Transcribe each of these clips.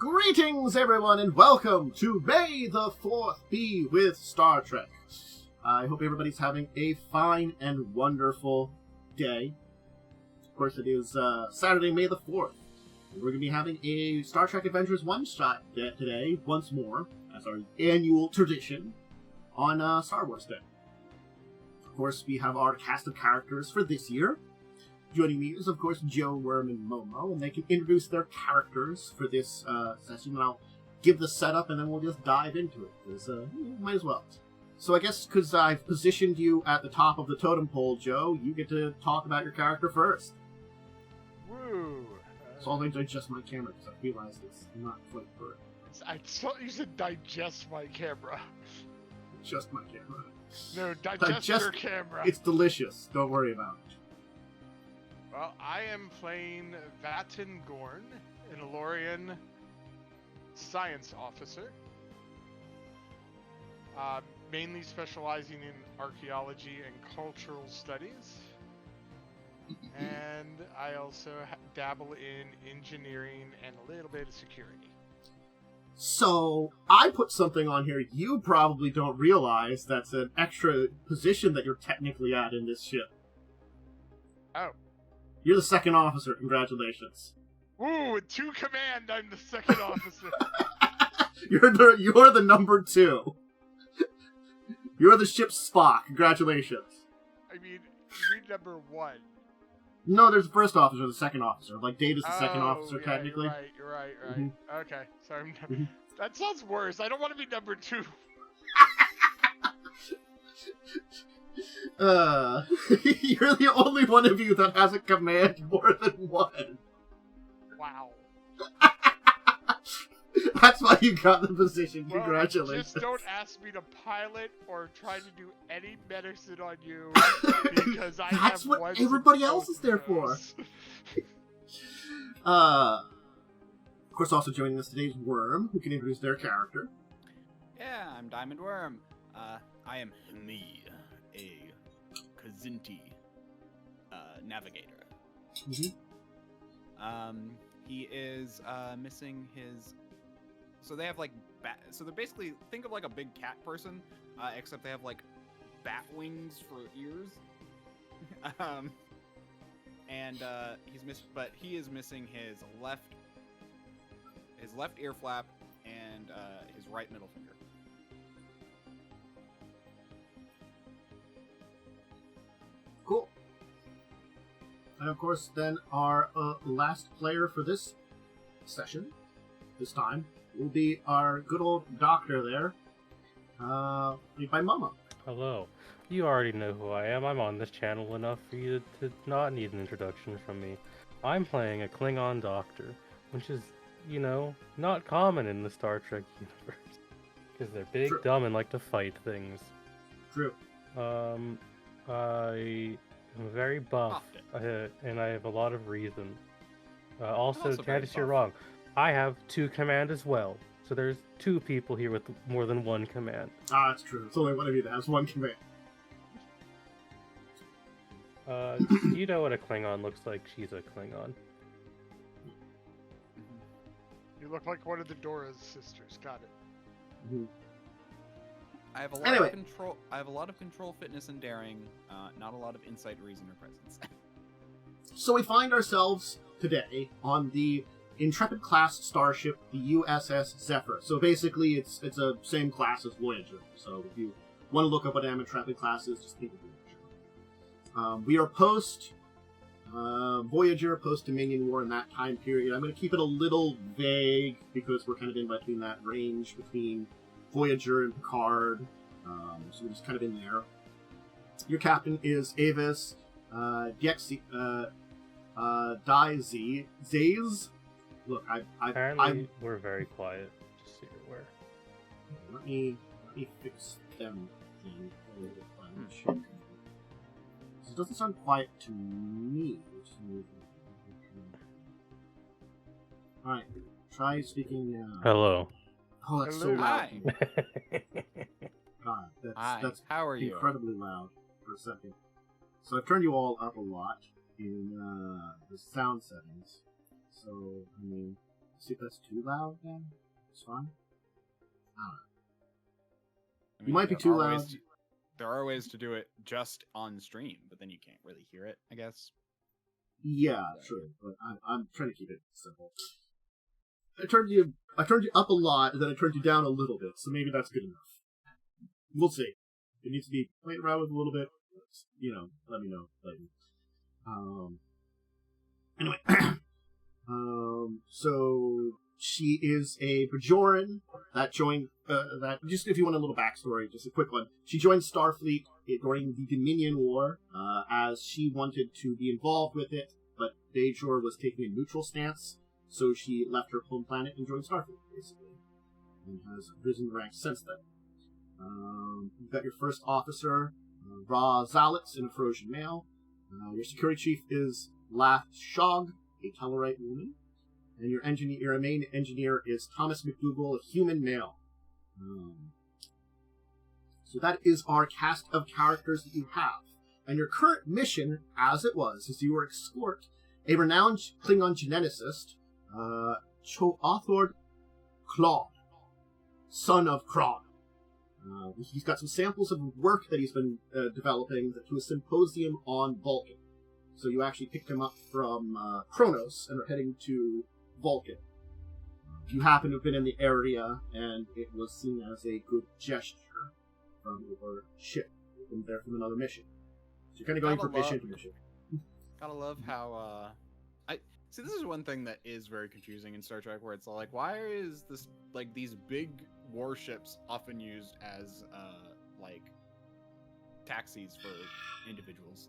Greetings, everyone, and welcome to May the 4th Be with Star Trek. I hope everybody's having a fine and wonderful day. Of course, it is Saturday, May the 4th. We're going to be having a Star Trek Adventures one-shot today, once more, as our annual tradition, on Star Wars Day. Of course, we have our cast of characters for this year. Joining me is, of course, Joe, Worm, and Momo, and they can introduce their characters for this session, and I'll give the setup, and then we'll just dive into it, because might as well. So I guess, because I've positioned you at the top of the totem pole, Joe, you get to talk about your character first. Woo! So I'll adjust my camera, because I realize it's not quite correct. I thought you said digest my camera. Adjust my camera. No, digest your camera. It's delicious. Don't worry about it. Well, I am playing Vattan Gohrn, an El-Qurian science officer, mainly specializing in archaeology and cultural studies. And I also dabble in engineering and a little bit of security. So, I put something on here you probably don't realize that's an extra position that you're technically at in this ship. Oh. You're the second officer. Congratulations. Ooh, with 2 command, I'm the second officer. You're the number 2. You're the ship's Spock. Congratulations. I mean, you mean number 1. No, there's the first officer, the second officer. Like, Data's the second officer, yeah, technically. You're right. Mm-hmm. Okay, sorry. That sounds worse. I don't want to be number 2. You're the only one of you that has a command more than 1. Wow. That's why you got the position. Congratulations. Just don't ask me to pilot or try to do any medicine on you, because I That's have what one everybody else is there for. Of course, also joining us today is Worm, who can introduce their character. Yeah, I'm Diamondwyrm. I am Chmeee, a Kzinti Navigator. Mm-hmm. He is missing his. So they have like so they're basically, think of like a big cat person, except they have like bat wings for ears. And he is missing his left ear flap and his right middle finger. Cool. And of course, then our last player for this session, this time, will be our good old doctor there, played by Momo. Hello. You already know who I am. I'm on this channel enough for you to not need an introduction from me. I'm playing a Klingon doctor, which is, not common in the Star Trek universe. Because they're big, dumb, and like to fight things. True. I am very buff, and I have a lot of reason. Also, Candice, you're wrong. I have 2 command as well. So there's 2 people here with more than 1 command. Ah, that's true. It's only one of you that has 1 command. Do you know what a Klingon looks like? She's a Klingon. You look like one of the Dora's sisters. Got it. Mm-hmm. I have a lot of control. I have a lot of control, fitness, and daring. Not a lot of insight, reason, or presence. So we find ourselves today on the Intrepid class starship, the USS Zephyr. So basically, it's a same class as Voyager. So if you want to look up what an Intrepid class is, just think of Voyager. We are post Voyager, post Dominion War in that time period. I'm going to keep it a little vague because we're kind of in between that range between Voyager and Picard. So we're just kind of in there. Your captain is Avis Zaze. Look, Apparently, we're very quiet, just so you're aware. Let me fix them. It doesn't sound quiet to me. Alright, try speaking now. Hello. Oh, that's so loud. Hi. God, Hi. That's How are you? incredibly loud for a second. So I've turned you all up a lot in the sound settings. So, I mean, see if that's too loud then. It's fine. I don't know. I You might be too loud. There are ways to do it just on stream, but then you can't really hear it, I guess. Yeah, true. But I'm trying to keep it simple. I turned you up a lot, and then I turned you down a little bit, so maybe that's good enough. We'll see. It needs to be played around with a little bit. Let me know later. Anyway, so she is a Bajoran that joined. Just if you want a little backstory, just a quick one. She joined Starfleet during the Dominion War, as she wanted to be involved with it, but Bajor was taking a neutral stance, so she left her home planet and joined Starfleet, basically, and has risen in rank since then. You've got your first officer, Ra Zalitz, in a Frosian male. Your security chief is Lath Shog, a Tellarite woman. And your main engineer is Thomas McDougal, a human male. So that is our cast of characters that you have. And your current mission, as it was, is you escort a renowned Klingon geneticist, Cho'Athord Claude, son of Kron. He's got some samples of work that he's been developing to a symposium on Vulcan. So you actually picked him up from Kronos and are heading to Vulcan. You happen to have been in the area, and it was seen as a good gesture from your ship. You've been there from another mission. So you're kind of going from mission to mission. Gotta love how, See, this is one thing that is very confusing in Star Trek, where it's all like, why is this, like, these big warships often used as, like, taxis for individuals?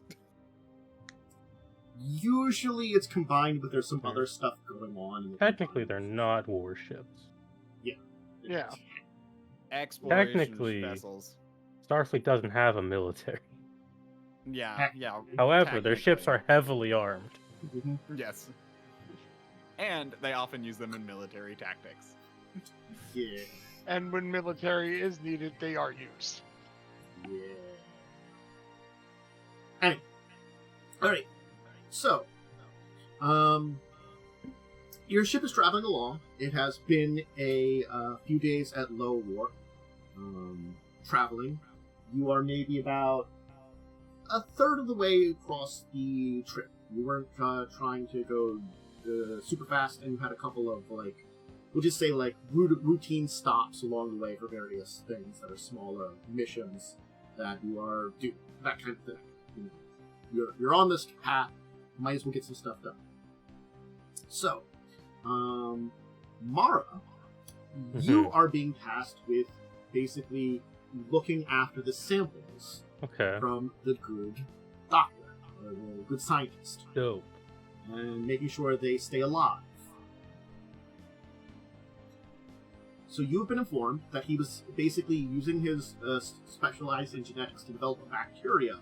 Usually it's combined, but there's some other stuff going on. Technically, they're not warships. Yeah. Exploration Technically, vessels. Starfleet doesn't have a military. Yeah. However, their ships are heavily armed. Mm-hmm. Yes. And they often use them in military tactics. Yeah. And when military is needed, they are used. Yeah. Anyway. Alright. So, your ship is traveling along. It has been a few days at low warp. Traveling. You are maybe about a third of the way across the trip. You weren't trying to go super fast, and you had a couple of, like, we'll just say, like, routine stops along the way for various things that are smaller missions that you are doing. That kind of thing. You're on this path. Might as well get some stuff done. So, Mara, you are being tasked with basically looking after the samples from the good doctor, or the good scientist. Dope. And making sure they stay alive. So you've been informed that he was basically using his specialized in genetics to develop a bacteria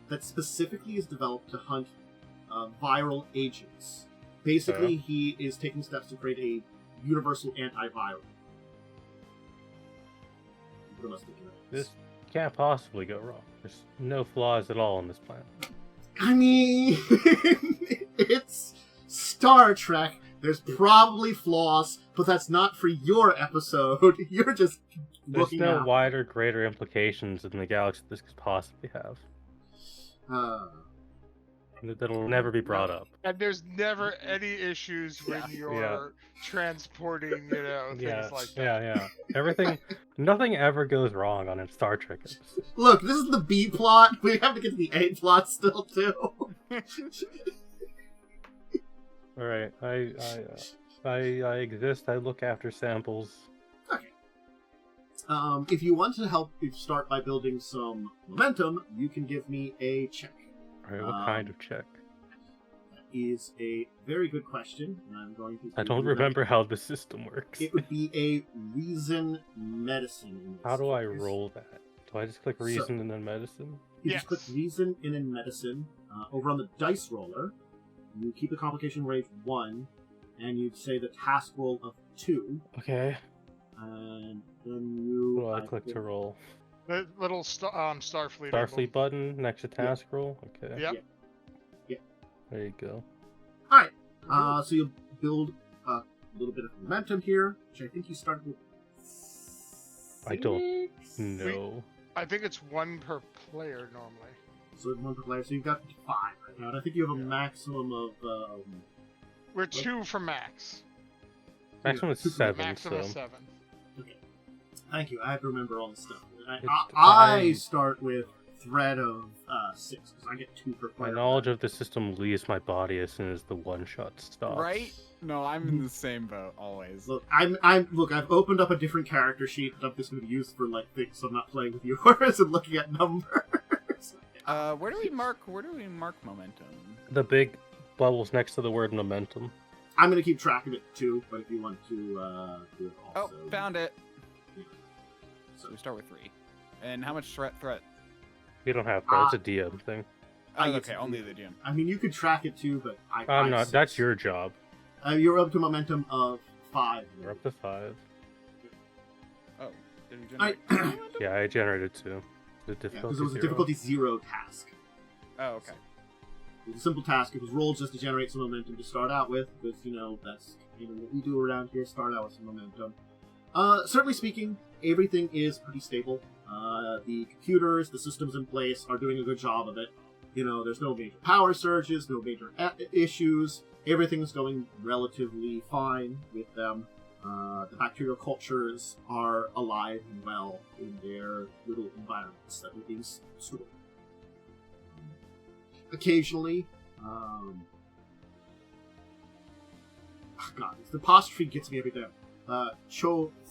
that specifically is developed to hunt viral agents. Basically, he is taking steps to create a universal antiviral. What am I thinking of? This can't possibly go wrong. There's no flaws at all on this planet. I mean, it's Star Trek. There's probably flaws, but that's not for your episode. You're just looking There's no out. wider, greater implications in the galaxy this could possibly have. That'll never be brought up. And there's never any issues when you're transporting, things like that. Yeah. Nothing ever goes wrong on a Star Trek episode. Look, this is the B plot. We have to get to the A plot still, too. Alright, I exist, I look after samples. Okay. If you want to help start by building some momentum, you can give me a check. Alright, what kind of check? That is a very good question, and I'm going to... I don't remember how the system works. It would be a reason medicine. How do I roll that? Do I just click reason and then medicine? You just click reason and then medicine. Over on the dice roller, you keep the complication rate 1, and you say the task roll of 2. Okay. And then you... What do I click to roll? The little Starfleet. Starfleet button next to task roll? Okay. Yep. Yep. There you go. Alright. So you build a little bit of momentum here, which I think you started with. I don't know. I think it's 1 per player normally. So 1 per player, so you've got 5 right now, and I think you have a maximum of... We're 2 for max. Maximum is 7, Maximum so... 7. Okay. Thank you, I have to remember all this stuff. I start with threat of 6, because I get 2 per player. My knowledge of the system leaves my body as soon as the one-shot stops. Right? No, I'm in the same boat always. Look, I've opened up a different character sheet that I'm just going to use for like things, so I'm not playing with yours and looking at numbers. Where do we mark momentum? The big bubbles next to the word momentum. I'm going to keep track of it too, but if you want to do it also. Oh, found it. Yeah. So we start with 3. And how much threat? You don't have that. It's a DM thing. Oh, okay, only the DM. I mean, you could track it too, but I'm not. 6. That's your job. You're up to momentum of 5. You're up to 5. Oh, did we generate? Yeah, I generated 2. The difficulty because it was a 0. difficulty 0 task. Oh, okay. It was a simple task. It was rolled just to generate some momentum to start out with, because, that's what we do around here, start out with some momentum. Certainly speaking, everything is pretty stable. The computers, the systems in place are doing a good job of it. There's no major power surges, no major issues. Everything's going relatively fine with them. The bacterial cultures are alive and well in their little environments that are being stored. Occasionally, God, the apostrophe gets me every time.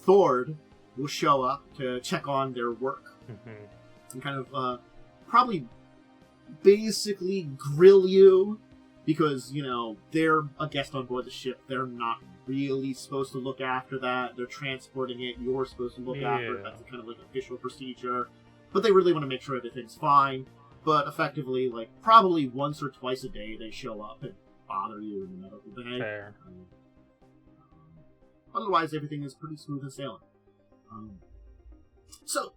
Thord will show up to check on their work and kind of probably basically grill you because, they're a guest on board the ship. They're not really supposed to look after that. They're transporting it. You're supposed to look after it. That's kind of like official procedure. But they really want to make sure everything's fine. But effectively, probably once or twice a day, they show up and bother you in the middle of the day. Fair. Otherwise, everything is pretty smooth and sailing. So,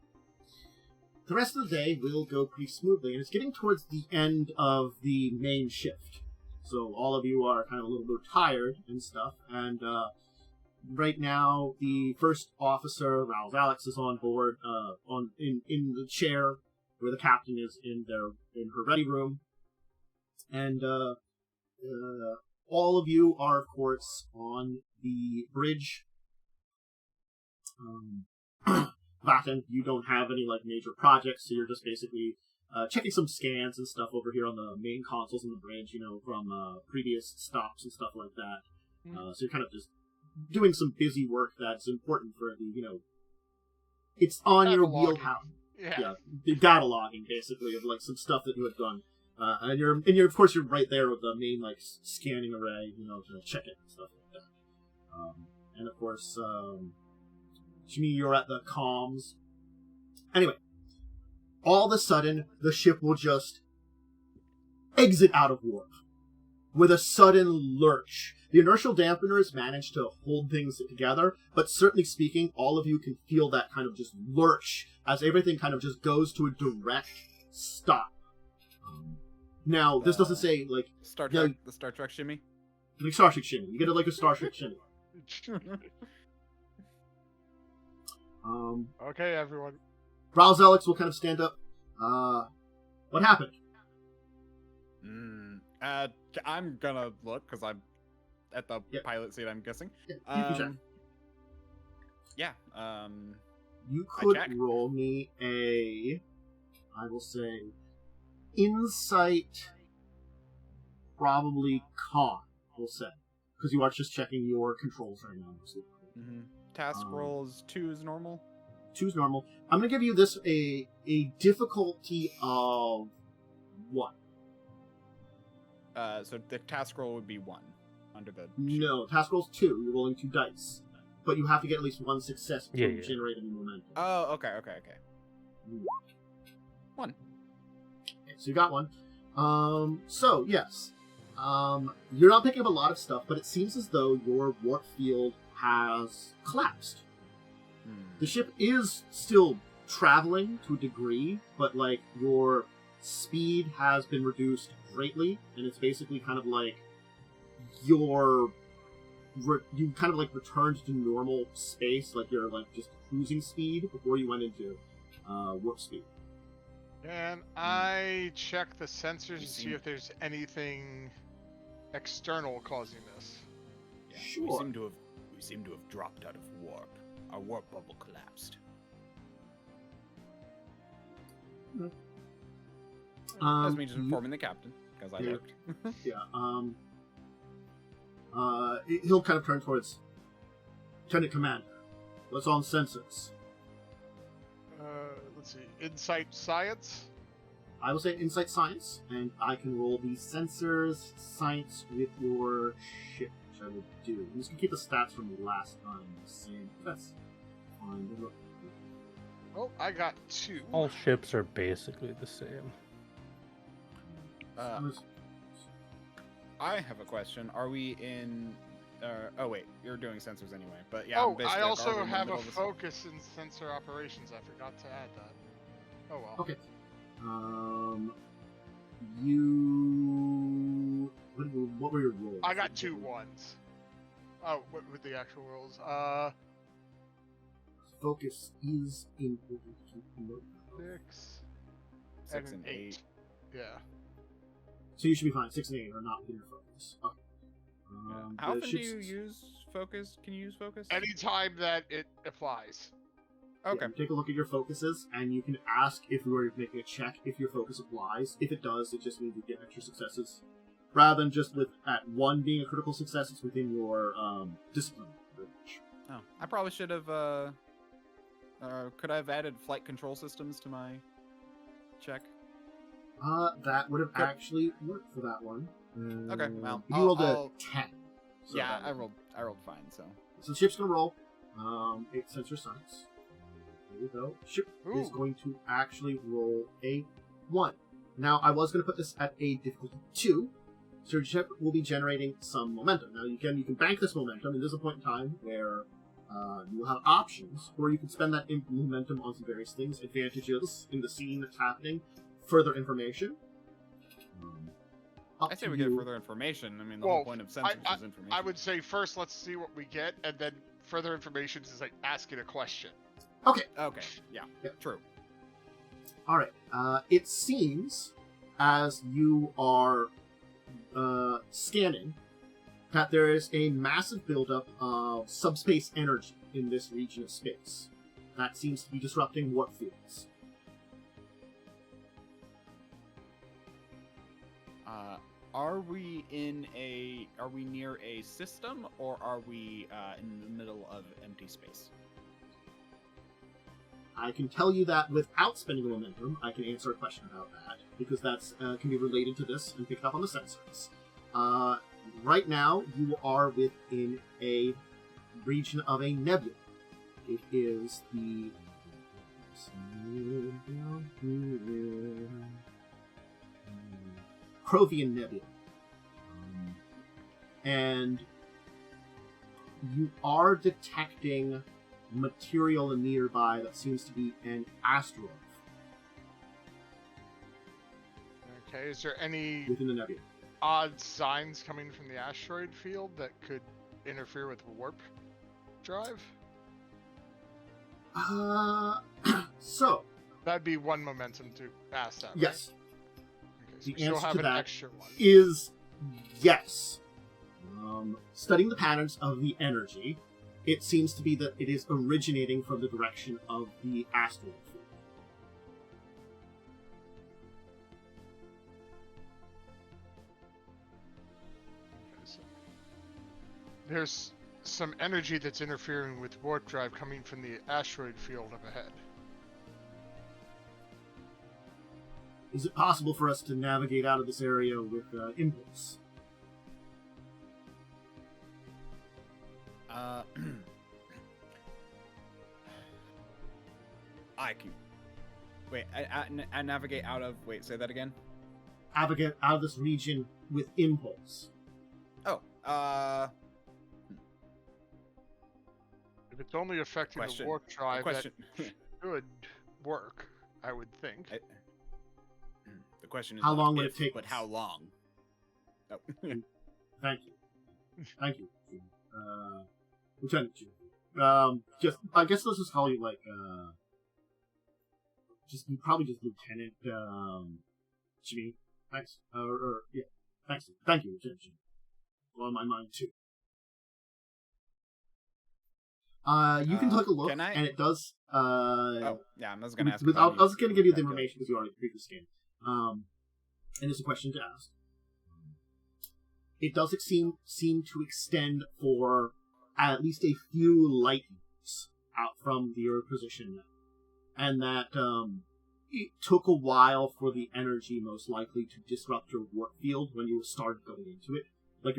the rest of the day will go pretty smoothly, and it's getting towards the end of the main shift. So all of you are kind of a little bit tired and stuff, and right now the first officer, Raoul Alex, is on board, in the chair where the captain is in her ready room, and all of you are, of course, on the bridge. Vattan, you don't have any major projects, so you're just basically checking some scans and stuff over here on the main consoles on the bridge, from previous stops and stuff like that. So you're kind of just doing some busy work that's important for the, it's on your wheelhouse. Yeah, the data logging basically of some stuff that you had done, and you're of course you're right there with the main scanning array, to check it and stuff like that. And of course, Chmeee, you're at the comms. Anyway, all of a sudden the ship will just exit out of warp with a sudden lurch. The inertial dampeners manage to hold things together, but certainly speaking, all of you can feel that kind of just lurch as everything kind of just goes to a direct stop. Now, this doesn't say, Star Trek, the Star Trek shimmy? Like Star Trek shimmy. You get a Star Trek shimmy. Okay, everyone. Raoul Alex will kind of stand up. What happened? I'm gonna look, because I'm at the pilot seat, I'm guessing. Yeah, you can check. Yeah, you could roll me I will say, insight, probably con, we'll say. Because you are just checking your controls right now. Mm-hmm. Task roll is 2 is normal? 2 is normal. I'm going to give you this a difficulty of 1. So the task roll would be 1 under the... No, task roll's 2. You're rolling 2 dice. But you have to get at least 1 success to generate any momentum. Oh, okay. 1. Okay, so you got 1. So, yes. You're not picking up a lot of stuff, but it seems as though your warp field has collapsed. The ship is still traveling to a degree, but your speed has been reduced greatly, and it's basically kind of your you kind of like returned to normal space, like you're like just cruising speed before you went into warp speed. And I check the sensors to see if there's anything external causing this. Yeah, Sure. We seem to have dropped out of warp. Our warp bubble collapsed. That's me just informing the captain, because I lurked. Yeah. He'll kind of turn towards Lieutenant Commander. What's on sensors? Let's see. Insight science? I will say Insight Science, and I can roll the sensors science with your ship, which I will do. I'm just going to keep the stats from last time the same. That's fine. Oh, I got 2. All ships are basically the same. I have a question. Are we in... oh, wait. You're doing sensors anyway. But yeah, oh, basically, I also are we have a in the focus in sensor operations. I forgot to add that. Oh, well. Okay. You... What were your rolls? I got 2 1s. Oh, what with the actual rolls? Focus is important to promote. 6 and 8. Yeah. So you should be fine. 6 and 8 are not in your focus. Okay. How often do you use focus? Can you use focus? Anytime that it applies. Okay. Yeah, take a look at your focuses, and you can ask if you are making a check if your focus applies. If it does, it just means you get extra successes. Rather than just with at 1 being a critical success, it's within your discipline range. Oh, I probably should have. Could I have added flight control systems to my check? That would have actually worked for that one. Okay, well, you rolled a 10. So yeah, I rolled fine. So the ship's gonna roll 8 sensor science. There we go. Ship is going to actually roll a 1. Now, I was going to put this at a difficulty 2, so your ship will be generating some momentum. Now, you can bank this momentum, and there's a point in time where you will have options, or you can spend that momentum on some various things, advantages in the scene that's happening, further information. I say we get further information. I mean, the whole point of sensors is information. I would say first let's see what we get, and then further information is like asking a question. Okay. Okay. Yeah. True. All right. It seems, as you are scanning, that there is a massive buildup of subspace energy in this region of space. That seems to be disrupting warp fields. Are we near a system, or are we in the middle of empty space? I can tell you that without spending the momentum. I can answer a question about that, because that's can be related to this and picked up on the sensors. Right now, you are within a region of a nebula. It is the... Provian Nebula. And you are detecting material nearby that seems to be an asteroid. Okay, is there any within the nebula odd signs coming from the asteroid field that could interfere with warp drive? So that'd be 1 momentum to ask that, right? Yes. Okay, so the we still answer have to an that extra one. is yes. Studying the patterns of the energy, it seems to be that it is originating from the direction of the asteroid field. Okay, so there's some energy that's interfering with warp drive coming from the asteroid field up ahead. Is it possible for us to navigate out of this area with impulse? I can... Wait, I navigate out of... Wait, say that again? Navigate out of this region with impulse. Oh, If it's only affecting the warp drive, that should work, I would think. The question is how long would if, it take? But how long? Oh. Thank you. Thank you. Lieutenant I guess let's just call you, like, probably just Lieutenant, Chmeee. Thanks. Yeah. Thanks. Thank you, Lieutenant Chmeee. On my mind, too. You can take a look, and it does, yeah, I was gonna ask. I was gonna give you the information because you already previous game. And it's a question to ask. It does seem to extend for at least a few light years out from your position now. And that it took a while for the energy most likely to disrupt your warp field when you started going into it. Like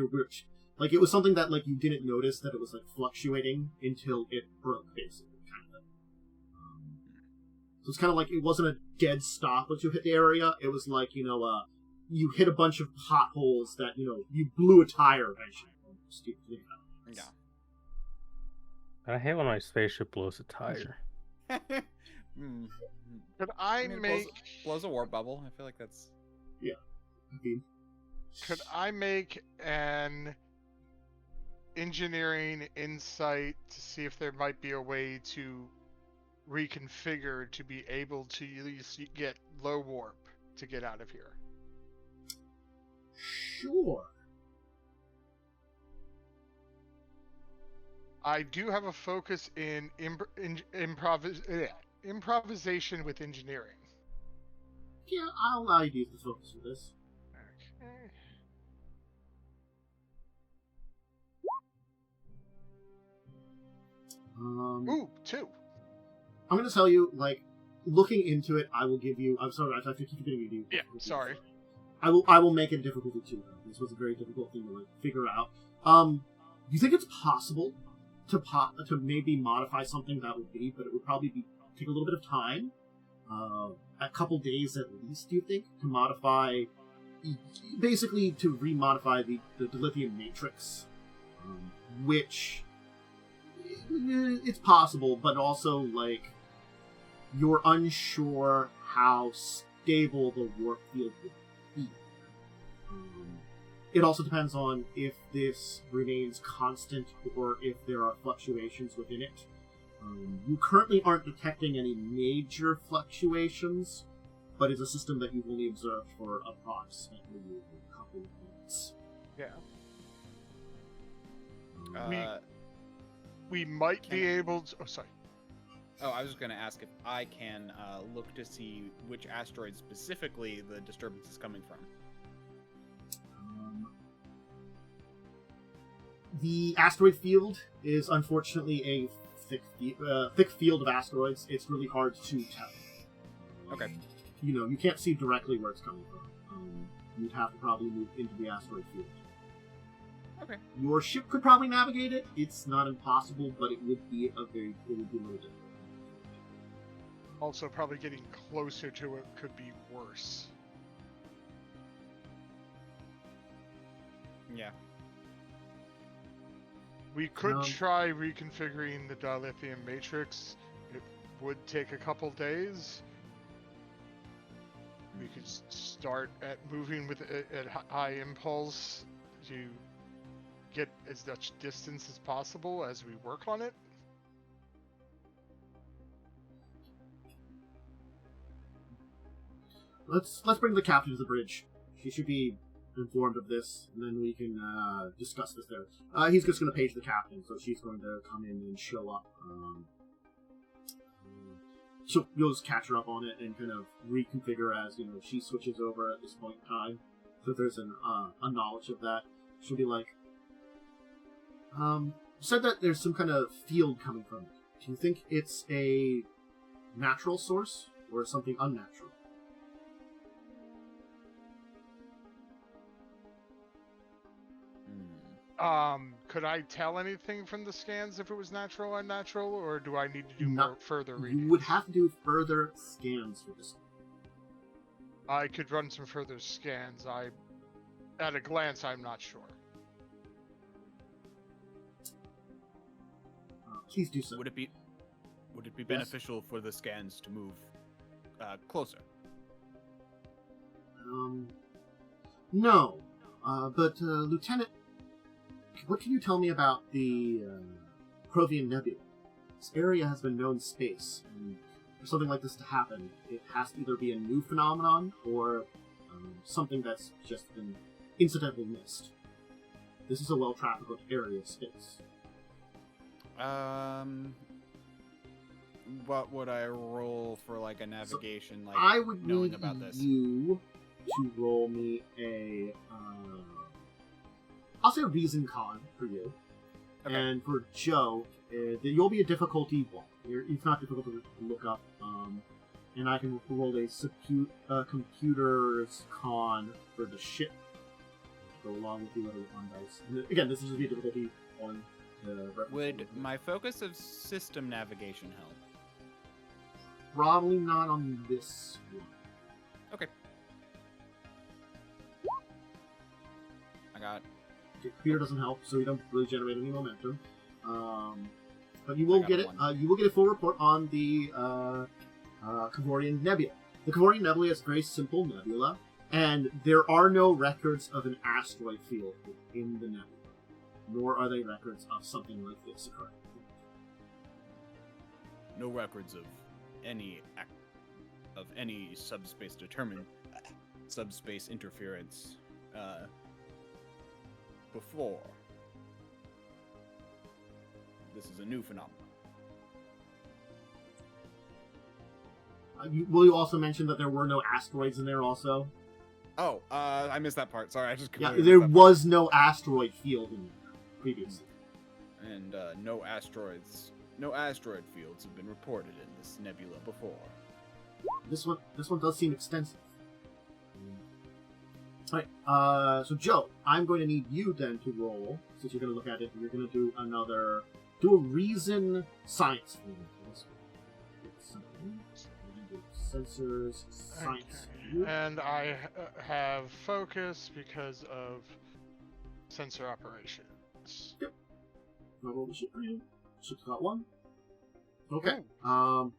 it was something that like you didn't notice that it was like fluctuating until it broke, basically, kind of thing. So it's kind of like it wasn't a dead stop once you hit the area. It was like, you hit a bunch of potholes that, you blew a tire eventually. Yeah. I hate when my spaceship blows a tire. Could I make... Blows a warp bubble. I feel like that's... Yeah. Could I make an engineering insight to see if there might be a way to reconfigure to be able to at least get low warp to get out of here? Sure. I do have a focus in improvisation with engineering. Yeah, I'll allow you to use the focus for this. Okay. Ooh, 2. I'm going to tell you, like, looking into it, I will give you... I'm sorry, I have to keep giving you... Yeah, sorry. I will make it difficult too, though. This was a very difficult thing to, like, figure out. You think it's possible to maybe modify something that would be, but it would probably take a little bit of time. A couple days at least, do you think, to modify... Basically, to remodify the dilithium matrix, which... It's possible, but also, like, you're unsure how stable the warp field would be. It also depends on if this remains constant or if there are fluctuations within it. You currently aren't detecting any major fluctuations, but it's a system that you've only observed for approximately a couple of minutes. Yeah. We might be able to... Oh, sorry. Oh, I was just going to ask if I can look to see which asteroid specifically the disturbance is coming from. The asteroid field is unfortunately a thick field of asteroids. It's really hard to tell. Okay. You can't see directly where it's coming from. You'd have to probably move into the asteroid field. Okay. Your ship could probably navigate it. It's not impossible, but it would be a little difficult. Also, probably getting closer to it could be worse. Yeah. We could try reconfiguring the dilithium matrix. It would take a couple days. We could start at moving with at high impulse to get as much distance as possible as we work on it. Let's bring the captain to the bridge. She should be informed of this, and then we can discuss this there. He's just going to page the captain, so she's going to come in and show up. So you'll just catch her up on it and kind of reconfigure as she switches over at this point in time. So if there's a knowledge of that, she'll be like, said that there's some kind of field coming from it. Do you think it's a natural source or something unnatural? Could I tell anything from the scans if it was natural, unnatural, or do I need to do more further reading? You would have to do further scans for this. I could run some further scans. At a glance, I'm not sure. Please do so. Would it be beneficial for the scans to move closer? No. But Lieutenant, what can you tell me about the Provian Nebula? This area has been known space, and for something like this to happen, it has to either be a new phenomenon or something that's just been incidentally missed. This is a well-trafficked area of space. What would I roll for like a navigation? So like I would knowing need about this. you to roll me a, I'll say a reason con for you, Okay. and for Joe, you'll be a difficulty 1. It's not difficult to look up, and I can roll a computer's con for the ship to go along with the other 1 dice. And again, this is a difficulty 1. Would my focus of system navigation help? Probably not on this one. Okay. I got. Computer doesn't help, so you don't really generate any momentum. But you will got get it. You will get a full report on the Gohrn Nebula. The Gohrn Nebula is a very simple nebula, and there are no records of an asteroid field within the nebula, nor are there records of something like this occurring. No records of any subspace determined subspace interference before. This is a new phenomenon. Will you also mention that there were no asteroids in there also? Oh, I missed that part. Sorry, I just Yeah, completely there missed that was no asteroid field in there previously. part. And no asteroid fields have been reported in this nebula before. This one does seem extensive. Alright, so Joe, I'm going to need you then to roll, since you're going to look at it, and you're going to do a reason science for me. Sensors, science. Okay. And I have focus because of sensor operations. Yep. I'll roll the ship for you. Ship's got 1. Okay. Oh.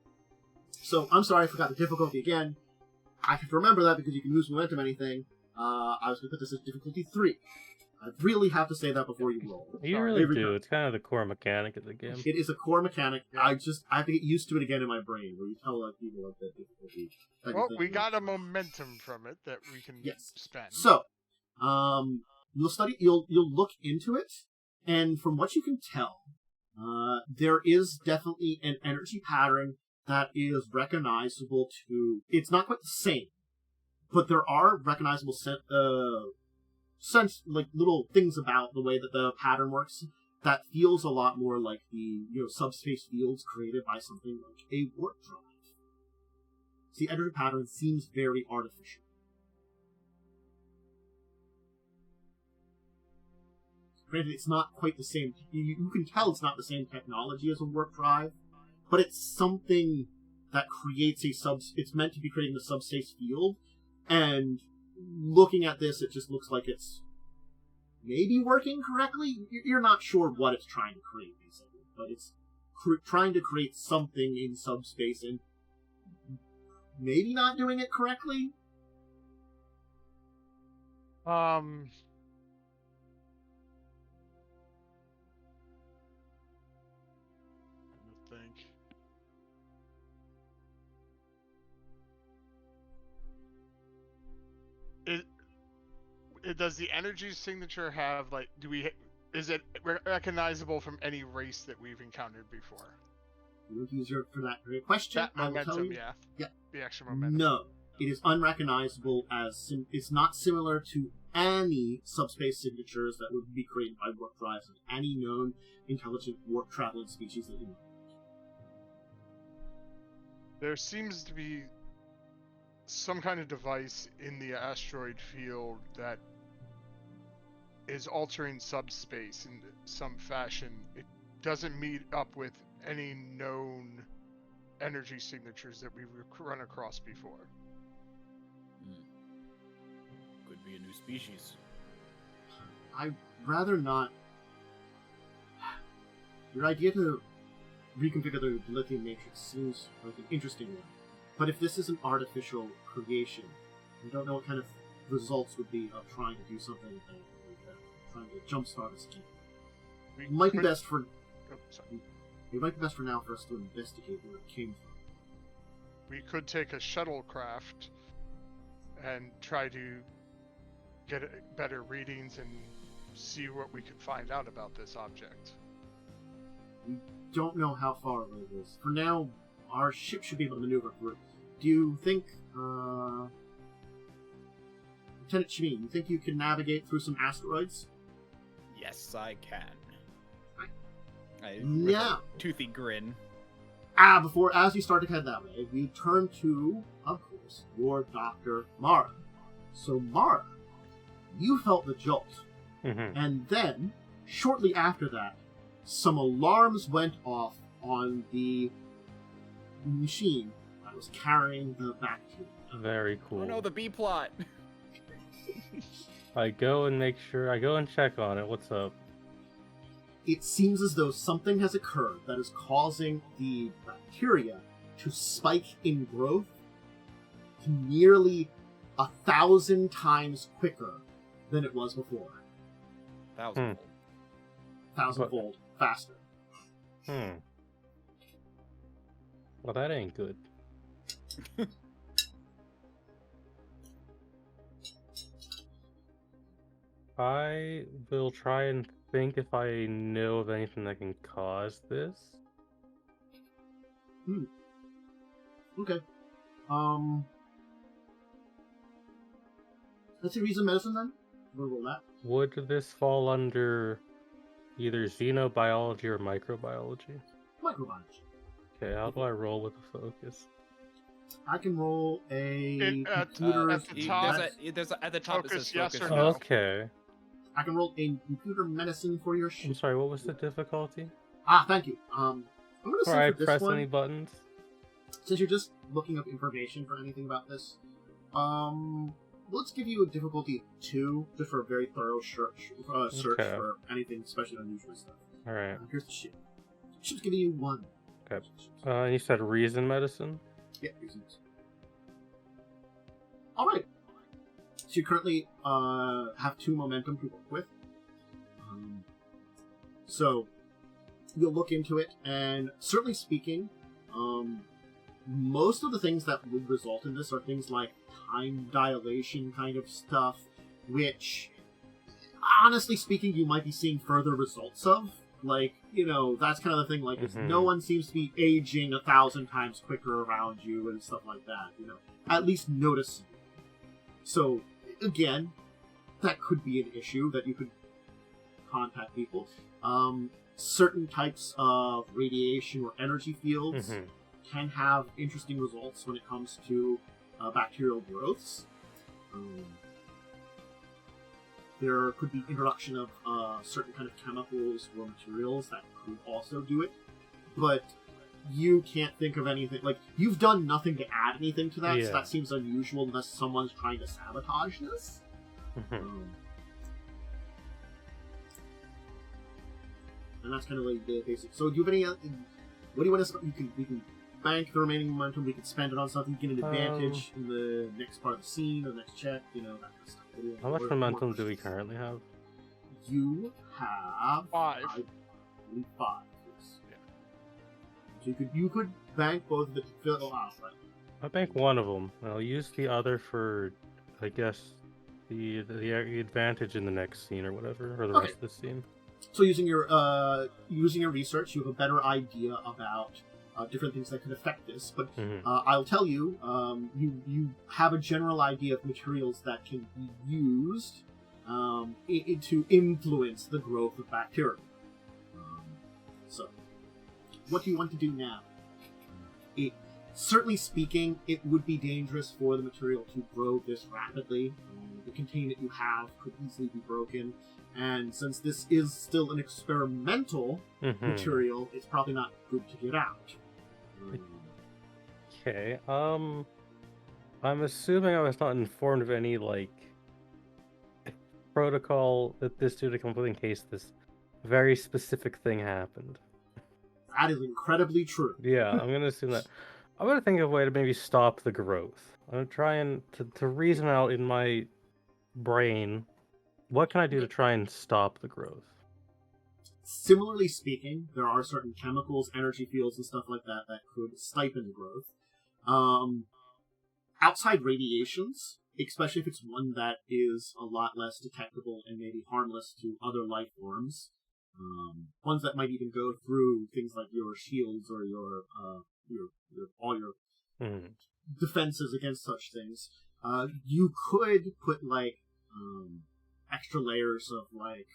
So, I'm sorry I forgot the difficulty again. I have to remember that because you can lose momentum anything. I was going to put this as difficulty 3. I really have to say that before you roll. You Sorry. really Every do. time. It's kind of the core mechanic of the game. It is a core mechanic. I have to get used to it again in my brain, where you tell like people like that difficulty. Well, we got a momentum from it that we can spend. So, you'll look into it, and from what you can tell, there is definitely an energy pattern that is recognizable to. It's not quite the same, but there are recognizable like little things about the way that the pattern works that feels a lot more like the subspace fields created by something like a warp drive. The energy pattern seems very artificial. Granted, it's not quite the same. You can tell it's not the same technology as a warp drive, but it's something that creates it's meant to be creating the subspace field, and looking at this, it just looks like it's maybe working correctly. You're not sure what it's trying to create, basically, but it's trying to create something in subspace and maybe not doing it correctly. I think. Does the energy signature have like? Is it recognizable from any race that we've encountered before? You would use your for that very question. That momentum, yeah. The extra momentum. No, it is unrecognizable as it's not similar to any subspace signatures that would be created by warp drives of any known intelligent warp traveling species that you know. There seems to be some kind of device in the asteroid field that is altering subspace in some fashion. It doesn't meet up with any known energy signatures that we've run across before. Could be a new species. I'd rather not. Your idea to reconfigure the lithium matrix seems like an interesting one. But if this is an artificial creation, I don't know what kind of results would be of trying to do something like that, trying to jumpstart a scheme. We It might be could- best for oh, sorry. it might be best for now for us to investigate where it came from. We could take a shuttlecraft and try to get better readings and see what we could find out about this object. We don't know how far away it is. For now, our ship should be able to maneuver through it. Do you think, Lieutenant Chmeee, you think you can navigate through some asteroids? Yes, I can. With Yeah. a toothy grin. As you start to head that way, we turn to, of course, your Dr. Mara. So, Mara, you felt the jolt. Mm-hmm. And then, shortly after that, some alarms went off on the machine that was carrying the bacteria. Very cool. Oh no, the B plot. I go and check on it. What's up? It seems as though something has occurred that is causing the bacteria to spike in growth to nearly 1,000 times quicker than it was before. 1,000. 1,000-fold faster. Well, that ain't good. I will try and think if I know of anything that can cause this. Okay. Let's see, reason medicine then? We'll roll that. Would this fall under either xenobiology or microbiology? Microbiology. Okay, how do I roll with the focus? I can roll a At computer. the top, At the top it Focus says yes focus. or no. Okay. I can roll a computer medicine for your I'm ship. sorry, what was the difficulty? Thank you. I'm gonna say Before I for this press one, any buttons? since you're just looking up information for anything about this, let's give you a difficulty 2, just for a very thorough search Okay. for anything especially unusual stuff. Alright. Here's the ship. The ship's giving you 1. You said reason medicine? Yeah, reasons. Alright. So you currently have 2 momentum to work with. So you'll look into it, and certainly speaking, most of the things that would result in this are things like time dilation kind of stuff, which, honestly speaking, you might be seeing further results of. Like, that's kind of the thing, like, is no one seems to be aging 1,000 times quicker around you and stuff like that, at least notice. So, again, that could be an issue that you could contact people. Certain types of radiation or energy fields can have interesting results when it comes to bacterial growths. There could be introduction of certain kind of chemicals or materials that could also do it, but you can't think of anything. Like, you've done nothing to add anything to that, so that seems unusual unless someone's trying to sabotage this. And that's kind of like the basic. So, do you have any? What do you want to? We can bank the remaining momentum. We can spend it on something. Get an advantage in the next part of the scene or the next check. That kind of stuff. How much momentum do we currently have? You have 5. I believe 5. Yes. Yeah. So you could bank both of it to fill it out, right? I bank one of them, and I'll use the other for, I guess, the advantage in the next scene or whatever, or the rest of the scene. So using your research, you have a better idea about different things that could affect this. But I'll tell you, you have a general idea of materials that can be used to influence the growth of bacteria. So, what do you want to do now? Certainly speaking, it would be dangerous for the material to grow this rapidly. The containment you have could easily be broken. And since this is still an experimental material, it's probably not good to get out. Okay, I'm assuming I was not informed of any, protocol that this dude to come up with in case this very specific thing happened. That is incredibly true. Yeah, I'm gonna assume that. I'm gonna think of a way to maybe stop the growth. I'm trying to reason out in my brain, what can I do to try and stop the growth? similarly speaking, there are certain chemicals, energy fields, and stuff like that that could stipend growth. Outside radiations, especially if it's one that is a lot less detectable and maybe harmless to other life forms, ones that might even go through things like your shields or your all your defenses against such things. You could put like extra layers of like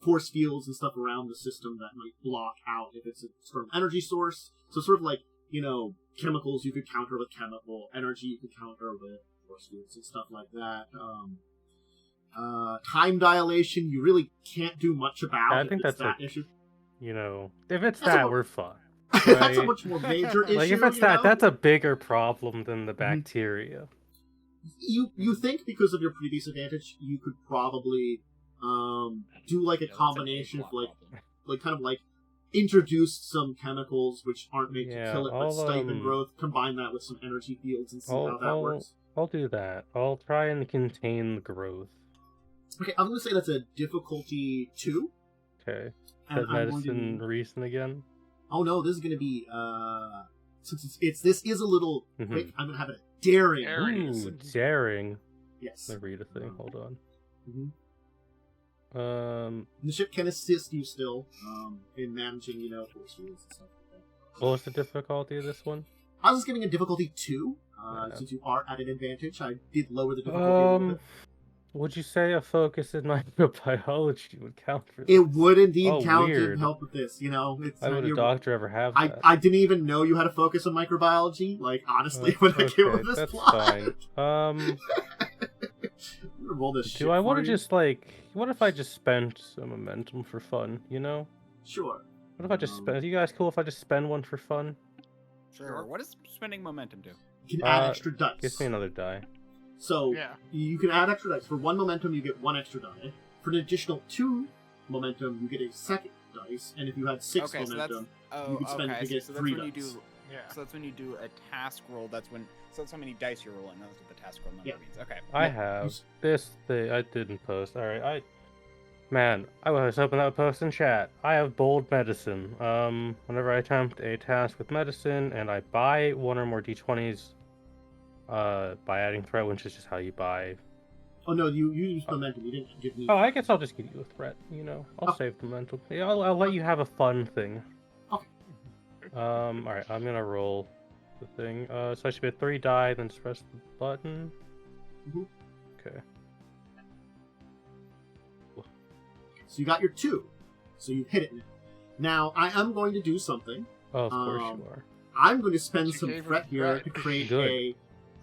force fields and stuff around the system that might block out if it's a strong energy source. So sort of like, chemicals you could counter with chemical, energy you could counter with force fields and stuff like that. Time dilation, you really can't do much about. I think that's that issue. If it's that, we're fine. Right? That's a much more major issue. Like if it's that, that's a bigger problem than the bacteria. You think because of your previous advantage, you could probably do like a combination of like kind of like introduce some chemicals which aren't made to kill it but stipend growth, combine that with some energy fields and see how that works. I'll do that. I'll try and contain the growth. Okay, I'm going to say that's a difficulty 2. Okay. Is medicine reason again? Oh no, this is going to be since this is a little quick, I'm going to have a daring. Ooh, daring. Yes. Let me read a thing. Hold on. The ship can assist you still in managing, force fields and stuff like that. What was the difficulty of this one? I was giving a difficulty 2, since you are at an advantage. I did lower the difficulty a little bit. Would you say a focus in microbiology would count for this? It would indeed count weird. to help with this, Why would a doctor ever have that? I didn't even know you had a focus on microbiology, like, honestly, when I came up with this plot. Fine. Roll this shit Do I want to you. just, like... What if I just spent some momentum for fun, Sure. What if I just spend... Are you guys cool if I just spend one for fun? Sure. What does spending momentum do? You can add extra dice. Gives me another die. So, you can add extra dice. For 1 momentum, you get 1 extra die. For an additional 2 momentum, you get a second dice. And if you had 6 momentum, you can spend it to get 3 dice. So that's when you do a task roll. So that's how many dice you're rolling. That's what the task roll number means. Okay. I have this thing. I didn't post. Alright, Man, I was hoping that would post in chat. I have bold medicine. Whenever I attempt a task with medicine and I buy 1 or more d20s, by adding threat, which is just how you buy. Oh no, you used momentum. You didn't give me. Oh, I guess I'll just give you a threat. I'll save the mental. Yeah, I'll let you have a fun thing. Okay. Alright, I'm gonna roll the thing. So I should be at 3 die, then just press the button. Okay. So you got your 2. So you hit it now. Now, I am going to do something. Oh, of course you are. I'm going to spend some threat here to create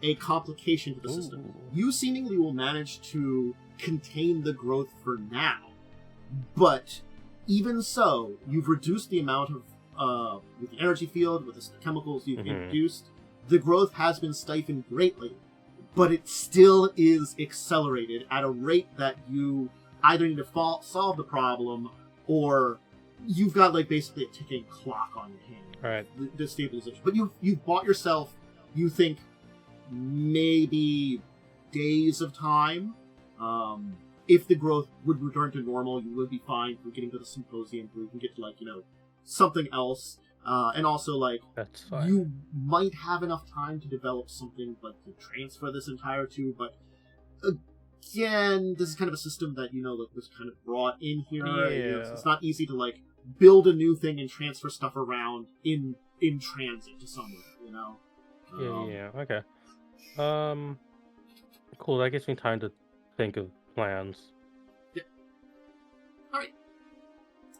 a complication to the system. You seemingly will manage to contain the growth for now. But even so, you've reduced the amount of, with the energy field, with the chemicals you've introduced, the growth has been stifled greatly. But it still is accelerated at a rate that you either need to solve the problem, or you've got like basically a ticking clock on your hand. Right. The stabilization. But you've bought yourself, you think, maybe days of time. If the growth would return to normal, you would be fine for getting to the symposium, where you can get to like, something else. And also, like, that's fine. You might have enough time to develop something like to transfer this entire to, but again, this is kind of a system that, was kind of brought in here. Yeah. It's not easy to, like, build a new thing and transfer stuff around in transit to somewhere, Yeah, okay. Cool, that gives me time to think of plans. Yeah. Alright.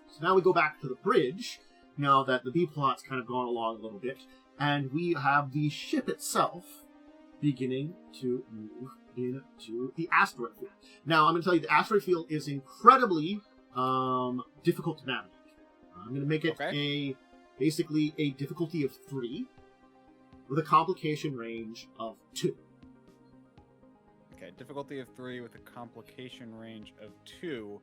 So now we go back to the bridge, now that the B-plot's kind of gone along a little bit, and we have the ship itself beginning to move into the asteroid field. Now, I'm going to tell you, the asteroid field is incredibly difficult to navigate. I'm going to make it basically a difficulty of 3 with a complication range of 2. Okay, difficulty of 3 with a complication range of 2.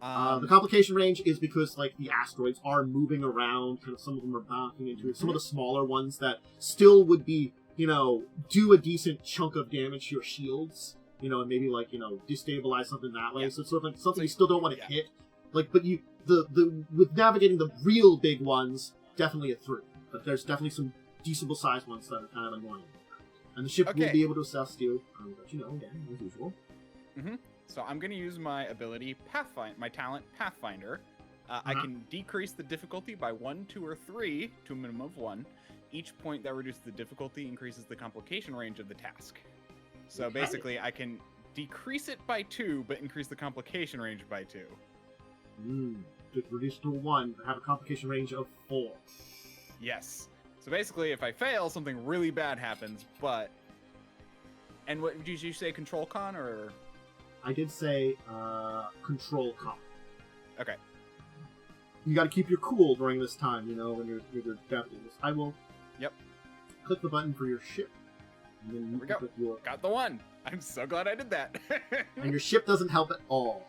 The complication range is because, like, the asteroids are moving around, kind of some of them are bouncing into it. Some of the smaller ones that still would be, do a decent chunk of damage to your shields, and maybe, like, destabilize something that way. So it's sort of like something you still don't want to hit. Like, but with navigating the real big ones, definitely a 3. But there's definitely some decentable sized ones that are kind of annoying. And the ship will be able to assist you. I'll let you know again, as usual. So I'm going to use my ability my talent Pathfinder. I can decrease the difficulty by 1, 2, or 3 to a minimum of 1. Each point that reduces the difficulty increases the complication range of the task. So basically, I can decrease it by 2, but increase the complication range by 2. Reduce to 1, but have a complication range of 4. Yes. So basically, if I fail, something really bad happens, but... And what did you say, control con, or...? I did say, control con. Okay. You gotta keep your cool during this time, when you're navigating this. I will... Yep. Click the button for your ship. And then Here we go. Your... Got the 1! I'm so glad I did that! And your ship doesn't help at all.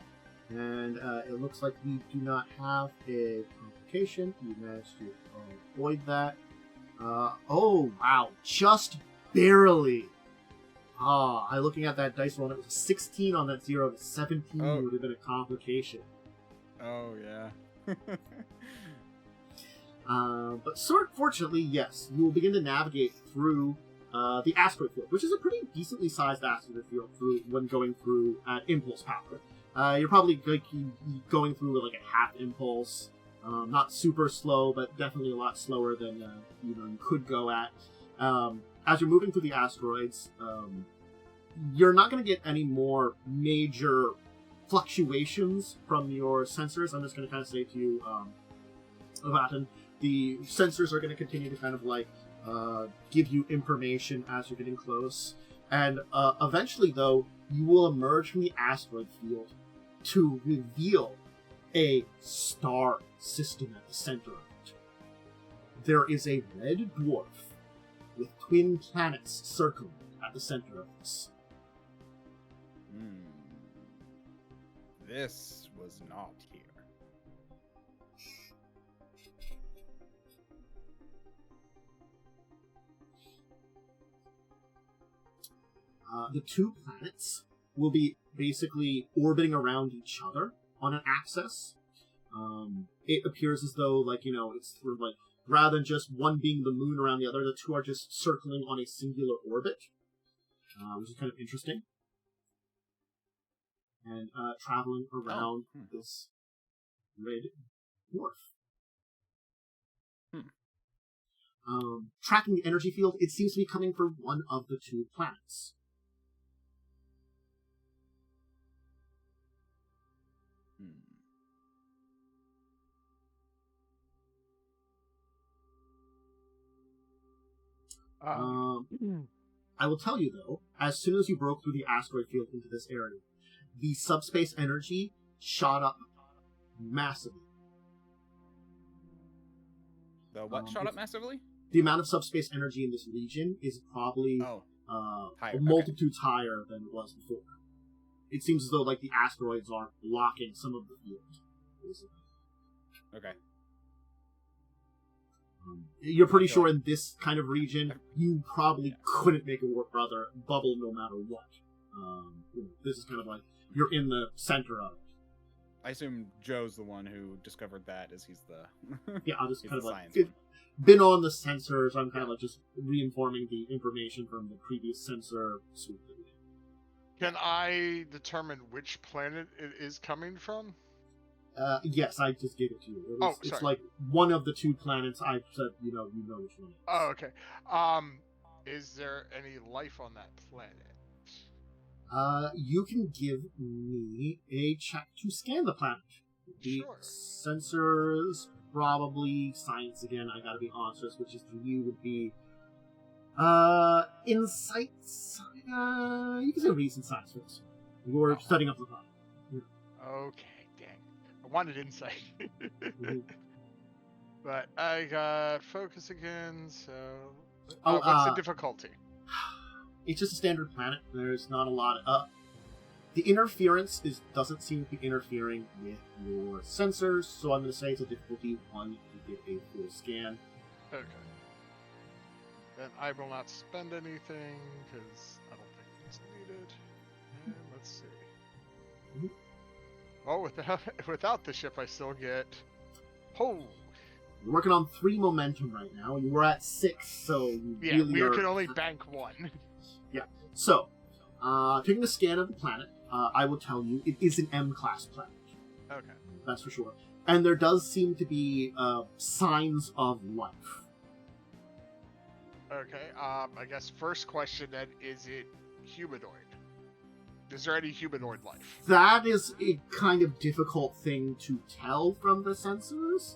And it looks like we do not have a complication. You managed to avoid that. Oh, wow. Just barely. Looking at that dice roll, it was a 16 on that 0 to 17 would have been a complication. Oh, yeah. But fortunately, yes, you will begin to navigate through the asteroid field, which is a pretty decently sized asteroid field when going through at impulse power. You're probably going through like a half impulse. Not super slow, but definitely a lot slower than you could go at. As you're moving through the asteroids, you're not going to get any more major fluctuations from your sensors. I'm just going to kind of say to you, Vattan, the sensors are going to continue to kind of give you information as you're getting close. And eventually, though, you will emerge from the asteroid field to reveal a star system at the center of it. There is a red dwarf with twin planets circling at the center of this. This was not here. The two planets will be basically orbiting around each other on an axis. It appears as though, it's sort of rather than just one being the moon around the other, the two are just circling on a singular orbit, which is kind of interesting. And traveling around this red dwarf. Tracking the energy field, it seems to be coming from one of the two planets. I will tell you, though, as soon as you broke through the asteroid field into this area, the subspace energy shot up massively. The what shot up massively? The amount of subspace energy in this region is probably higher, multitudes higher than it was before. It seems as though the asteroids are blocking some of the field, basically. Okay. You're pretty sure in this kind of region, you probably couldn't make a warp brother bubble no matter what. This is kind of you're in the center of it. I assume Joe's the one who discovered that, as he's the... Yeah, I'll just he's kind the of been on the sensors. I'm kind of just reinforming the information from the previous sensor suite that we did. Can I determine which planet it is coming from? Yes, I just gave it to you. It's sorry. One of the two planets. I said, you know which one it is. Oh, okay. Is there any life on that planet? You can give me a check to scan the planet. The sensors, probably science again. I gotta be honest, which is for you would be insights. You can say recent science for this. You're setting up the planet. Yeah. Okay. I wanted insight. But I got focus again, so... what's the difficulty? It's just a standard planet. There's not a lot of... the interference doesn't seem to be interfering with your sensors, so I'm going to say it's a difficulty 1 to get a full scan. Okay. Then I will not spend anything, because I don't think it's needed. And let's see. Oh, without the ship, I still get. Oh, You're working on 3 momentum right now. You were at 6, so you yeah, really we are... can only bank 1. So, taking a scan of the planet, I will tell you it is an M-class planet. Okay. That's for sure. And there does seem to be signs of life. Okay. I guess first question then, is it humanoid? Is there any humanoid life? That is a kind of difficult thing to tell from the sensors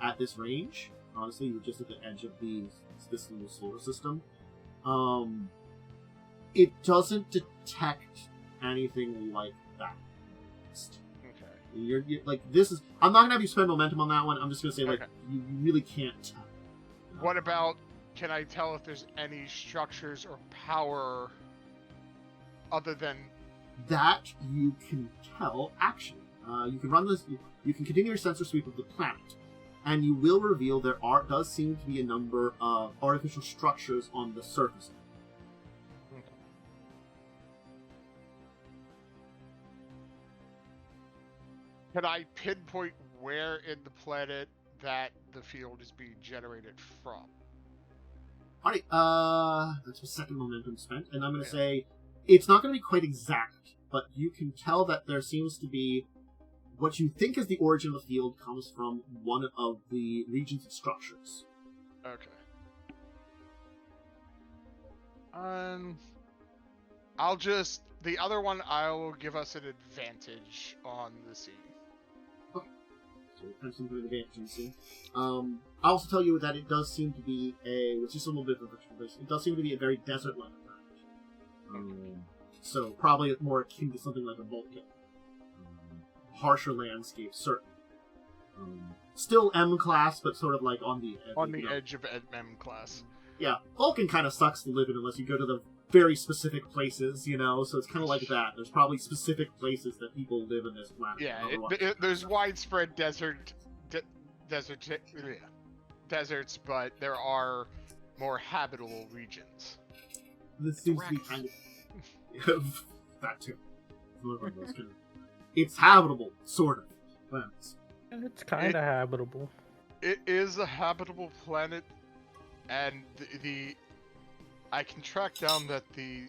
at this range. Honestly, you're just at the edge of this little solar system. It doesn't detect anything like that. Okay. You're like, this is... I'm not going to have you spend momentum on that one. I'm just going to say, like, Okay. you really can't tell. What about, can I tell if there's any structures or power other than... That you can tell, actually. You can run this... You can continue your sensor sweep of the planet, and you will reveal there does seem to be a number of artificial structures on the surface. Can I pinpoint where in the planet that the field is being generated from? Alright, that's the second momentum spent, and I'm going to say it's not going to be quite exact, but you can tell that there seems to be what you think is the origin of the field comes from one of the regions of structures. Okay. I'll just... The other one, I'll give us an advantage on the scene. So kind of some kind of advantage in the scene. I'll also tell you that it does seem to be which is a little bit of a virtual place, it does seem to be a very desert-like environment. So probably more akin to something like a Vulcan. Harsher landscape, certainly. Still M-class, but sort of like on the edge. On the edge of M-class. Yeah, Vulcan kind of sucks to live in unless you go to the very specific places, you know, so it's kind of like that. There's probably specific places that people live in this planet. Yeah, there's widespread deserts, but there are more habitable regions. This seems to be kind of... that too. It's habitable, sort of. Planets. It's kind of habitable. It is a habitable planet, and I can track down that the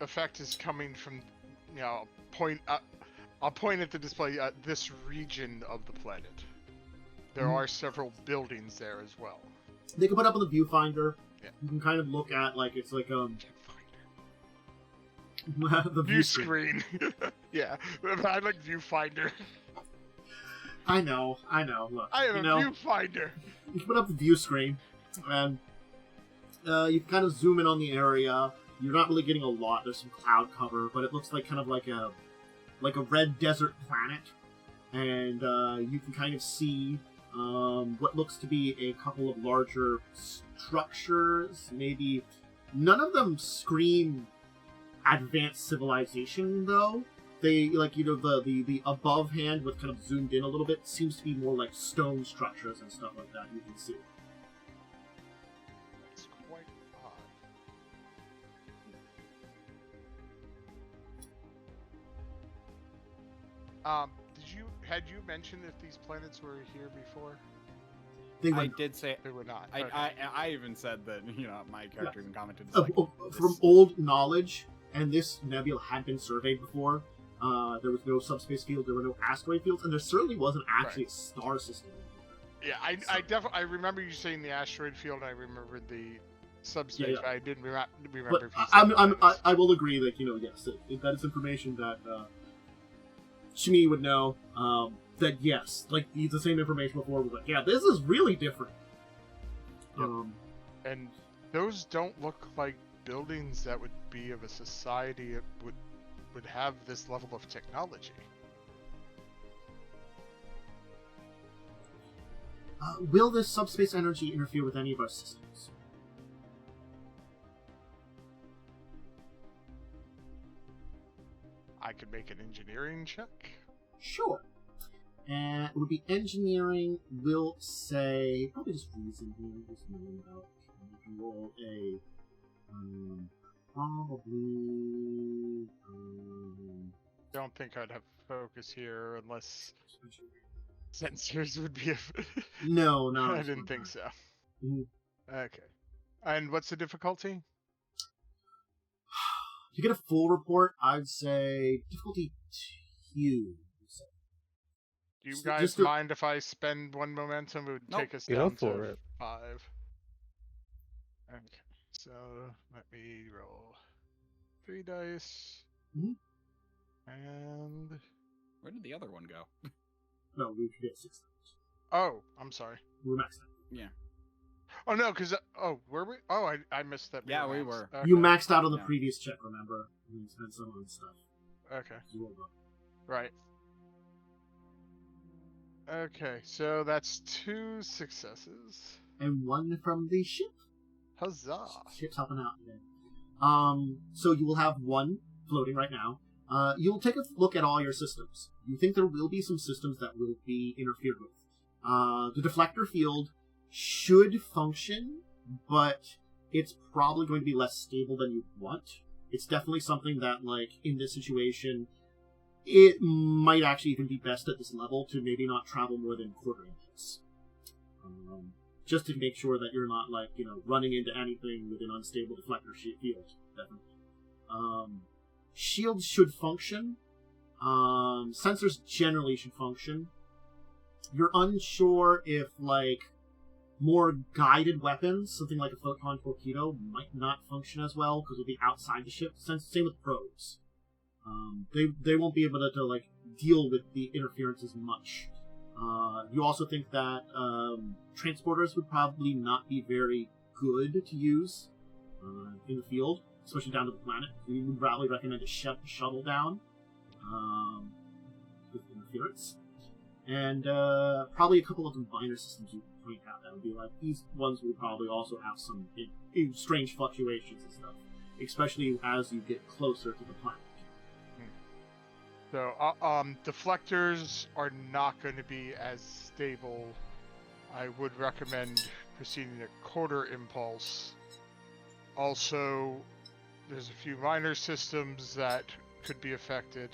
effect is coming from, I'll point at the display this region of the planet. There are several buildings there as well. They can put up on the viewfinder. Yeah. You can kind of look at, like, it's like, the view screen. Yeah, I like viewfinder. I know. Look, I have a viewfinder. You can put up the view screen, and you can kind of zoom in on the area. You're not really getting a lot. There's some cloud cover, but it looks like kind of like a red desert planet, and you can kind of see what looks to be a couple of larger structures. Maybe none of them scream advanced civilization, though. They, like, the above hand with kind of zoomed in a little bit seems to be more like stone structures and stuff like that you can see. That's quite odd. Had you mentioned if these planets were here before? I did say they were not. I even said that, my character even commented. From old knowledge, and this nebula had been surveyed before. There was no subspace field, there were no asteroid fields, and there certainly wasn't actually a star system. Yeah, I remember you saying the asteroid field. I remembered the subspace. Yeah. I didn't remember. But I will agree that yes, that is information that Chmeee would know. That yes, like the same information before was like, yeah, this is really different. Yep. And those don't look like buildings that would be of a society that would have this level of technology. Will this subspace energy interfere with any of our systems? I could make an engineering check. Sure. And it would be engineering, we'll say, probably just reason here, just knowing about, you can roll a, probably, don't think I'd have focus here unless sensors would be. No, no. I didn't think so. Mhm. Okay. And what's the difficulty? To get a full report, I'd say difficulty 2. Do you So guys just to- mind if I spend 1 momentum? It would Nope. take us Go down for to it. 5. Okay. So let me roll 3 dice. Mhm. And Where did the other one go? No, we could get 6 times. oh, I'm sorry. We're maxed out. Yeah. Oh no, because were we? Oh, I missed that. Yeah, we maxed. were. Okay. You maxed out on the Yeah. previous check, remember? You spent some on stuff. Okay. You rolled up. Right. Okay, so that's 2 successes. And 1 from the ship. Huzzah! Ship's helping out today. So you will have 1 floating right now. You'll take a look at all your systems. You think there will be some systems that will be interfered with. The deflector field should function, but it's probably going to be less stable than you want. It's definitely something that, like, in this situation, it might actually even be best at this level to maybe not travel more than quarter inches. Just to make sure that you're not, like, running into anything with an unstable deflector field, definitely. Shields should function. Sensors generally should function. You're unsure if, like, more guided weapons, something like a photon torpedo, might not function as well because it'll be outside the ship. Same with probes. They won't be able to like deal with the interference as much. You also think that transporters would probably not be very good to use in the field, especially down to the planet. We would probably recommend a shuttle down with interference. And probably a couple of the minor systems you can point out that would be like, these ones will probably also have some strange fluctuations and stuff, especially as you get closer to the planet. So, deflectors are not going to be as stable. I would recommend proceeding at quarter impulse. Also, there's a few minor systems that could be affected.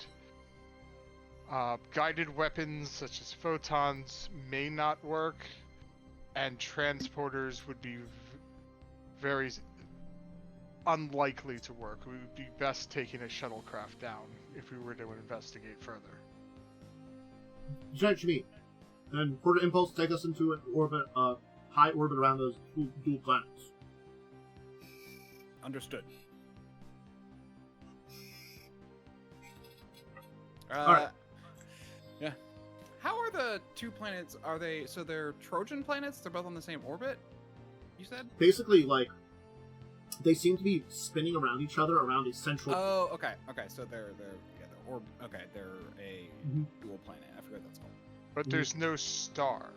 Guided weapons such as photons may not work, and transporters would be very unlikely to work. We would be best taking a shuttlecraft down if we were to investigate further. Lieutenant Chmeee, and quarter impulse take us into an orbit, high orbit around those dual planets. Understood. Alright. Yeah. How are the 2 planets? Are they so they're Trojan planets? They're both on the same orbit? You said? Basically, like, they seem to be spinning around each other around a central. Oh, okay. Okay, so they're they're a Mhm. dual planet. I forget what that's called. But there's no star.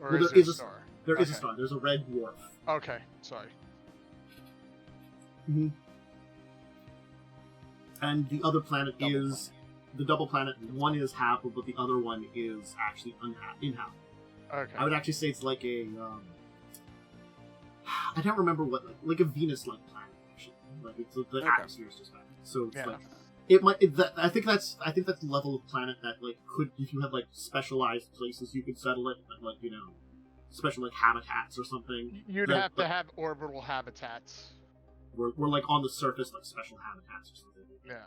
Or Well, is there there is a a- star? There is a Okay. star. There's a red dwarf. Okay, sorry. Mm-hmm. And the other planet Double is the double planet. One is habitable, but the other one is actually inhabitable. Okay. I would actually say it's like a. I don't remember what, like a Venus-like planet. Actually, like it's the Okay. atmosphere is just bad. So it's Yeah. like it might. I think that's the level of planet that like could, if you have like specialized places you could settle it, like special like habitats or something. You'd Like, have to but have orbital habitats. we're like on the surface, like special habitats or something. Yeah.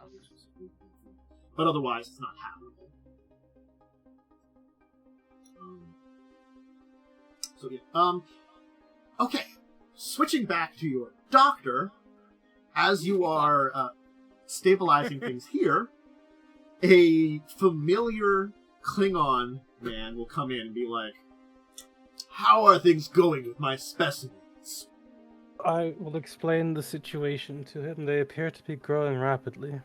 But otherwise, it's not habitable. So yeah. Okay. Switching back to your doctor, as you are stabilizing things here, a familiar Klingon man will come in and be like, "How are things going with my specimens?" I will explain the situation to him. They appear to be growing rapidly.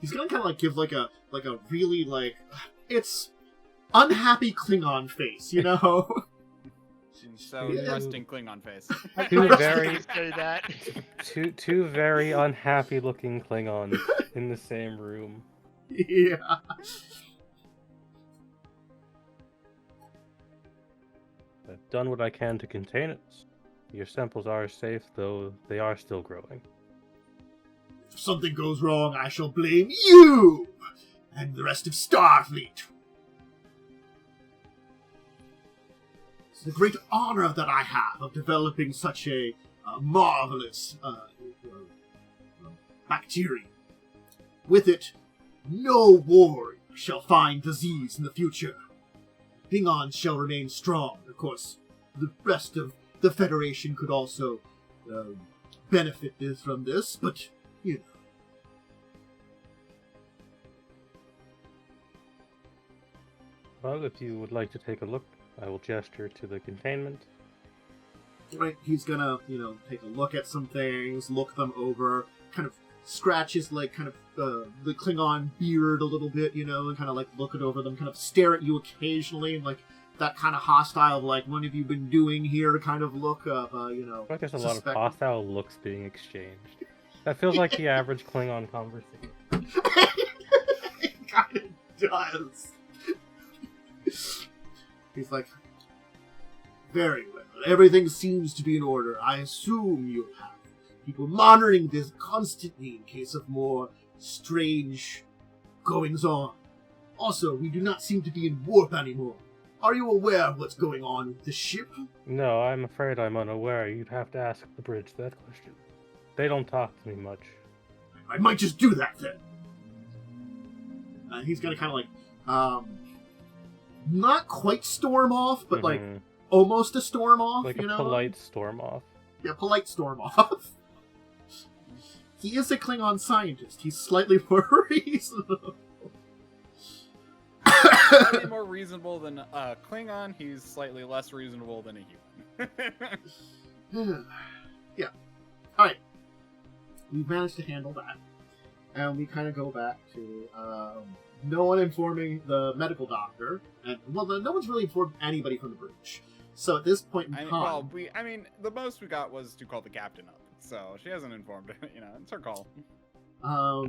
He's gonna kind of like give like a really like it's unhappy Klingon face, you know. So Yeah. resting Klingon face. Two I very, was gonna say that. two very unhappy looking Klingons in the same room. Yeah. I've done what I can to contain it. Your samples are safe, though they are still growing. If something goes wrong, I shall blame you and the rest of Starfleet. It's the great honor that I have of developing such a marvelous bacteria. With it, no warrior shall find disease in the future. Klingon shall remain strong. Of course, the rest of the Federation could also benefit from this, but, you know. Well, if you would like to take a look, I will gesture to the containment. Right, he's gonna, take a look at some things, look them over, kind of scratch his, the Klingon beard a little bit, and kind of, look it over them, kind of stare at you occasionally, and, that kind of hostile, what have you been doing here kind of look of, I think there's a lot of hostile looks being exchanged. That feels like the average Klingon conversation. It kind of does. He's like, very well. Everything seems to be in order. I assume you have people monitoring this constantly in case of more strange goings-on. Also, we do not seem to be in warp anymore. Are you aware of what's going on with the ship? No, I'm afraid I'm unaware. You'd have to ask the bridge that question. They don't talk to me much. I might just do that then. He's gonna kind of not quite storm off, but almost a storm off, like a polite storm off. Yeah, polite storm off. He is a Klingon scientist. He's slightly more reasonable. Slightly more reasonable than a Klingon. He's slightly less reasonable than a human. Yeah. All right. We've managed to handle that, and we kind of go back to no one informing the medical doctor, and no one's really informed anybody from the bridge. So at this point in time, the most we got was to call the captain up. So she hasn't informed her. It's her call.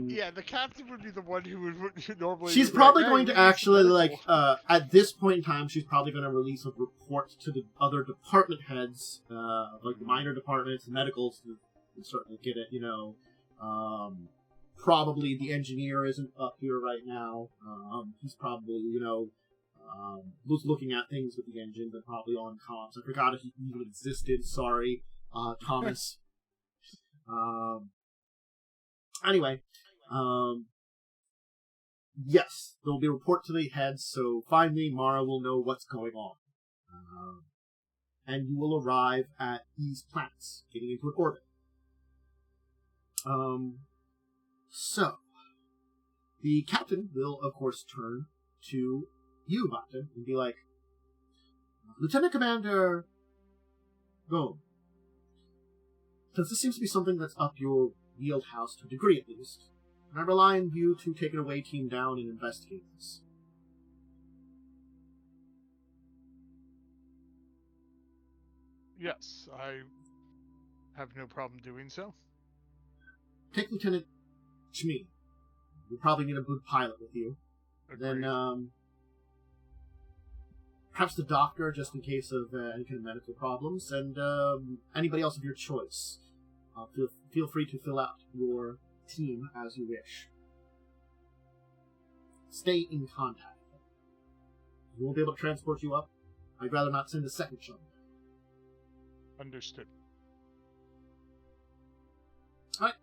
Yeah, the captain would be the one who would normally. She's probably going to actually at this point in time, she's probably going to release a report to the other department heads, the minor departments, the medicals, to start to get it. Probably the engineer isn't up here right now. He's probably was looking at things with the engine, but probably on comms. I forgot if he even existed. Sorry, Thomas. Anyway, yes, there'll be a report to the heads, so finally Mara will know what's going on. And you will arrive at these planets, getting into an orbit. So, the captain will, of course, turn to you, Vattan, and be like, Lieutenant Commander Gohrn, since this seems to be something that's up your wheelhouse to a degree at least, and I rely on you to take an away team down and investigate this. Yes, I have no problem doing so. Take Lieutenant Chmeee. You'll probably need a good pilot with you. Agreed. Then, perhaps the doctor, just in case of any kind of medical problems, and anybody else of your choice. Feel free to fill out your team as you wish. Stay in contact. We won't be able to transport you up. I'd rather not send a second shuttle. Understood. Alright.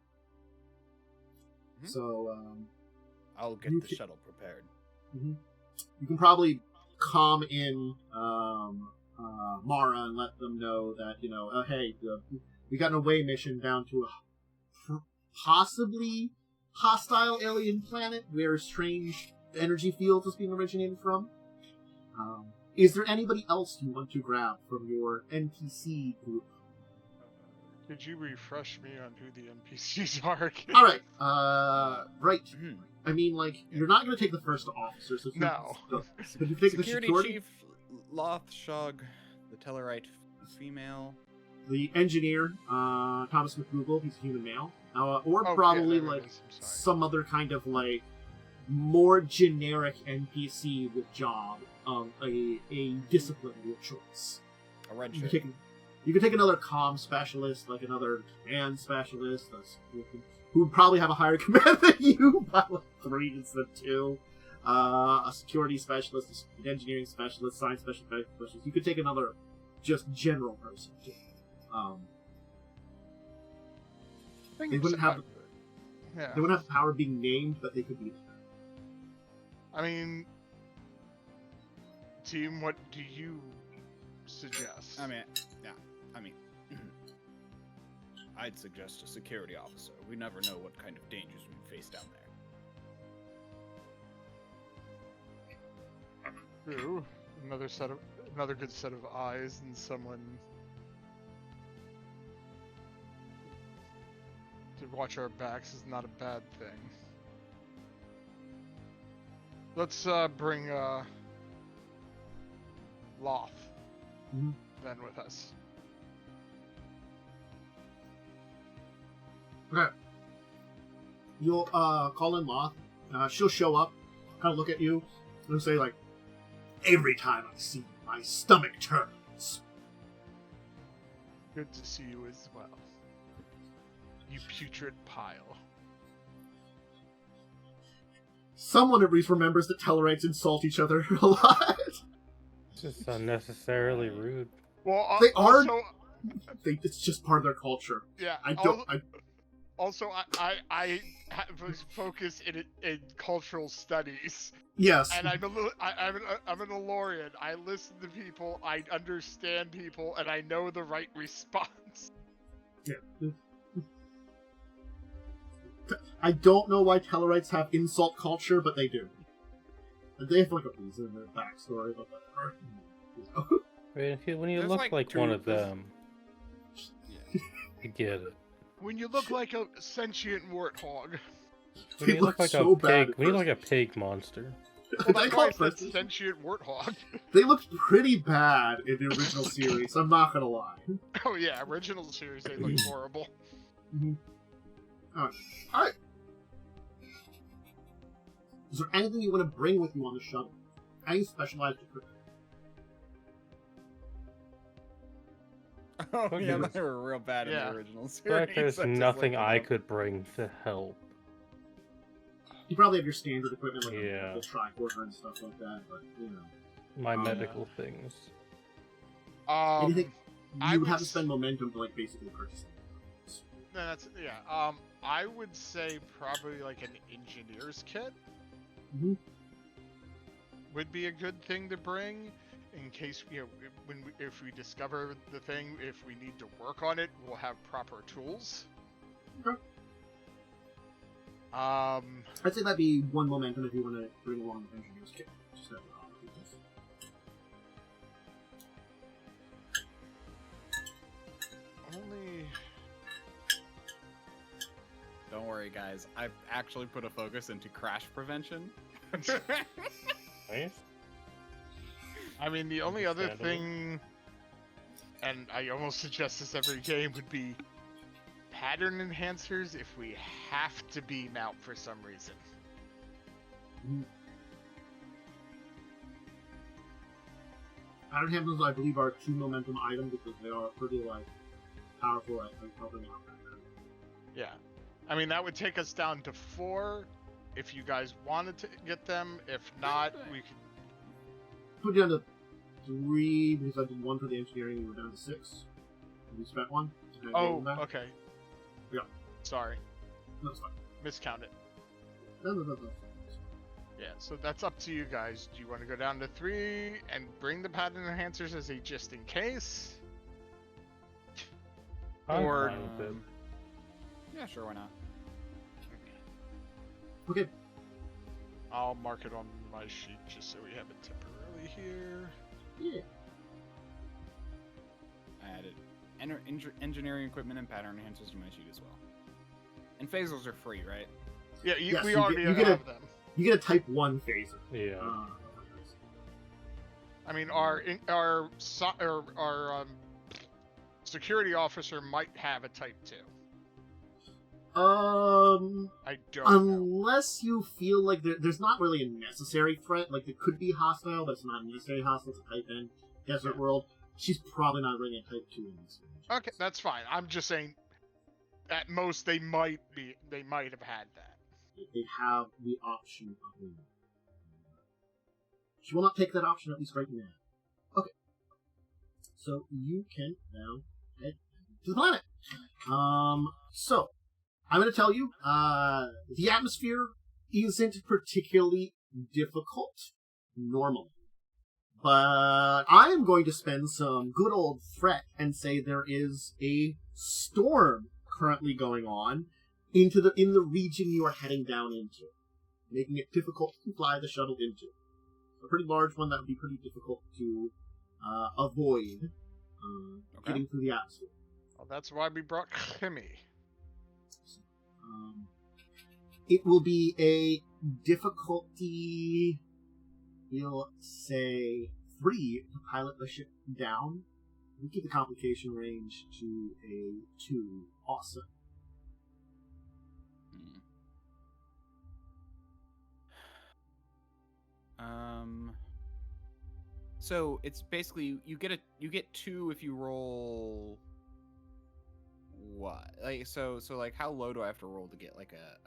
Mm-hmm. So, I'll get the shuttle prepared. Mm-hmm. You can probably calm in Mara and let them know that, hey, we got an away mission down to a possibly hostile alien planet where strange energy fields is being originated from. Is there anybody else you want to grab from your NPC group? Could you refresh me on who the NPCs are? Alright, right. I mean, you're not going to take the first officer, so... No. But you take the security chief, Lothshog, the Tellarite female... The engineer, Thomas McGoogle, he's a human male. Or Okay, probably, some other kind of, more generic NPC with job, a discipline of your choice. A red You could take another comm specialist, another command specialist, who would probably have a higher command than you by like 3 instead of 2. A security specialist, an engineering specialist, science specialist. You could take another just general person. They wouldn't have they wouldn't have the power of being named, but they could be. I mean, team, what do you suggest? I mean, I'd suggest a security officer. We never know what kind of dangers we face down there. True. Another good set of eyes and someone to watch our backs is not a bad thing. Let's bring Loth then with us. Okay. You'll call in Loth. She'll show up, kind of look at you, and say like, "Every time I see you, my stomach turns." Good to see you as well. You putrid pile. Someone at least remembers that Tellarites insult each other a lot. Just unnecessarily rude. Well, They are. Also, It's just part of their culture. yeah. Also, I was focused in cultural studies, Yes. and I'm an Elorian. I listen to people, I understand people, and I know the right response. Yeah. I don't know why Tellarites have insult culture, but they do. And they have like a reason in their backstory, but whatever. I mean, when you There's look like one of there's- them, you get it. When you look like a sentient warthog. When They you look look like so a bad pig, at when you look first. like a pig monster. Well, They that's call why I it said first- sentient warthog. They looked pretty bad in the original series, I'm not gonna lie. Oh yeah, original series, they look horrible. Alright. Is there anything you want to bring with you on the shuttle? Any specialized equipment? Oh yeah, goodness. they were real bad in Yeah. the original series. Like there's I just nothing looked I them up. could bring to help. You probably have your standard equipment like Yeah. the tricorder and stuff like that, but you know. My Yeah. medical things. Anything I you would would have to s- spend momentum to like basically purchase them. No, that's yeah. I would say probably like an engineer's kit Mhm. would be a good thing to bring in case if we discover the thing, if we need to work on it, we'll have proper tools. Okay. Um, I'd say that'd be one momentum if you want to bring along the engineer's kit. Just have it on. only Don't worry, guys. I've actually put a focus into crash prevention. Nice. I mean, the only other Understandable. thing, and I almost suggest this every game, would be pattern enhancers if we have to beam out for some reason. Pattern handlers, I believe, are 2 momentum items because they are pretty like powerful at like helping out. Yeah. I mean, that would take us down to 4 if you guys wanted to get them. If not, we could. Put you down to 3 because I did 1 for the engineering and you were down to 6. You spent 1. And I gave Oh, them back. okay. Yeah. Sorry. That's fine. Miscounted. No. Yeah, so that's up to you guys. Do you want to go down to 3 and bring the pattern enhancers as a just in case? I'm Or- fine with it. Yeah, sure, why not? Okay. I'll mark it on my sheet just so we have it temporarily here. Yeah. I added engineering equipment and pattern enhancers to my sheet as well. And phasers are free, right? Yeah, Yes, we you already get have them. You get a type 1 phaser. Yeah. I mean, our security officer might have a type 2. I don't know. Unless you feel like there's not really a necessary threat, like it could be hostile, but it's not necessarily hostile to type in Desert World. She's probably not bringing a type 2 in this stage. Okay, that's fine. I'm just saying, At most, they might have had that. They have the option of it. She will not take that option, at least right now. Okay. So you can now head to the planet. So I'm going to tell you, the atmosphere isn't particularly difficult normally. But I am going to spend some good old threat and say there is a storm currently going on in the region you are heading down into, making it difficult to fly the shuttle into. A pretty large one that would be pretty difficult to avoid getting through the atmosphere. Well, that's why we brought Chmeee. It will be a difficulty, we'll say, 3 to pilot the ship down. We keep the complication range to a 2. Awesome. So it's basically you get 2 if you roll. What? Like so like how low do I have to roll to get like a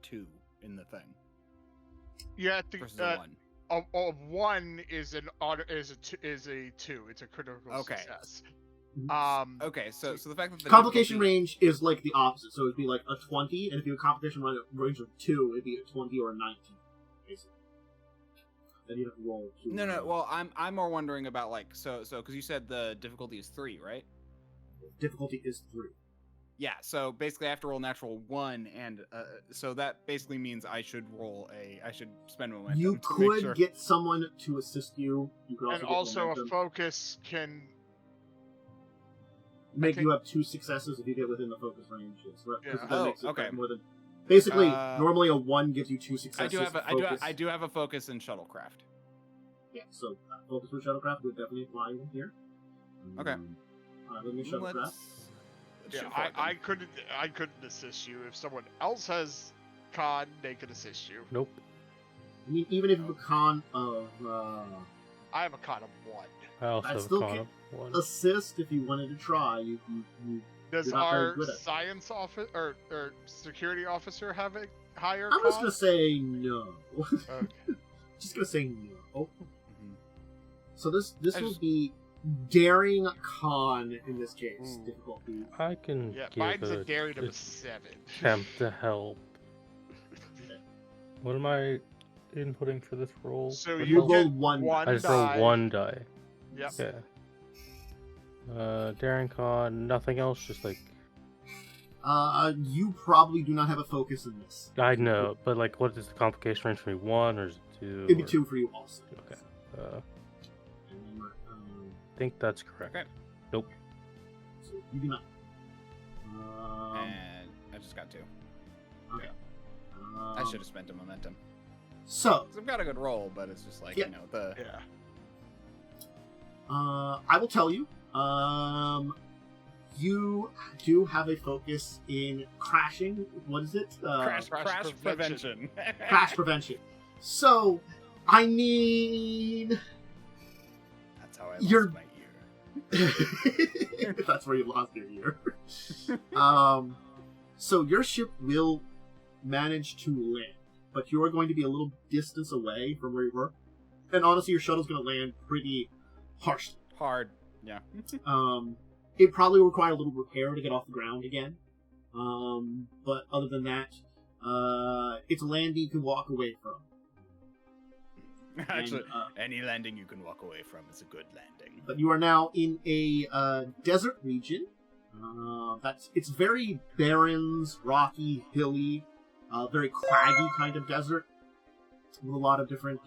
2 in the thing? Yeah, Versus a 1. A 1 is a 2. It's a critical success. Okay, so the fact that the complication range is like the opposite, so it'd be like a 20, and if you have a complication range of 2, it'd be a 20 or a 19, basically. Then you'd have to roll 2. No. Well, I'm more wondering about like so because you said the difficulty is 3, right? Difficulty is 3. Yeah. So basically, I have to roll natural 1, and so that basically means I should spend momentum. You could get someone to assist you. You could also get a focus can make you have 2 successes if you get within the focus range. Yeah. Okay. More than basically normally a 1 gives you 2 successes. I do have a focus in shuttlecraft. Yeah, so focus for shuttlecraft would definitely apply in here. Okay. Let me shuttlecraft. I couldn't assist you. If someone else has con, they could assist you. Nope. I mean, even if you have a con of I have a con of 1. I also have a con of 1. Assist if you wanted to try. You Does our science officer or security officer have a higher I'm con? just gonna say no. Okay. Just gonna say no. So this will be daring con in this case. Difficulty. I can give mine's a daring of a 7. Attempt to help. What am I inputting for this roll? So you roll one. I just roll 1 die. Yep. Okay. Daring con, nothing else, just like... you probably do not have a focus in this. I know, but like, what is the complication range for me? 1 or is it 2? It'd be 2 for you also. Okay. I think that's correct. Okay. Nope. So you do not. And I just got 2. Okay. I should have spent a momentum. So I've got a good roll, but it's just like yeah. Yeah. I will tell you. You do have a focus in crashing. What is it? Crash prevention. Crash prevention. So, I mean, that's how I lost my ear. That's where you lost your ear. So your ship will manage to land, but you are going to be a little distance away from where you were. And honestly, your shuttle's going to land pretty harshly. Hard, yeah. It probably will require a little repair to get off the ground again. But other than that, it's a landing you can walk away from. Actually, any landing you can walk away from is a good landing. But you are now in a desert region. It's very barren, rocky, hilly, very craggy kind of desert with a lot of different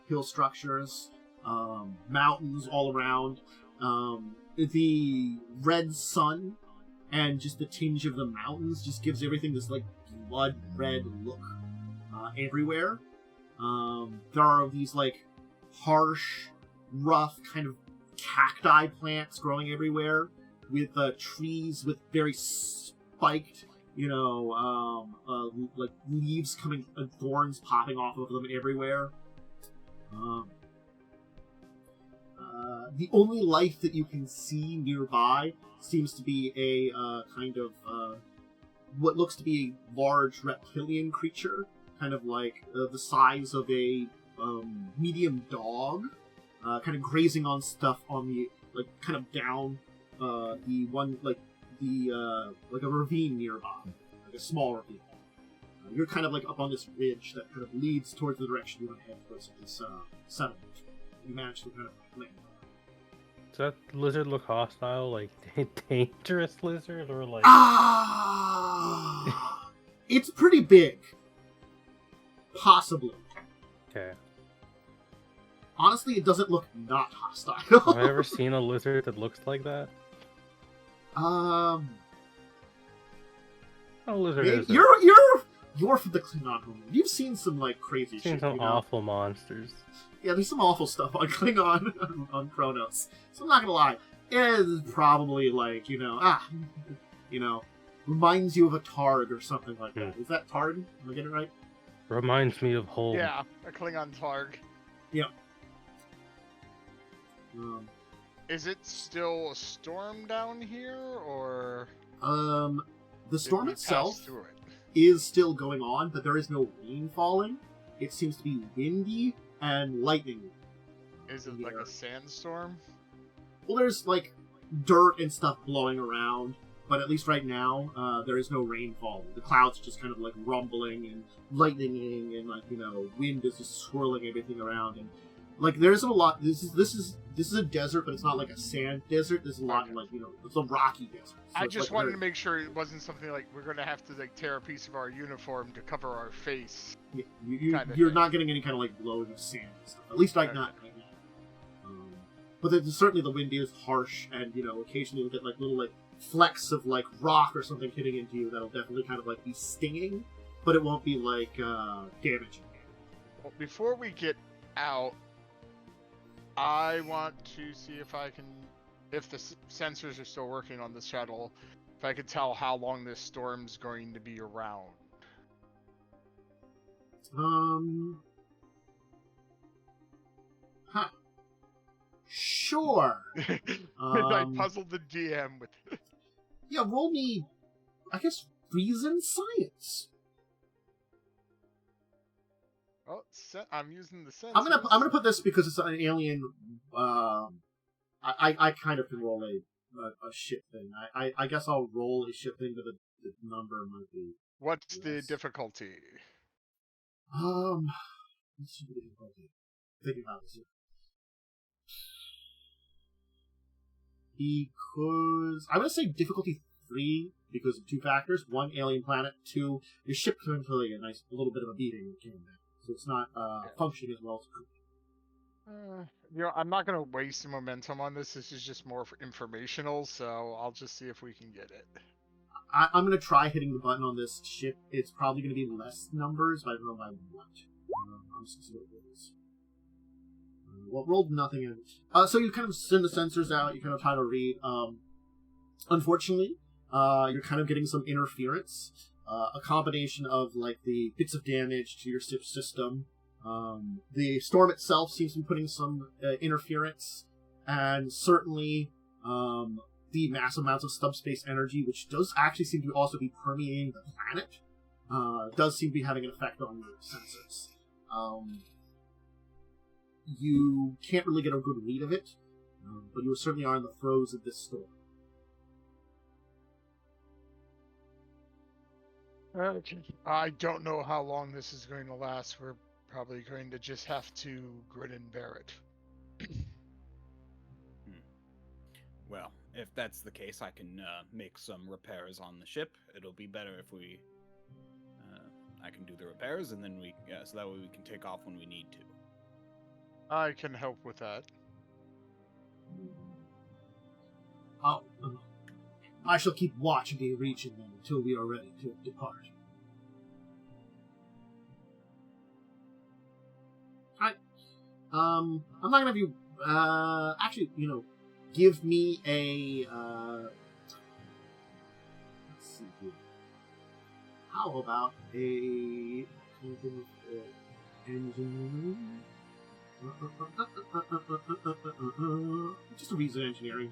hill structures, mountains all around. The red sun and just the tinge of the mountains just gives everything this like blood red look everywhere. There are these like harsh, rough kind of cacti plants growing everywhere with trees with very spiked, like leaves coming and thorns popping off of them everywhere. The only life that you can see nearby seems to be a kind of what looks to be a large reptilian creature, kind of like the size of a medium dog, kind of grazing on stuff on the kind of down the one like a ravine nearby, like a small ravine. You're kind of like up on this ridge that kind of leads towards the direction you want to head towards this settlement. You manage to kind of land. Does that lizard look hostile, like dangerous lizard, or like? It's pretty big. Possibly. Okay. Honestly, it doesn't look not hostile. Have I ever seen a lizard that looks like that? A lizard is. You're from the Klingon home. You've seen some crazy shit. Seen some awful monsters. Yeah, there's some awful stuff on Klingon on Kronos. So I'm not gonna lie, it is probably reminds you of a Targ or something like that. Is that Targ? Am I getting it right? Reminds me of Holm. Yeah, a Klingon Targ. Yeah. Is it still a storm down here, or? The storm did we itself pass through it? is still going on, but there is no rain falling. It seems to be windy and lightning. Is it like a sandstorm? Well, there's dirt and stuff blowing around, but at least right now, there is no rain falling. The clouds are just kind of rumbling and lightninging, and wind is just swirling everything around, and there isn't a lot. This is a desert, but it's not like a sand desert. There's a lot it's a rocky desert. So I just wanted to make sure it wasn't something like we're gonna have to tear a piece of our uniform to cover our face. Yeah, you're not getting any kind of blowing of sand and stuff. At least not right now. But certainly the wind is harsh, and occasionally you'll get little flecks of rock or something hitting into you that'll definitely kind of be stinging, but it won't be damaging. Well, before we get out, I want to see if the sensors are still working on the shuttle, if I could tell how long this storm's going to be around. Sure. I puzzled the DM with it. Yeah, roll me, I guess, reason science. Oh, I'm using the sensors. I'm gonna put this because it's an alien. I kind of can roll a ship thing. I guess I'll roll a ship thing, but the number might be. What's the difficulty? Let's see the difficulty. Thinking about this here. Because I'm gonna say difficulty 3 because of 2 factors: 1, alien planet; 2, your ship turned to a little bit of a beating when it came back, so it's not functioning as well as it could. I'm not going to waste momentum on this. This is just more informational, so I'll just see if we can get it. I'm going to try hitting the button on this ship. It's probably going to be less numbers, but I don't know by what. I'm just going to see what it is. Well, rolled nothing in. So you kind of send the sensors out, you kind of try to read. Unfortunately, you're kind of getting some interference. A combination of the bits of damage to your ship's system. The storm itself seems to be putting some interference, and certainly the massive amounts of subspace energy, which does actually seem to also be permeating the planet, does seem to be having an effect on your sensors. You can't really get a good read of it, but you certainly are in the throes of this storm. I don't know how long this is going to last. We're probably going to just have to grin and bear it. Well, if that's the case, I can make some repairs on the ship. It'll be better if we... I can do the repairs, and then so that way we can take off when we need to. I can help with that. I shall keep watch of the region then until we are ready to depart. I'm not gonna have you, actually, give me a, let's see here. How about a, engineering? Just a reason engineering.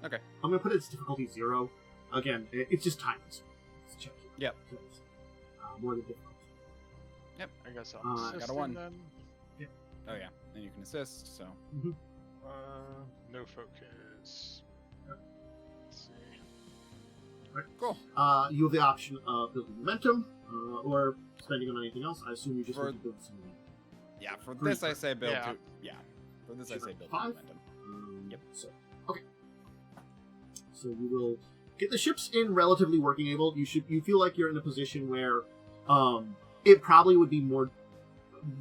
Okay. I'm gonna put its difficulty 0. Again, it's just time consuming. Let's check it. Yep. More than difficult. Yep. I guess I I'm got a assisting 1. then. Oh yeah, and you can assist. So No focus. Let's see. cool. You have the option of building momentum, or spending on anything else. I assume you just want to build some momentum. Yeah, for Three this I first. say build Yeah. to. Yeah, for this I say build to 5? momentum. Yep. So, okay. So you will get the ships in relatively working able. You feel like you're in a position where, it probably would be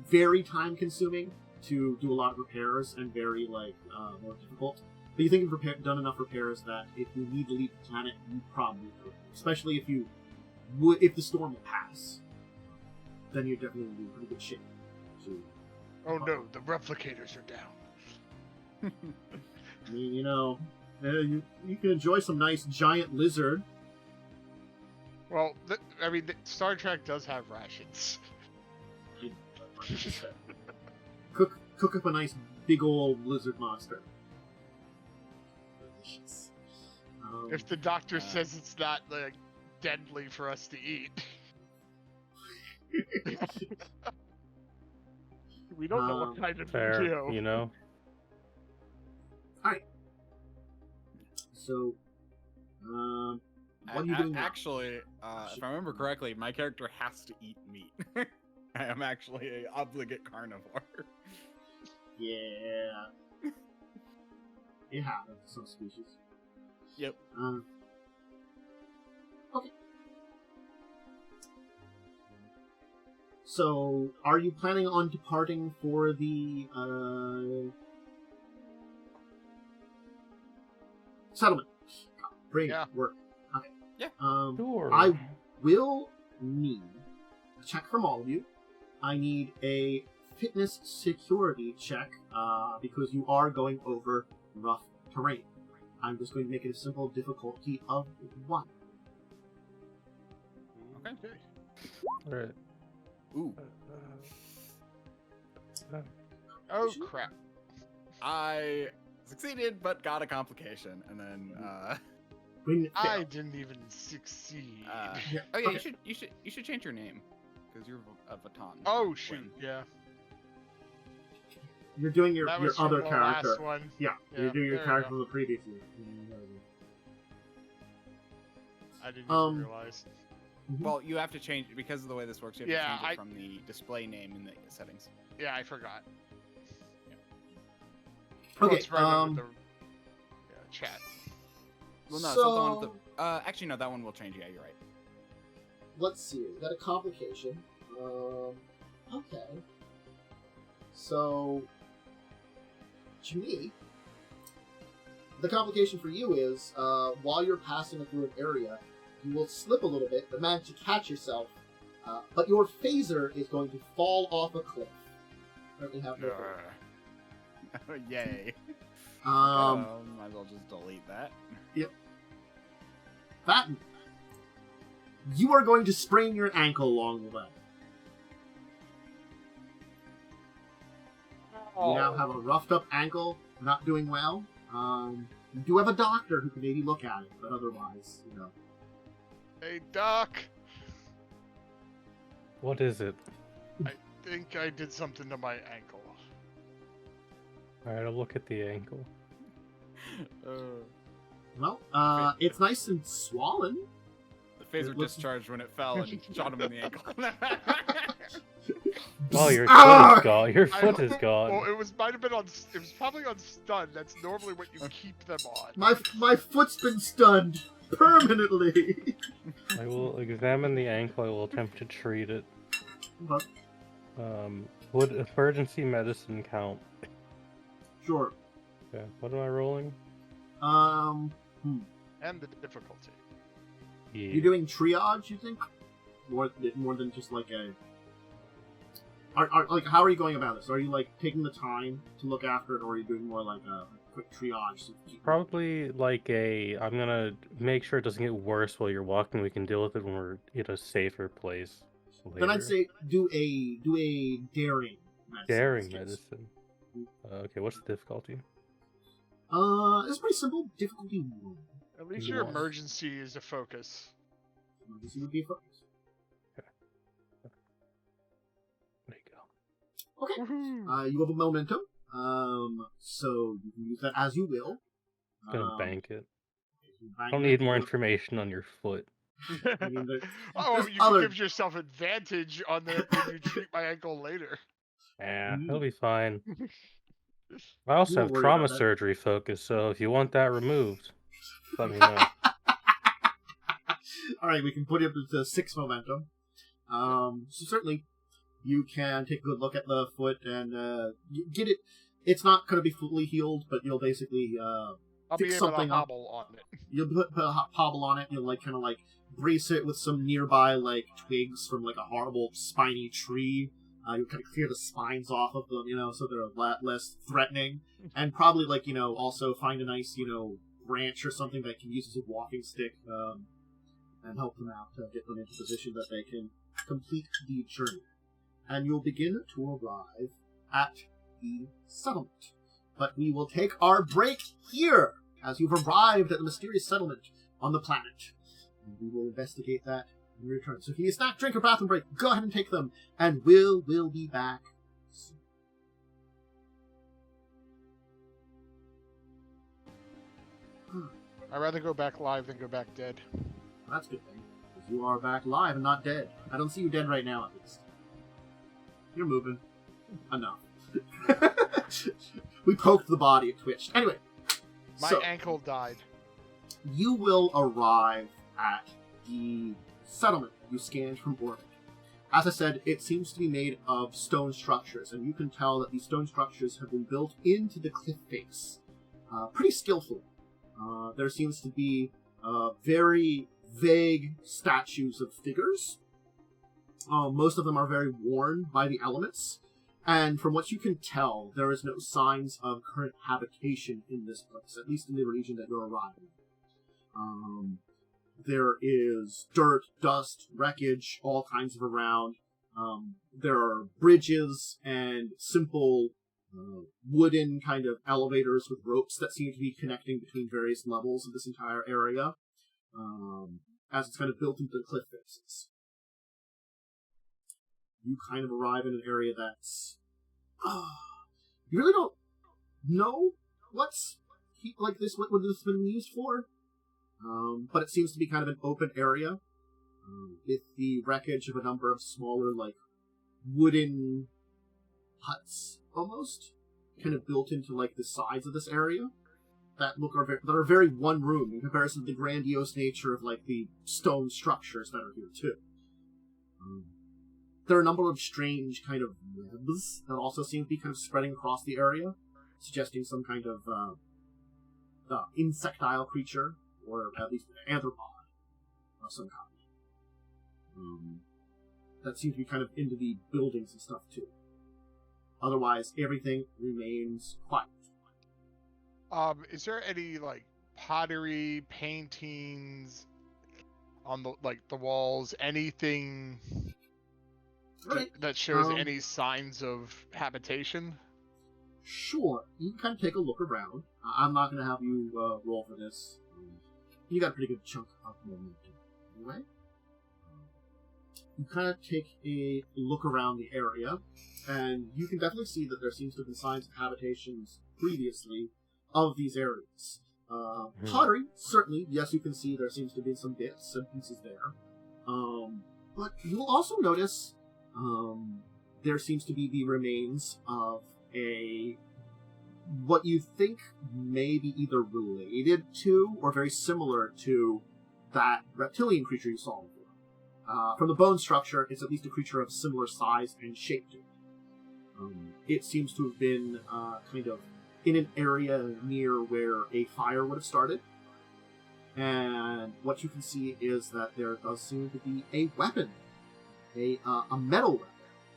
very time consuming to do a lot of repairs and very more difficult. But you think you've done enough repairs that if you need to leave the planet, you probably could. Especially if the storm will pass, then you're definitely in pretty good shape. Oh no, the replicators are down. I mean, you can enjoy some nice giant lizard. Well, Star Trek does have rations. Cook up a nice big old lizard monster. Delicious. If the doctor says it's not deadly for us to eat, we don't know what kind of Fair, video. you know. So, what are you doing now? Actually, if I remember correctly, my character has to eat meat. I am actually a obligate carnivore. Yeah. It happens to some species. Yep. Okay. So, are you planning on departing for the settlement? Bring work. Okay. Yeah. Sure. I will need a check from all of you. I need a fitness security check because you are going over rough terrain. I'm just going to make it a simple difficulty of 1. Okay. Alright. Ooh. Oh crap! I succeeded, but got a complication, and then I didn't even succeed. oh yeah, Okay. you should change your name because you're a Vattan. Oh shoot! Yeah. You're doing your That was other from the character. last one. Yeah, you're doing your there we character go. from the previous year. I didn't even realize. Well, you have to change it because of the way this works. You have Yeah, to change it from the display name in the settings. Yeah, I forgot. Okay, It's right under the chat. Well, no, it's not the one with the. Actually, no, that one will change. Yeah, you're right. Let's see. We got a complication. Okay. So, Chmeee, the complication for you is while you're passing through an area, you will slip a little bit, but manage to catch yourself. But your phaser is going to fall off a cliff. Currently halfway through. Yay. Um, Might as well just delete that. Yep. Vattan, you are going to sprain your ankle along the way. You now have a roughed up ankle, not doing well. You do have a doctor who can maybe look at it, but otherwise, Hey Doc, What is it? I think I did something to my ankle. Alright, I'll look at the ankle. Well, it's nice and swollen. The phaser It looks- discharged when it fell and shot him in the ankle. Oh, your Ah! foot is gone. Your foot is gone. Well, it was probably on stun. That's normally what you keep them on. My foot's been stunned permanently. I will examine the ankle. I will attempt to treat it. But, Would emergency medicine count? sure. Okay, what am I rolling? And the difficulty. Yeah. You're doing triage, you think? More than just like a. How are you going about this? Are you taking the time to look after it, or are you doing more like a quick triage? Probably like I'm gonna make sure it doesn't get worse while you're walking. We can deal with it when we're in a safer place. Then I'd later. say do a daring Daring Yes. medicine. Okay, what's the difficulty? It's pretty simple. Difficulty 1. At least your Yes. emergency is a focus. This would be a focus. There you go. Okay. Woohoo! You have a momentum. So you can use that as you will. I'm gonna bank it. You I bank don't that need more for- information on your foot. I mean, Oh, there's you other- can give yourself advantage on the when you treat my ankle later. Yeah, Mm. it'll be fine. I also won't have worry trauma about that. surgery focus, so if you want that removed, let me know. All right, we can put it up to 6 momentum. So certainly, you can take a good look at the foot and get it. It's not going to be fully healed, but you'll basically I'll Fix be able to something up. hobble on it. you'll put a hobble on it. You'll kind of brace it with some nearby twigs from a horrible spiny tree. You'll kind of clear the spines off of them, so they're a lot less threatening. And probably also find a nice branch or something that can use as a walking stick. And help them out to get them into position that they can complete the journey. And you'll begin to arrive at the settlement. But we will take our break here, as you've arrived at the mysterious settlement on the planet. And we will investigate that in return. So if you need a snack, drink, or bathroom break, go ahead and take them, and we'll be back soon. I'd rather go back live than go back dead. That's a good thing, because you are back live and not dead. I don't see you dead right now, at least. You're moving. Enough. We poked the body, it twitched. Anyway, My so ankle died. you will arrive at the settlement you scanned from orbit. As I said, it seems to be made of stone structures, and you can tell that these stone structures have been built into the cliff face pretty skillfully. There seems to be very vague statues of figures. Most of them are very worn by the elements, and from what you can tell, there is no signs of current habitation in this place, at least in the region that you're arriving. There is dirt, dust, wreckage, all kinds of around. There are bridges and simple wooden kind of elevators with ropes that seem to be connecting between various levels of this entire area, as it's kind of built into the cliff faces. You kind of arrive in an area that's... you really don't know what this has been used for, but it seems to be kind of an open area with the wreckage of a number of smaller, wooden huts, almost, kind of built into, the sides of this area that are very one room in comparison to the grandiose nature of, the stone structures that are here, too. There are a number of strange kind of webs that also seem to be kind of spreading across the area, suggesting some kind of insectile creature, or at least an anthropod of some kind. That seems to be kind of into the buildings and stuff, too. Otherwise, everything remains quiet. Is there any pottery, paintings on the walls, anything Right. that shows Um, any signs of habitation? Sure, you can kind of take a look around. I'm not going to have you roll for this. You got a pretty good chunk of momentum anyway. You kind of take a look around the area, and you can definitely see that there seems to have been signs of habitations previously of these areas. Pottery, certainly, yes, you can see there seems to be some bits and pieces there. But you'll also notice there seems to be the remains of what you think may be either related to or very similar to that reptilian creature you saw before. From the bone structure, it's at least a creature of similar size and shape to it. It seems to have been kind of in an area near where a fire would have started. And what you can see is that there does seem to be a weapon, a metal weapon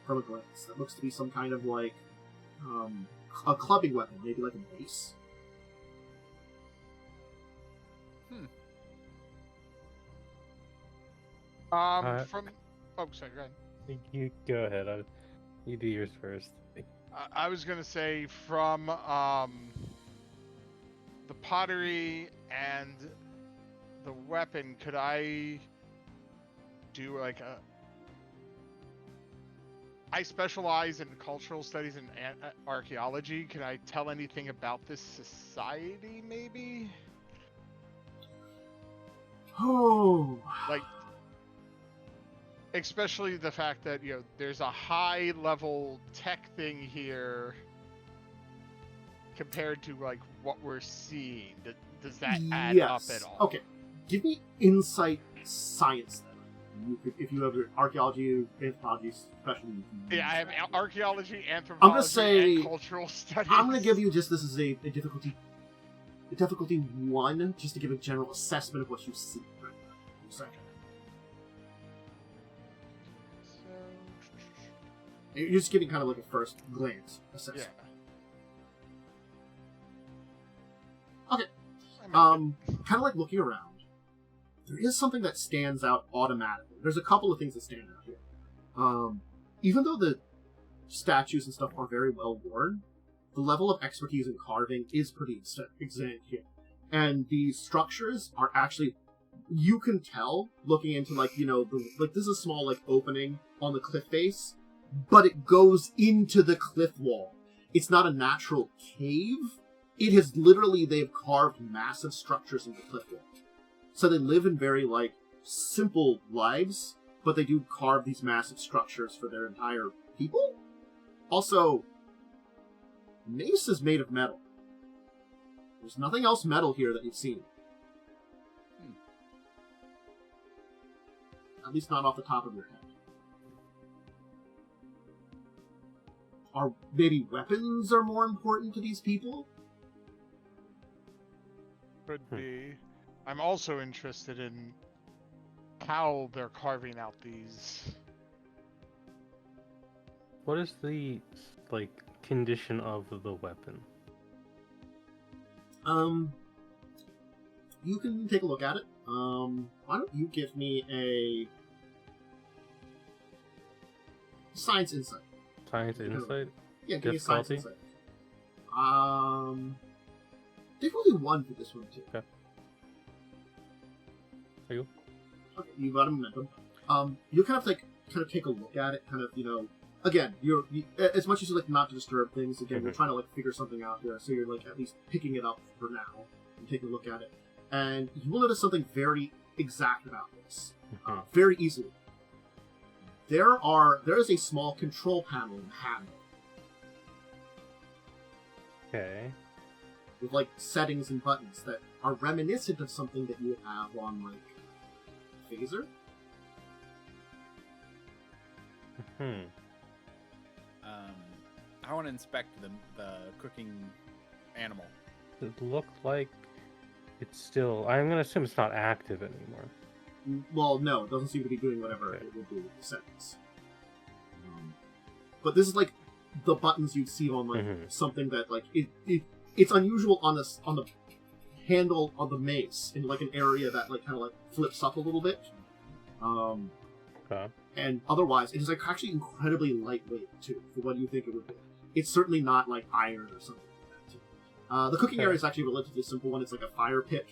from a glance that looks to be some kind of a clubbing weapon, maybe like a mace. From... Oh, sorry, go ahead. You go ahead. You do yours first. I was gonna say from the pottery and the weapon, could I do like a... I specialize in cultural studies and archaeology. Can I tell anything about this society, maybe? Oh. Like, especially the fact that, you know, there's a high-level tech thing here compared to, like, what we're seeing. Does that add up at all? Okay. Give me insight science, then. If you have your archaeology, anthropology specialty. Yeah, I have archaeology, anthropology, and cultural studies. I'm going to give you just this is a difficulty 1, just to give a general assessment of what you see. Right now. So, You're just giving kind of like a first glance assessment. Yeah. Okay. Kind of like looking around. There is something that stands out automatically. There's a couple of things that stand out here. Even though the statues and stuff are very well worn, the level of expertise in carving is pretty exact here. And the structures are actually, you can tell, looking into, like, you know, like this is a small, like, opening on the cliff face, but it goes into the cliff wall. It's not a natural cave. It has literally, they've carved massive structures into the cliff wall. So they live in very, like, simple lives, but they do carve these massive structures for their entire people. Also, mace is made of metal. There's nothing else metal here that you've seen. At least not off the top of your head. Or maybe weapons are more important to these people? Could be. I'm also interested in how they're carving out these. What is the, like, condition of the weapon? You can take a look at it. Why don't you give me a science insight? Science insight? Yeah, give me a science Difficulty? insight. Difficulty 1 for this one too. Okay. Are you? Okay, you got a momentum. You kind of take a look at it, kind of, you know, again, you as much as you like not to disturb things, again, you're trying to like figure something out here, so you're like at least picking it up for now and taking a look at it, and you will notice something very exact about this, very easily. There is a small control panel in the handle. Okay. With like settings and buttons that are reminiscent of something that you would have on like Phaser. I want to inspect the cooking animal. It looked like it's still... I'm going to assume it's not active anymore. Well, no, it doesn't seem to be doing whatever it would do with the settings. But this is like the buttons you'd see on like something that like it's unusual on the handle of the mace in like an area that like kind of like flips up a little bit. Okay. And otherwise, it is like actually incredibly lightweight too for what you think it would be. It's certainly not like iron or something like that too. The cooking area is actually a relatively simple one. It's like a fire pit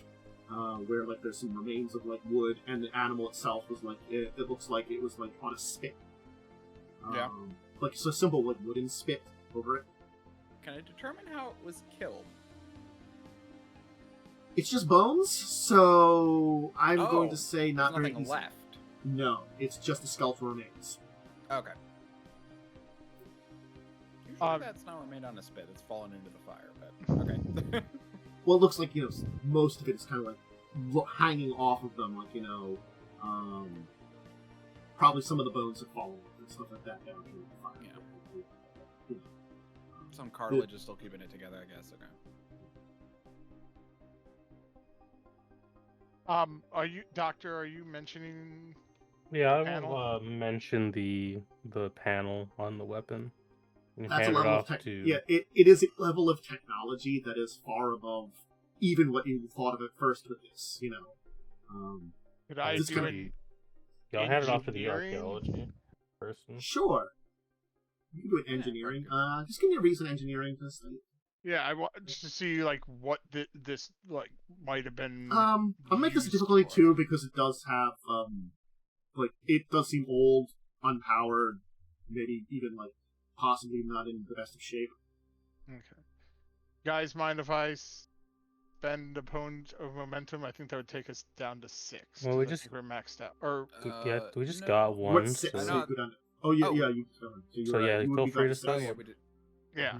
where like there's some remains of like wood, and the animal itself was like it looks like it was like on a spit. Yeah. Like so simple like wooden spit over it. Can I determine how it was killed? It's just bones, so I'm going to say not there's very nothing easy. left. No, it's just the skeletal remains. Okay. Usually that's not remained on a spit. It's fallen into the fire, but okay. Well, it looks like, you know, most of it is kind of like hanging off of them, like, you know, probably some of the bones have fallen and stuff like that down through the fire. Yeah. You know, Some cartilage is still keeping it together, I guess. Okay. Doctor, are you mentioning... Yeah, I panel? will mention the panel on the weapon. And that's a hand it level off of to... Yeah, it is a level of technology that is far above even what you thought of at first with this, you know. Could I do it? Yeah, I'll hand it off to the engineering? archaeology person. Sure. You can do an engineering. Just give me a reason engineering this thing. Yeah, I want just to see like what this like might have been. I'll make this a used difficulty for. too because it does have like it does seem old, unpowered, maybe even like possibly not in the best of shape. Okay. Guys, mind if I spend a point of momentum? I think that would take us down to 6. Well, we 'cause I just- think we're maxed out. Or Yeah, we just no. got one. What's 6? So... So you go down to, oh yeah, Oh. yeah. You discovered. So, you're So, right. yeah, you would feel be free down to six. Oh, say. yeah, we did. yeah.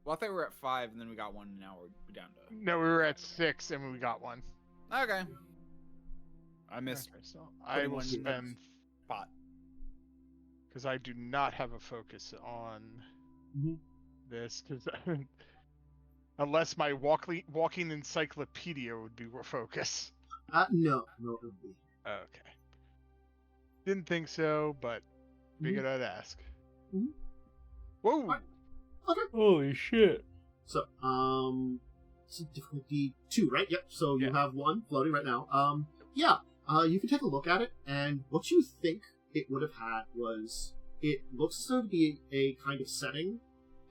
Well, I thought we were at 5, and then we got 1, and now we're down to... No, we were at 6 and we got 1. Okay. I missed Okay, so I putting will one in spend spot. because I do not have a focus on Mhm. this because unless my walking encyclopedia would be a focus. No, it would be. Okay. Didn't think so, but figured I'd ask. Mhm. Whoa! Fine. Okay. Holy shit. So, it's difficulty 2, right? Yep. So you Yeah. have 1 floating right now. Yeah. You can take a look at it, and what you think it would have had was it looks as though to be a kind of setting,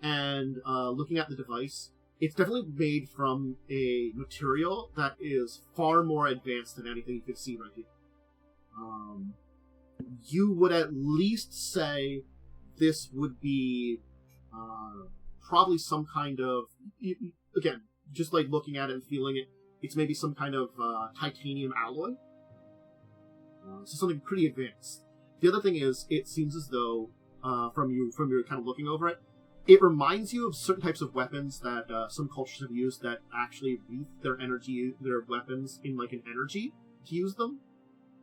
and looking at the device, it's definitely made from a material that is far more advanced than anything you could see right here. You would at least say this would be probably some kind of, again, just like looking at it and feeling it, it's maybe some kind of titanium alloy. So something pretty advanced. The other thing is, it seems as though, from your kind of looking over it, it reminds you of certain types of weapons that some cultures have used that actually wreath their weapons in like an energy to use them.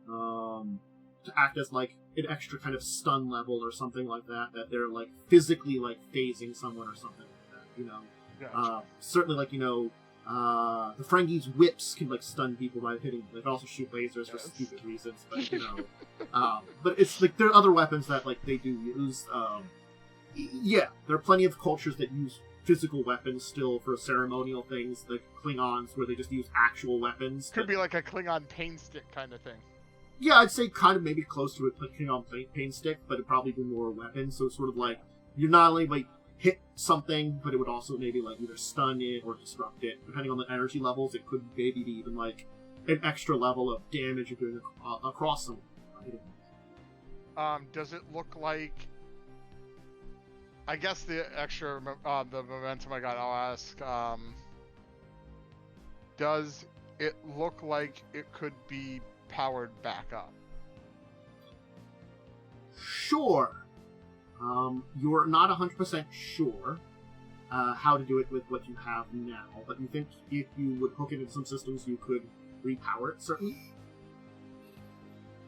To act as like an extra kind of stun level or something like that they're like physically like phasing someone or something like that, you know. Gotcha. Certainly like, you know, the Ferengi's whips can like stun people by hitting, they can also shoot lasers for Yes. stupid reasons, but you know. But it's like there are other weapons that like they do use. Yeah, there are plenty of cultures that use physical weapons still for ceremonial things, like Klingons where they just use actual weapons. Could but- be like a Klingon pain stick kind of thing. Yeah, I'd say kind of maybe close to a Klingon pain stick, but it'd probably be more weapons. So it's sort of like you not only like hit something, but it would also maybe like either stun it or disrupt it. Depending on the energy levels, it could maybe be even like an extra level of damage you're doing across someone. Does it look like? I guess the extra the momentum I got. I'll ask. Does it look like it could be powered back up? Sure. You're not 100% sure how to do it with what you have now, but you think if you would hook it into some systems, you could repower it, certainly?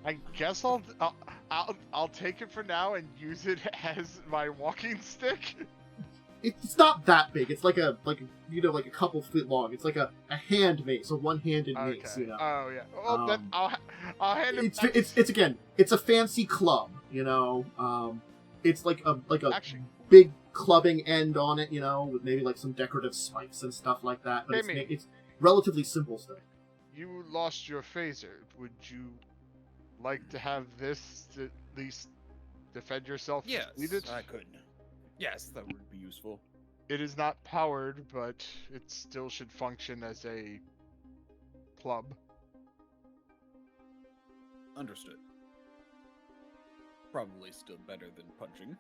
I guess I'll take it for now and use it as my walking stick. It's not that big. It's like a you know, like a couple feet long. It's like a hand mace, a one-handed mace, Okay. you know. Oh yeah. Well, then I'll hand it back. It's again, it's a fancy club, you know. It's like a Actually, big clubbing end on it, you know, with maybe like some decorative spikes and stuff like that. But Hey, it's relatively simple stuff. you lost your phaser. Would you like to have this to at least defend yourself? if Yes, needed? I could. Yes, that would be useful. It is not powered, but it still should function as a club. Understood. Probably still better than punching.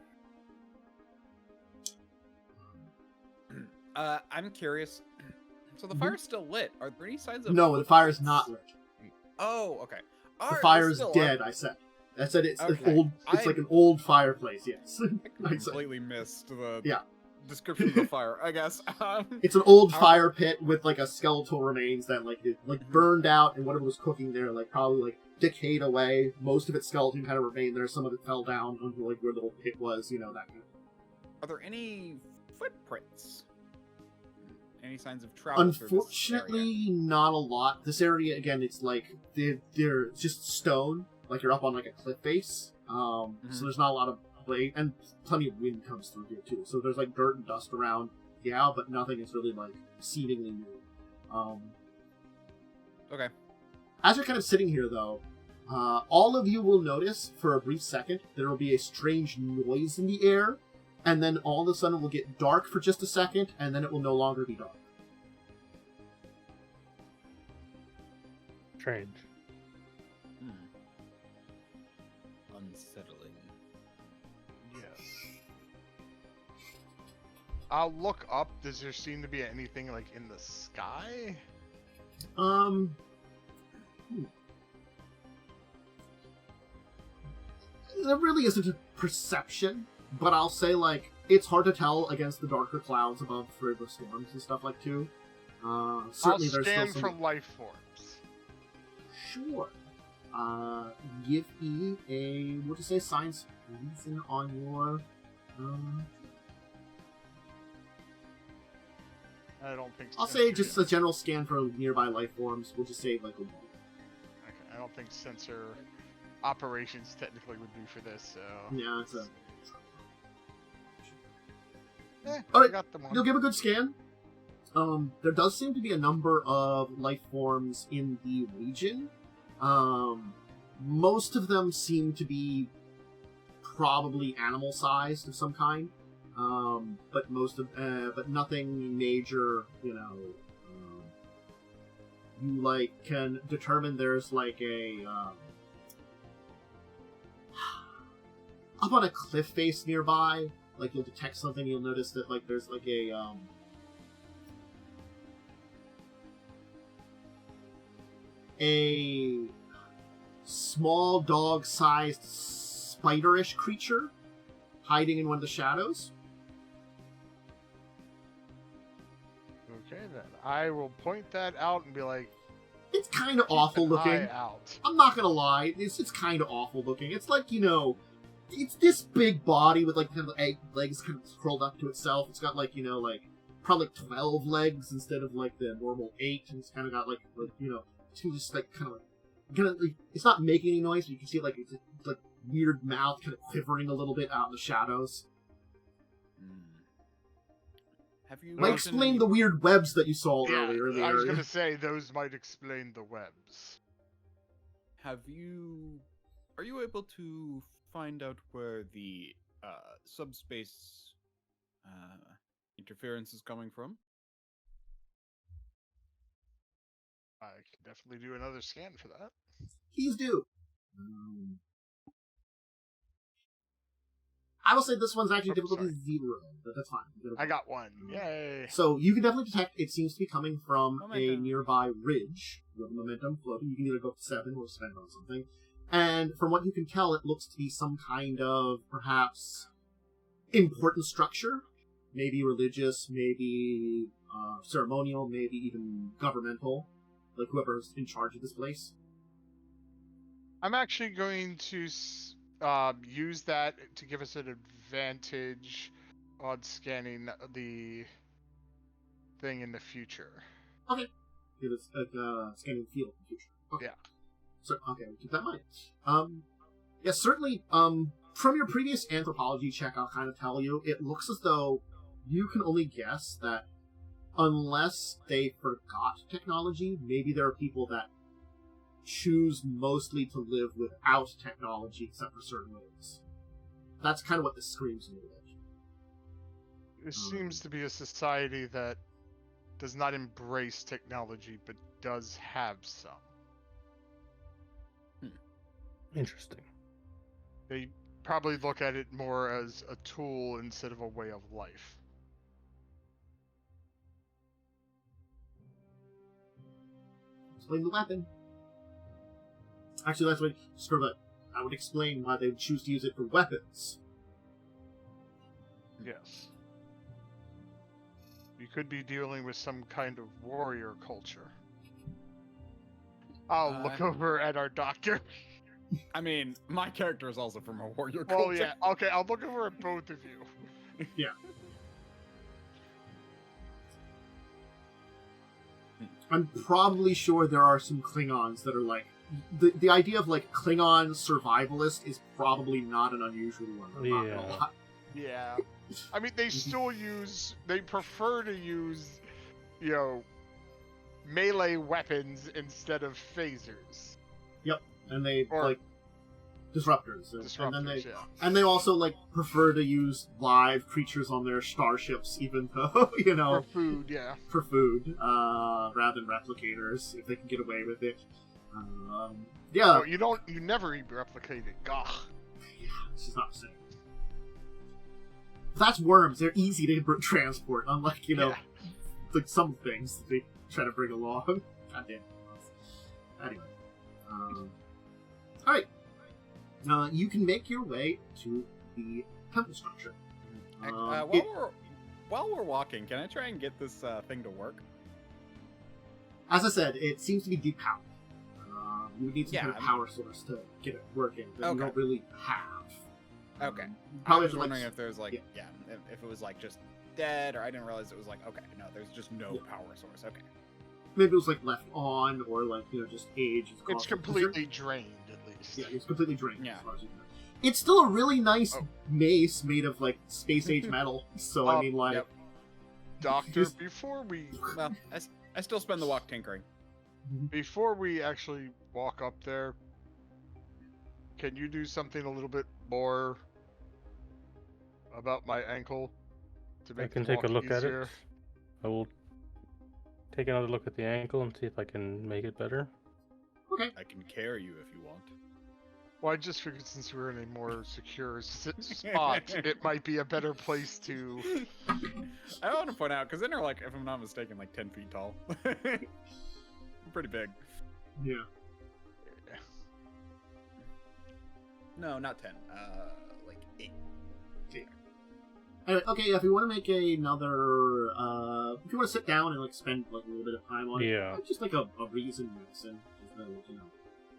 I'm curious. So the fire's still lit. Are there any signs of? No, the fire's not lit. Oh, okay. The Alright, fire's still, dead. I said it's Okay. old. It's like an old fireplace. Yes. I I said. completely missed the Yeah. description of the fire. I guess. It's an old How- fire pit with like a skeletal remains that like it like burned out, and whatever was cooking there like probably like decayed away. Most of its skeleton kind of remained there. Some of it fell down onto like where the old pit was. You know, that kind of. Are there any footprints? Any signs of travel? through this area? Unfortunately, not a lot. This area again, it's like they're just stone. Like you're up on like a cliff face. So there's not a lot of play, and plenty of wind comes through here too. So there's like dirt and dust around. Yeah, but nothing is really like seemingly new. Okay. As you're kind of sitting here, though, all of you will notice for a brief second there will be a strange noise in the air, and then all of a sudden it will get dark for just a second, and then it will no longer be dark. Strange. Unsettling. Yes. I'll look up. Does there seem to be anything like in the sky? There really isn't a perception, but I'll say, like, it's hard to tell against the darker clouds above for the storms and stuff like too. Certainly I'll there's scan still for some... life forms. Sure. Give me a, we'll just say science reason on your, I don't think. I'll say just a general scan for nearby life forms. We'll just say, like, a... Okay, I don't think sensor operations technically would be for this, so. Yeah, it's a... I got the one. You'll give a good scan. There does seem to be a number of life forms in the region. Most of them seem to be probably animal-sized of some kind. But but nothing major, you know. You, like, can determine there's, like, a, up on a cliff face nearby, like, you'll detect something, you'll notice that, like, there's, like, a small dog-sized spider-ish creature hiding in one of the shadows. Okay, then I will point that out and be like, It's kind of awful "Keep an looking. eye out." I'm not gonna lie, it's kind of awful looking. It's like, you know, it's this big body with, like, kind of legs kind of curled up to itself. It's got, like, you know, like, probably 12 legs instead of, like, the normal 8, and it's kind of got, like you know, it's just, like, kind of, like, it's not making any noise, but you can see, like, it's like, weird mouth kind of quivering a little bit out in the shadows. Have you Might explain the weird webs that you saw earlier in the I was area. gonna say those might explain the webs. Are you able to find out where the subspace interference is coming from? I can definitely do another scan for that. He's due. I will say this one's actually difficulty 0, but that's fine. I got one. Yay! So you can definitely detect it seems to be coming from a Momentum. nearby ridge with momentum floating. You can either go up to 7 or spend on something. And from what you can tell, it looks to be some kind of, perhaps, important structure. Maybe religious, maybe ceremonial, maybe even governmental. Like whoever's in charge of this place. I'm actually going to use that to give us an advantage on scanning the thing in the future. Okay. Give us a scanning field in the future. Okay. Yeah. So, okay, we'll keep that in mind. Yeah, certainly, from your previous anthropology check, I'll kind of tell you, it looks as though you can only guess that unless they forgot technology, maybe there are people that choose mostly to live without technology except for certain ways. That's kind of what this screams to me. It seems to be a society that does not embrace technology, but does have some. Interesting. They probably look at it more as a tool instead of a way of life. Explain the weapon. Actually, that's what I would explain why they would choose to use it for weapons. Yes. You could be dealing with some kind of warrior culture. I'll look over at our doctor. I mean, my character is also from a warrior Well, culture. yeah. Okay, I'll look over at both of you. Yeah. I'm probably sure there are some Klingons that are like... The idea of, like, Klingon survivalist is probably not an unusual one. I'm not gonna lie. Yeah. I mean, they prefer to use, you know, melee weapons instead of phasers. Yep. And they, Or- like... disruptors. Disruptors, yeah. And they also, like, prefer to use live creatures on their starships, even though, you know... For food, yeah. For food, rather than replicators, if they can get away with it. Yeah. Well, you never replicate it. Gah. Yeah, it's just not the same. That's worms. They're easy to transport, unlike, you know, like some things that they try to bring along. Goddamn. Anyway. Alright. You can make your way to the temple structure. While we're walking, can I try and get this thing to work? As I said, it seems to be deep powered. You would need some kind of power source to get it working that you don't really have. Okay. Probably I was wondering if there's like, if it was like just dead, or I didn't realize it was like, okay, no, there's just no power source. Okay. Maybe it was like left on, or like, you know, just age. It's completely drained, at least. Yeah, it's completely drained. Yeah. As far as you know. It's still a really nice mace made of like space age metal. So I mean, like, Doctor, before we I still spend the walk tinkering. Before we actually walk up there, can you do something a little bit more about my ankle to make I can the take a walk look at easier? it. I will take another look at the ankle and see if I can make it better. Okay. I can carry you if you want. Well, I just figured since we're in a more secure spot, it might be a better place to... I want to point out, because then they're like, if I'm not mistaken, like 10 feet tall. Pretty big. Yeah. No, not 10. Like 8. Okay, if you want to make another, if you want to sit down and like spend like a little bit of time on it, just like a reason medicine, just you know,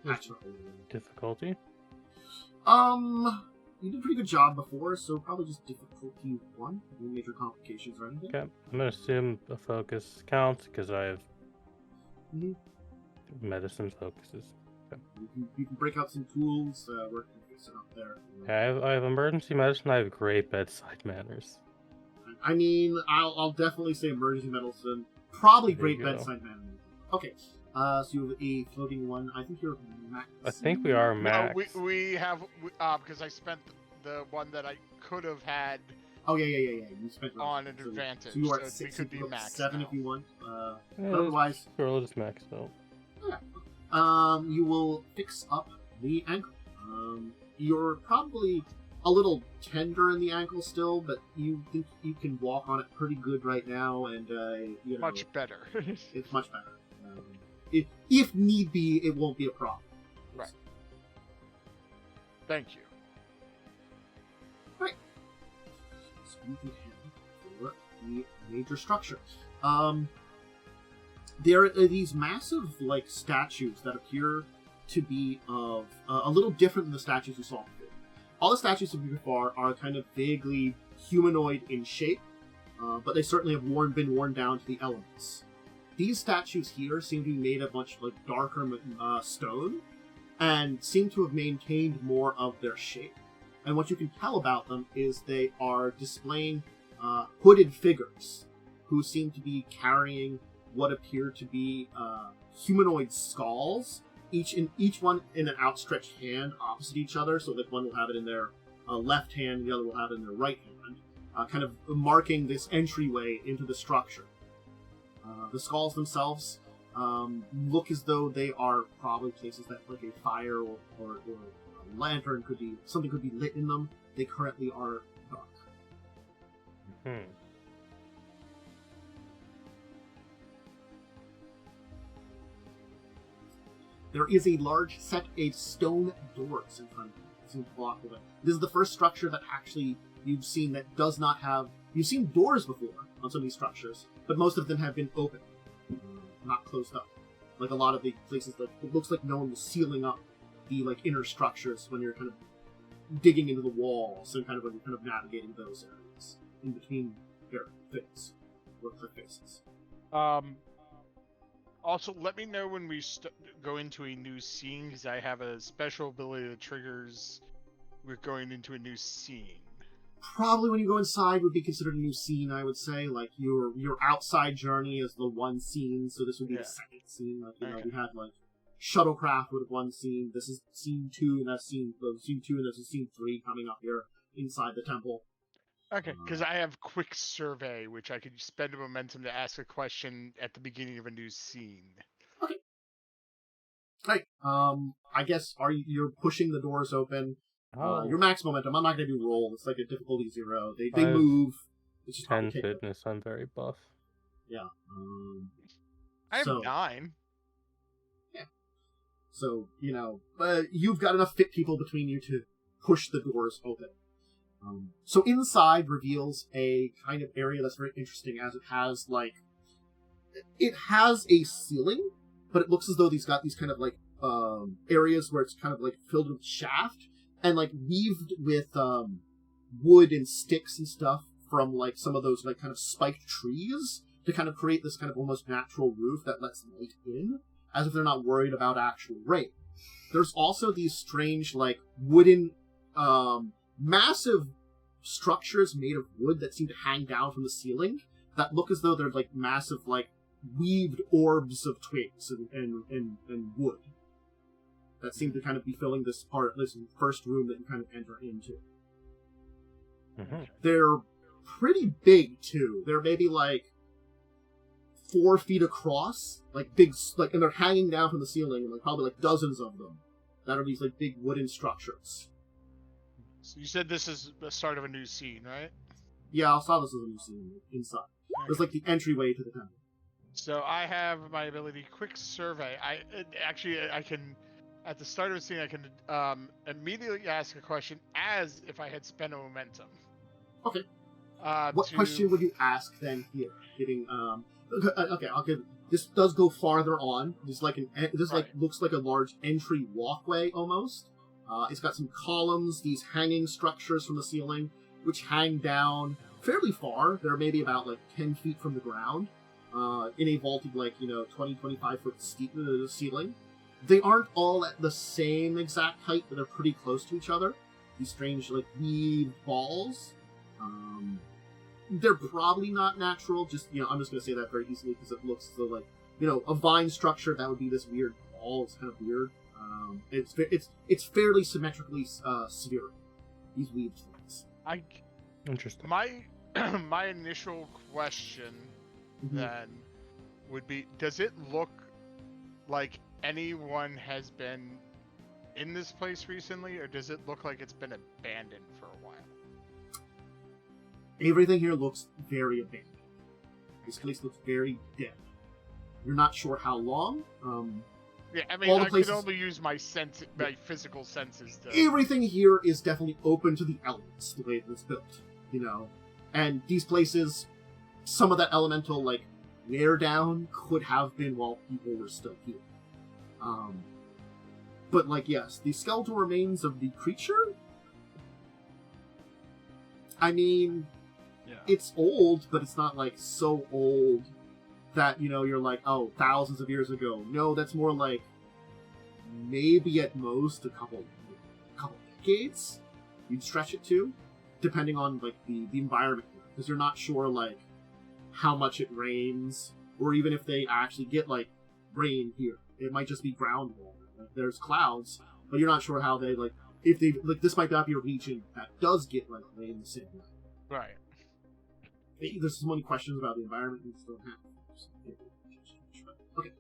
natural difficulty. You did a pretty good job before, so probably just difficulty 1, no major complications or anything. Okay, I'm gonna assume a focus counts because I have medicine focuses. Okay. You can break out some tools, work and fix it up there. Okay, I have emergency medicine. I have great bedside manners. I mean, I'll definitely say emergency medicine. Probably great bedside manners. Okay, so you have a floating one. I think you're max. I think we are max. No, we have because I spent the one that I could have had. Oh yeah. You spent on an advantage. So you are at so 6. We could be max 7 now. if you want. Otherwise, we'll just max out. Yeah. You will fix up the ankle. You're probably a little tender in the ankle still, but you think you can walk on it pretty good right now, and you know, much better. It's much better. If need be, it won't be a problem. Right. Thank you. Right. So we can head for the major structure. There are these massive, like, statues that appear to be of a little different than the statues you saw before. All the statues before are kind of vaguely humanoid in shape, but they certainly have been worn down to the elements. These statues here seem to be made of much like darker stone, and seem to have maintained more of their shape. And what you can tell about them is they are displaying hooded figures who seem to be carrying what appear to be humanoid skulls, each one in an outstretched hand opposite each other, so that one will have it in their left hand, the other will have it in their right hand, kind of marking this entryway into the structure. The skulls themselves look as though they are probably places that like a fire or a lantern could be lit in them. They currently are dark. There is a large set of stone doors in front of you. It seems blocked with it. This is the first structure that actually you've seen that does not have... You've seen doors before on some of these structures, but most of them have been open, not closed up. Like a lot of the places, like it looks like no one was sealing up the like inner structures when you're kind of digging into the walls and kind of when you're kind of navigating those areas in between their things or cliff faces. Also, let me know when we go into a new scene, because I have a special ability that triggers we're going into a new scene. Probably when you go inside would be considered a new scene, I would say. Like, your outside journey is the one scene, so this would be the second scene. Like, you know, we had, like, shuttlecraft would have once seen. This is scene 2, and that's scene 2, and this is scene 3 coming up here inside the temple. Okay, because I have quick survey, which I could spend a momentum to ask a question at the beginning of a new scene. Okay. Right. I guess you're pushing the doors open. Your max momentum. I'm not gonna do roll. It's like a difficulty 0. They move. It's just 10 fitness. I'm very buff. Yeah. I have 9. Yeah. So you've got enough fit people between you to push the doors open. So inside reveals a kind of area that's very interesting, as it has a ceiling, but it looks as though these kind of areas where it's kind of filled with shaft and weaved with wood and sticks and stuff from some of those kind of spiked trees to kind of create this kind of almost natural roof that lets light in, as if they're not worried about actual rain. There's also these strange wooden massive structures made of wood that seem to hang down from the ceiling that look as though they're massive weaved orbs of twigs and wood that seem to kind of be filling this first room that you kind of enter into. Mm-hmm. They're pretty big too. They're maybe 4 feet across, big, and they're hanging down from the ceiling, and probably dozens of them that are these big wooden structures. So you said this is the start of a new scene, right? Yeah, I saw this as a new scene inside. It was the entryway to the temple. So I have my ability Quick Survey. I can, at the start of a scene, I can immediately ask a question as if I had spent a momentum. Okay. What question would you ask then here? Okay, I'll give. This does go farther on. There's looks like a large entry walkway almost. It's got some columns, these hanging structures from the ceiling, which hang down fairly far. They're maybe about 10 feet from the ground, in a vaulted 20-25 foot ceiling. They aren't all at the same exact height, but they're pretty close to each other. These strange weaved balls. They're probably not natural. Just I'm just gonna say that very easily because it looks as though a vine structure that would be this weird ball. It's kind of weird. It's fairly symmetrically spherical. These weaved things. Interesting. My initial question then would be: does it look like anyone has been in this place recently, or does it look like it's been abandoned for a while? Everything here looks very abandoned. This place looks very dead. You're not sure how long. Yeah, I mean, I can only use my physical senses to... Everything here is definitely open to the elements, the way it was built, And these places, some of that elemental, wear down could have been while people were still here. But, yes, the skeletal remains of the creature? I mean, it's old, but it's not, so old that, you're oh, thousands of years ago. No, that's more maybe at most a couple decades you'd stretch it to, depending on, the environment. Because you're not sure, how much it rains, or even if they actually get, rain here. It might just be groundwater. There's clouds, but you're not sure how they, if they, this might not be a region that does get, rain the same way. Right. There's so many questions about the environment you still have. Okay.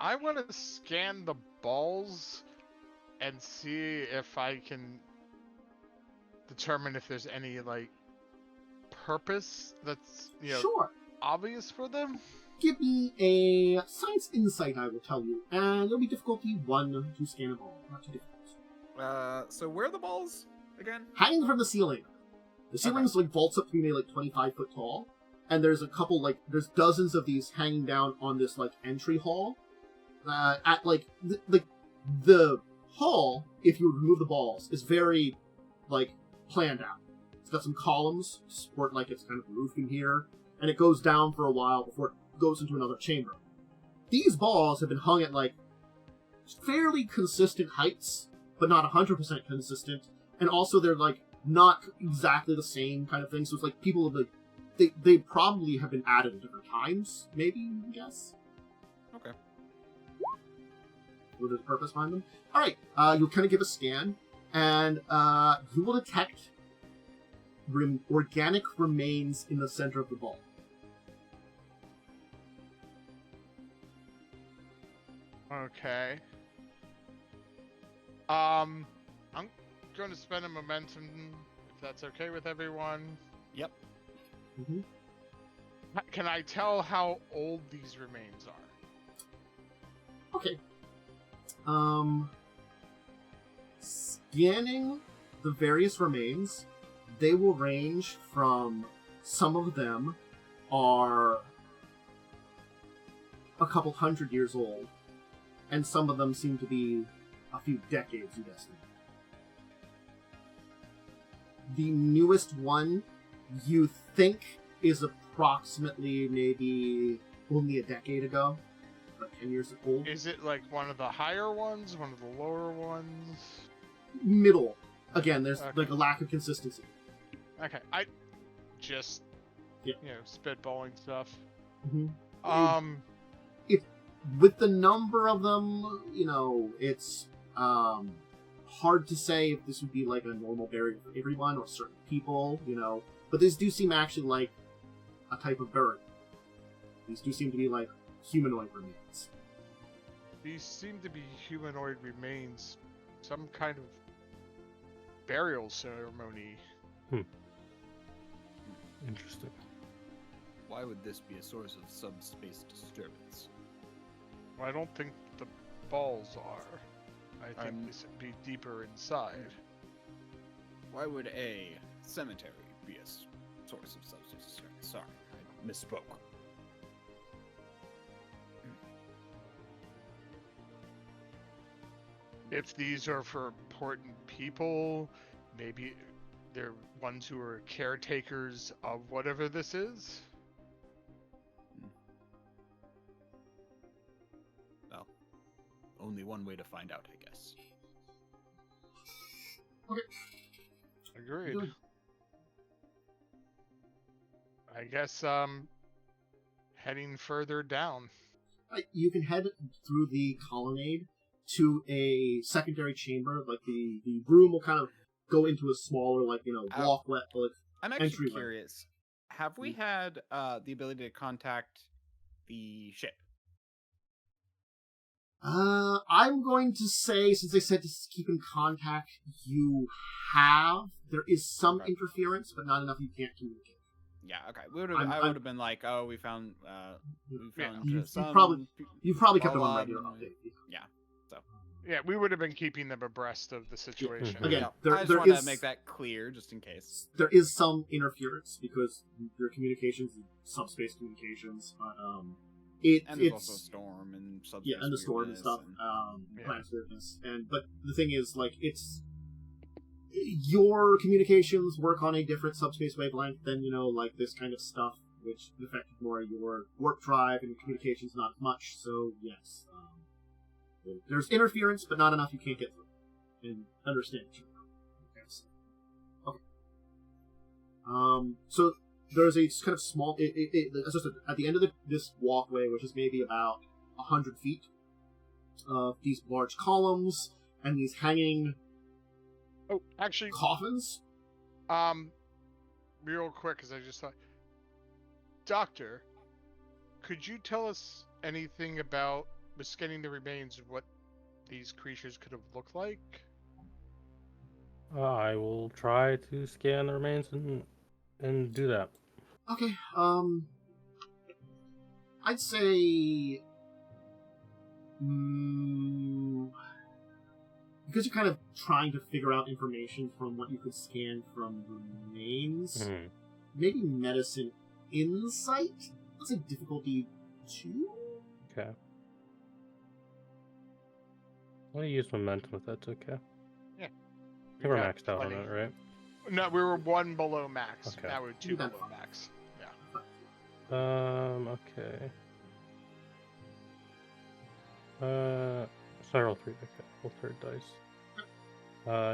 I want to scan the balls and see if I can determine if there's any purpose that's sure. obvious for them. Give me a science insight, I will tell you, and it'll be difficulty 1 to scan a ball. Not too difficult. So where are the balls again? Hanging from the ceiling. The ceiling's vaults up to be maybe 25 foot tall, and there's a couple there's dozens of these hanging down on this entry hall. At the hall, if you remove the balls, is very planned out. It's got some columns to support it's kind of roof in here, and it goes down for a while before it goes into another chamber. These balls have been hung at fairly consistent heights, but not 100% consistent, and also they're not exactly the same kind of thing. So it's people have they probably have been added at different times, maybe, I guess. Okay. there's a purpose behind them. All right, you'll kind of give a scan, and you will detect organic remains in the center of the ball. Okay. I'm going to spend a momentum, if that's okay with everyone. Yep. Mm-hmm. Can I tell how old these remains are? Okay. Scanning the various remains, they will range from, some of them are a couple hundred years old, and some of them seem to be a few decades, you'd estimate. The newest one, you think, is approximately maybe only a decade ago, like 10 years old. Is it like one of the higher ones, one of the lower ones? Middle. Again, there's Okay. like a lack of consistency. Okay, I just, spitballing stuff. Mm-hmm. With the number of them, it's hard to say if this would be like a normal burial for everyone or certain people, But these do seem actually like a type of burial. These do seem to be like humanoid remains. These seem to be humanoid remains, some kind of burial ceremony. Interesting. Why would this be a source of subspace disturbance? Well, I don't think the balls are. I think this would be deeper inside. Why would a cemetery be a source of subspace disturbance? Sorry, I misspoke. If these are for important people, maybe they're ones who are caretakers of whatever this is. Well, only one way to find out, I guess. Okay. Agreed. Good. I guess heading further down. You can head through the colonnade to a secondary chamber. Like the room will kind of go into a smaller, walkway. I'm actually entryway. curious. Have we had the ability to contact the ship? I'm going to say, since they said to keep in contact, you have. There is some Okay. interference, but not enough you can't communicate. Yeah, okay. I would have been like, oh, we found You've some... probably kept them on Well, regular update. Yeah, we would have been keeping them abreast of the situation. Mhm. Again, Yeah, there- I just there want to is- make that clear, just in case. There is some interference because your communications, subspace communications, but And there's also a it's storm and subspace and the storm and weirdness stuff, Yeah. planet's weirdness, but the thing is, it's your communications work on a different subspace wavelength than this kind of stuff, which affected more your warp drive and communications not much. So yes, there's interference, but not enough you can't get through and understand each other. Okay. So there's a kind of small. It's just at the end of this walkway, which is maybe about 100 feet, of these large columns and these hanging Oh, actually, coffins. real quick, because I just thought, Doctor, could you tell us anything about, with scanning the remains, what these creatures could have looked like? I will try to scan the remains and do that. Okay. I'd say. Because you're kind of trying to figure out information from what you could scan from remains, Mhm. maybe medicine insight? Let's say difficulty 2? Okay. I'm gonna use momentum if that's okay. Yeah. I think we're got maxed out on plenty. it, right? No, we were 1 below max. Okay. Now we're 2 You got below fine. max. Yeah. Okay. So I roll 3. Okay, roll third dice.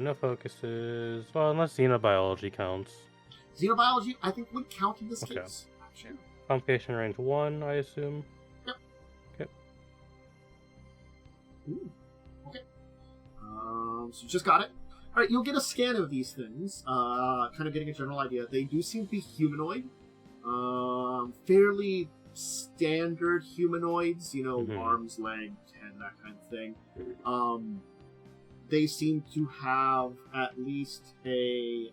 No focuses. Well, unless xenobiology counts. Xenobiology, I think, would count in this Okay. case. Actually. Complication range 1, I assume. Yep. Okay. Ooh. So you just got it. All right, you'll get a scan of these things, kind of getting a general idea. They do seem to be humanoid, fairly standard humanoids, arms, legs, head, that kind of thing. They seem to have at least a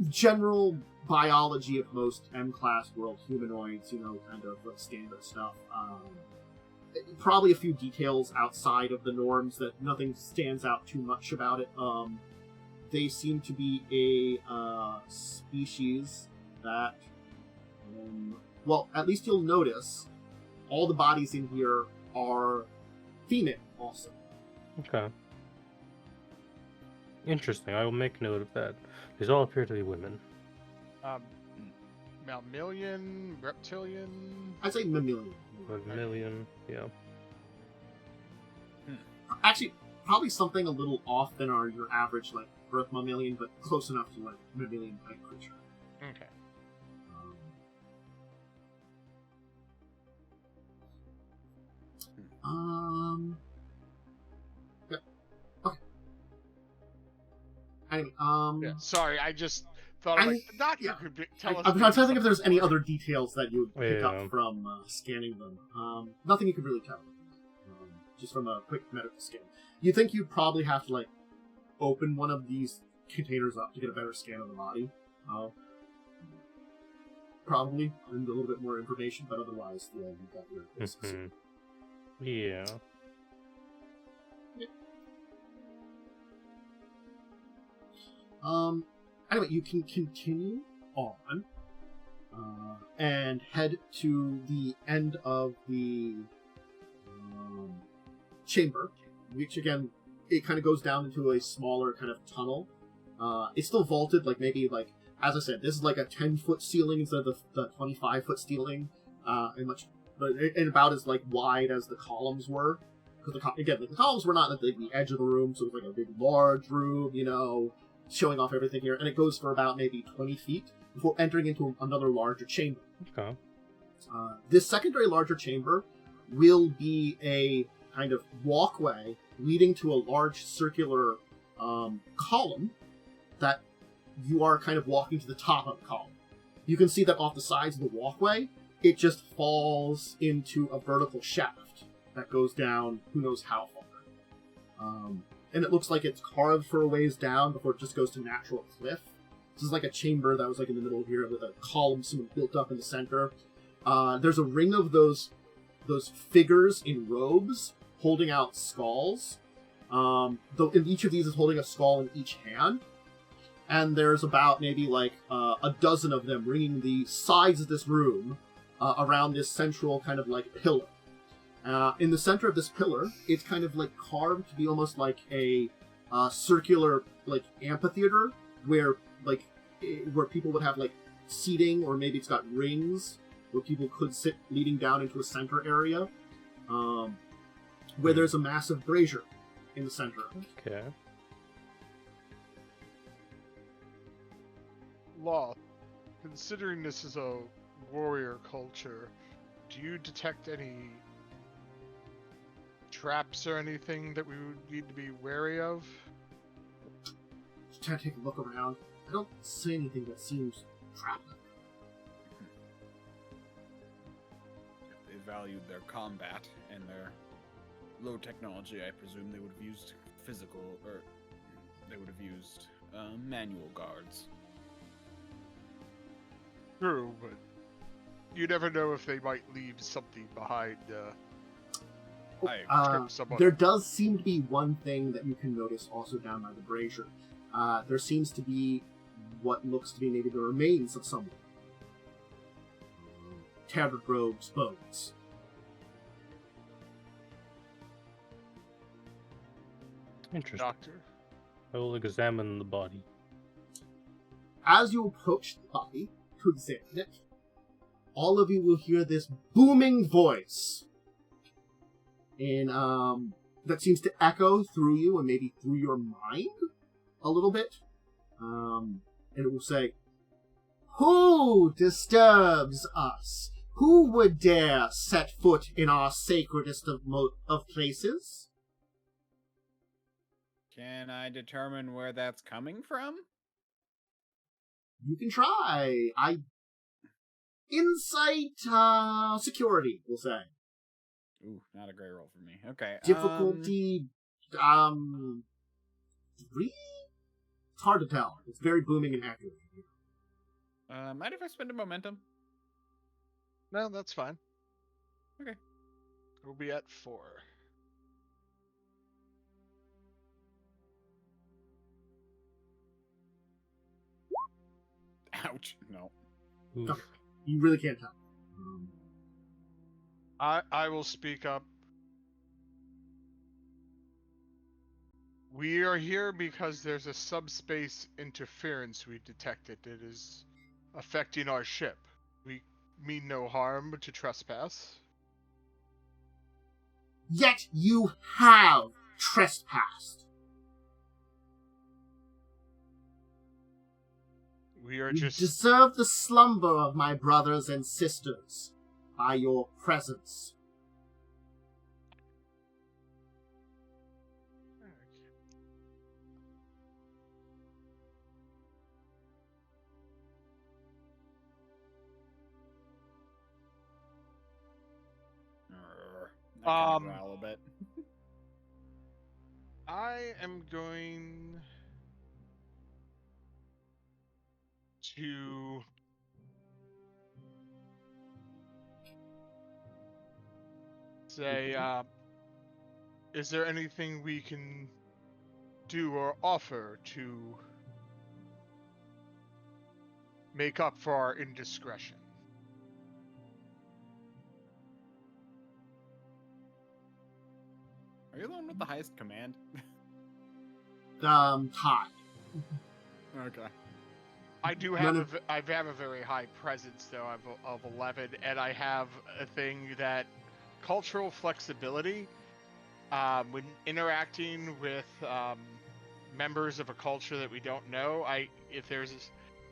general biology of most M-class world humanoids, kind of standard stuff. Probably a few details outside of the norms that nothing stands out too much about it. They seem to be a species that, well, at least you'll notice all the bodies in here are female also. Okay. Interesting. I will make note of that. These all appear to be women. Mammalian, reptilian. I'd say mammalian. Mammalian, yeah. Actually, probably something a little off than your average Earth mammalian, but close enough to mammalian type creature. Okay. Yeah. Okay. Anyway, Yeah, sorry, I just thought the doctor could tell us. I'm trying to think if there's any other details that you would pick Yeah. up from scanning them. Nothing you could really tell. Just from a quick medical scan. You think you'd probably have to open one of these containers up to get a better scan of the body. Probably, and a little bit more information, but otherwise, yeah, you've got your basis. Yeah. Anyway, you can continue on and head to the end of the chamber, which again, it kind of goes down into a smaller kind of tunnel. It's still vaulted, as I said, this is like a 10-foot ceiling instead of the 25-foot ceiling, and about as wide as the columns were. Because the columns were not at the edge of the room, so it was like a big, large room, showing off everything here, and it goes for about maybe 20 feet before entering into another larger chamber. Okay. This secondary larger chamber will be a kind of walkway leading to a large circular column that you are kind of walking to the top of the column. You can see that off the sides of the walkway, it just falls into a vertical shaft that goes down who knows how far. And it looks like it's carved for a ways down before it just goes to natural cliff. This is like a chamber that was in the middle of here with a column built up in the center. There's a ring of those figures in robes holding out skulls. Though each of these is holding a skull in each hand. And there's about maybe a dozen of them ringing the sides of this room around this central kind of pillar. In the center of this pillar, it's kind of carved to be almost like a circular amphitheater where people would have seating, or maybe it's got rings where people could sit leading down into a center area, where there's a massive brazier in the center. Okay. Law, considering this is a warrior culture, do you detect any traps or anything that we would need to be wary of? Just trying to take a look around. I don't see anything that seems trapped. If they valued their combat and their low technology, I presume they would have used physical, or they would have used manual guards. True, but you never know if they might leave something behind. There does seem to be one thing that you can notice also down by the brazier. There seems to be what looks to be maybe the remains of someone. Tattered robes, bones. Interesting. Doctor? I will examine the body. As you approach the body to examine it, all of you will hear this booming voice that seems to echo through you and maybe through your mind a little bit. And it will say, "Who disturbs us? Who would dare set foot in our sacredest of places?" Can I determine where that's coming from? You can try. Insight, security, we'll say. Ooh, not a great roll for me. Okay. Difficulty, 3? It's hard to tell. It's very booming and accurate. Mind if I spend a momentum? No, that's fine. Okay. We'll be at 4. Ouch. No. Oof. Okay. You really can't tell. I will speak up. We are here because there's a subspace interference we detected. It is affecting our ship. We mean no harm to trespass. Yet you have trespassed. We are You just... deserve the slumber of my brothers and sisters by your presence. That kind of growl a bit. I am going to say, is there anything we can do or offer to make up for our indiscretion? Are you the one with the highest command? Tie. Okay. I do have I have a very high presence though of 11, and I have a thing that cultural flexibility. When interacting with members of a culture that we don't know, if there's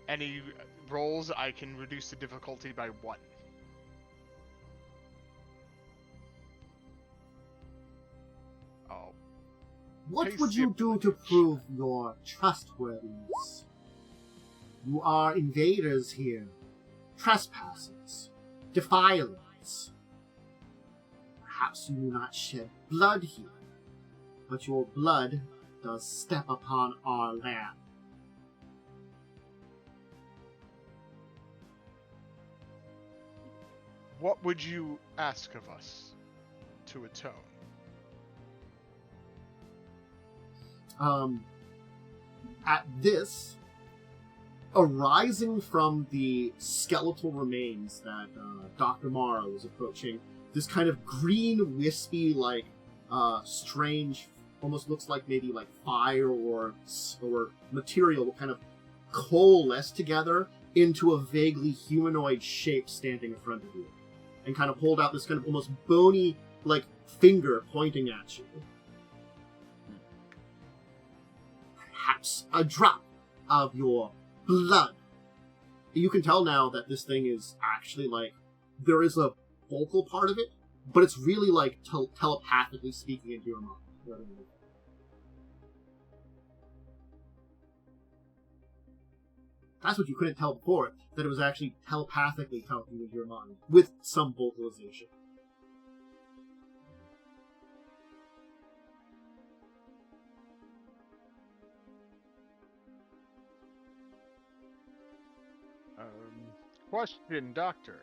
any roles, I can reduce the difficulty by 1. Oh. What would you do to prove your trustworthiness? You are invaders here, trespassers, defilers. Perhaps you do not shed blood here, but your blood does step upon our land. What would you ask of us to atone? At this, arising from the skeletal remains that Dr. Mara was approaching, this kind of green, wispy, like, strange, almost looks like maybe like fire or material will kind of coalesce together into a vaguely humanoid shape standing in front of you, and kind of hold out this kind of almost bony, like, finger pointing at you. Perhaps a drop of your blood. You can tell now that this thing is actually, like, there is a vocal part of it, but it's really, like, telepathically speaking into your mind. That's what you couldn't tell before, that it was actually telepathically talking into your mind, with some vocalization. Question, Doctor.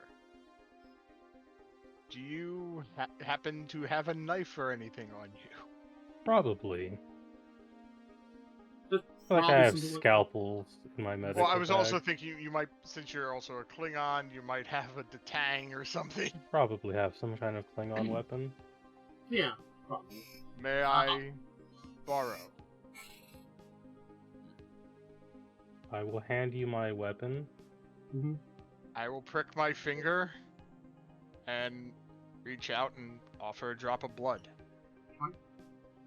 Do you happen to have a knife or anything on you? Probably. Just Like I probably have something like- scalpels in my medical Well, I was bag. also thinking you might, since you're also a Klingon, you might have a Datang or something. Probably have some kind of Klingon weapon. Yeah, probably. May I borrow? I will hand you my weapon. Mm-hmm. I will prick my finger and reach out and offer a drop of blood.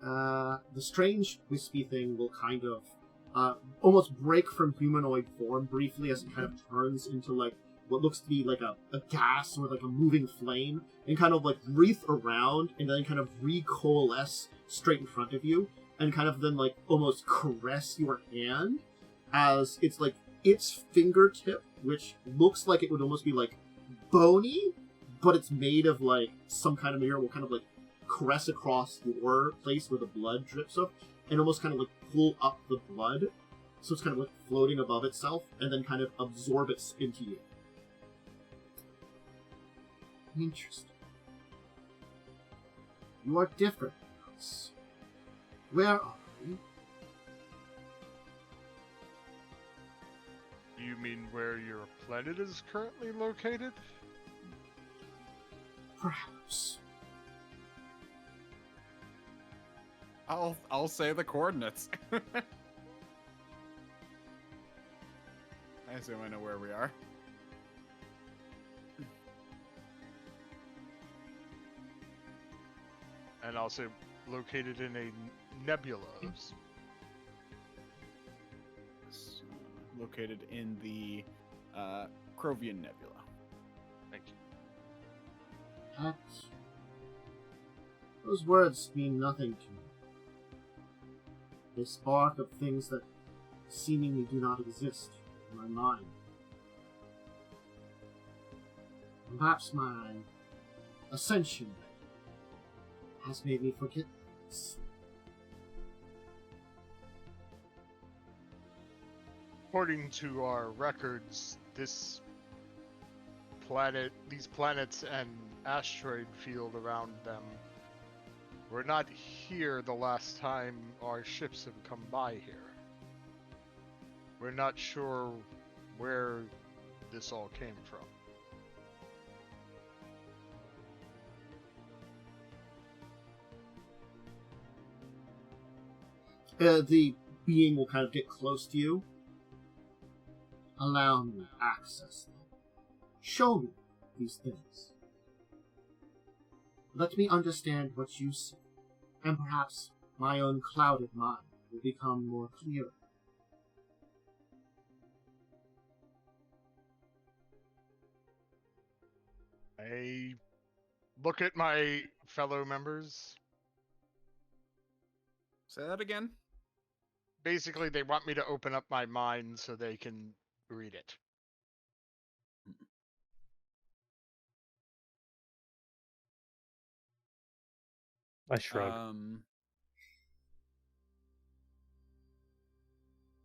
The strange wispy thing will kind of almost break from humanoid form briefly as it kind of turns into like what looks to be like a gas or like a moving flame, and kind of like wreath around and then kind of recoalesce straight in front of you, and kind of then like almost caress your hand as it's like its fingertip, which looks like it would almost be like bony, but it's made of like some kind of material, will kind of like caress across your place where the blood drips off and almost kind of like pull up the blood, so it's kind of like floating above itself and then kind of absorb it into you. Interesting. You are different from us. Where are we? You mean where your planet is currently located? Perhaps. I'll say the coordinates. I assume I know where we are. And also located in a nebula. Located in the Krovian Nebula. Thank you. Perhaps. Those words mean nothing to me. They spark up things that seemingly do not exist in my mind. And perhaps my ascension has made me forget this. According to our records, these planets and asteroid field around them were not here the last time our ships have come by here. We're not sure where this all came from. The being will kind of get close to you. Allow me access them. Show me these things. Let me understand what you see, and perhaps my own clouded mind will become more clear. I look at my fellow members. Say that again. Basically, they want me to open up my mind so they can read it. I shrug.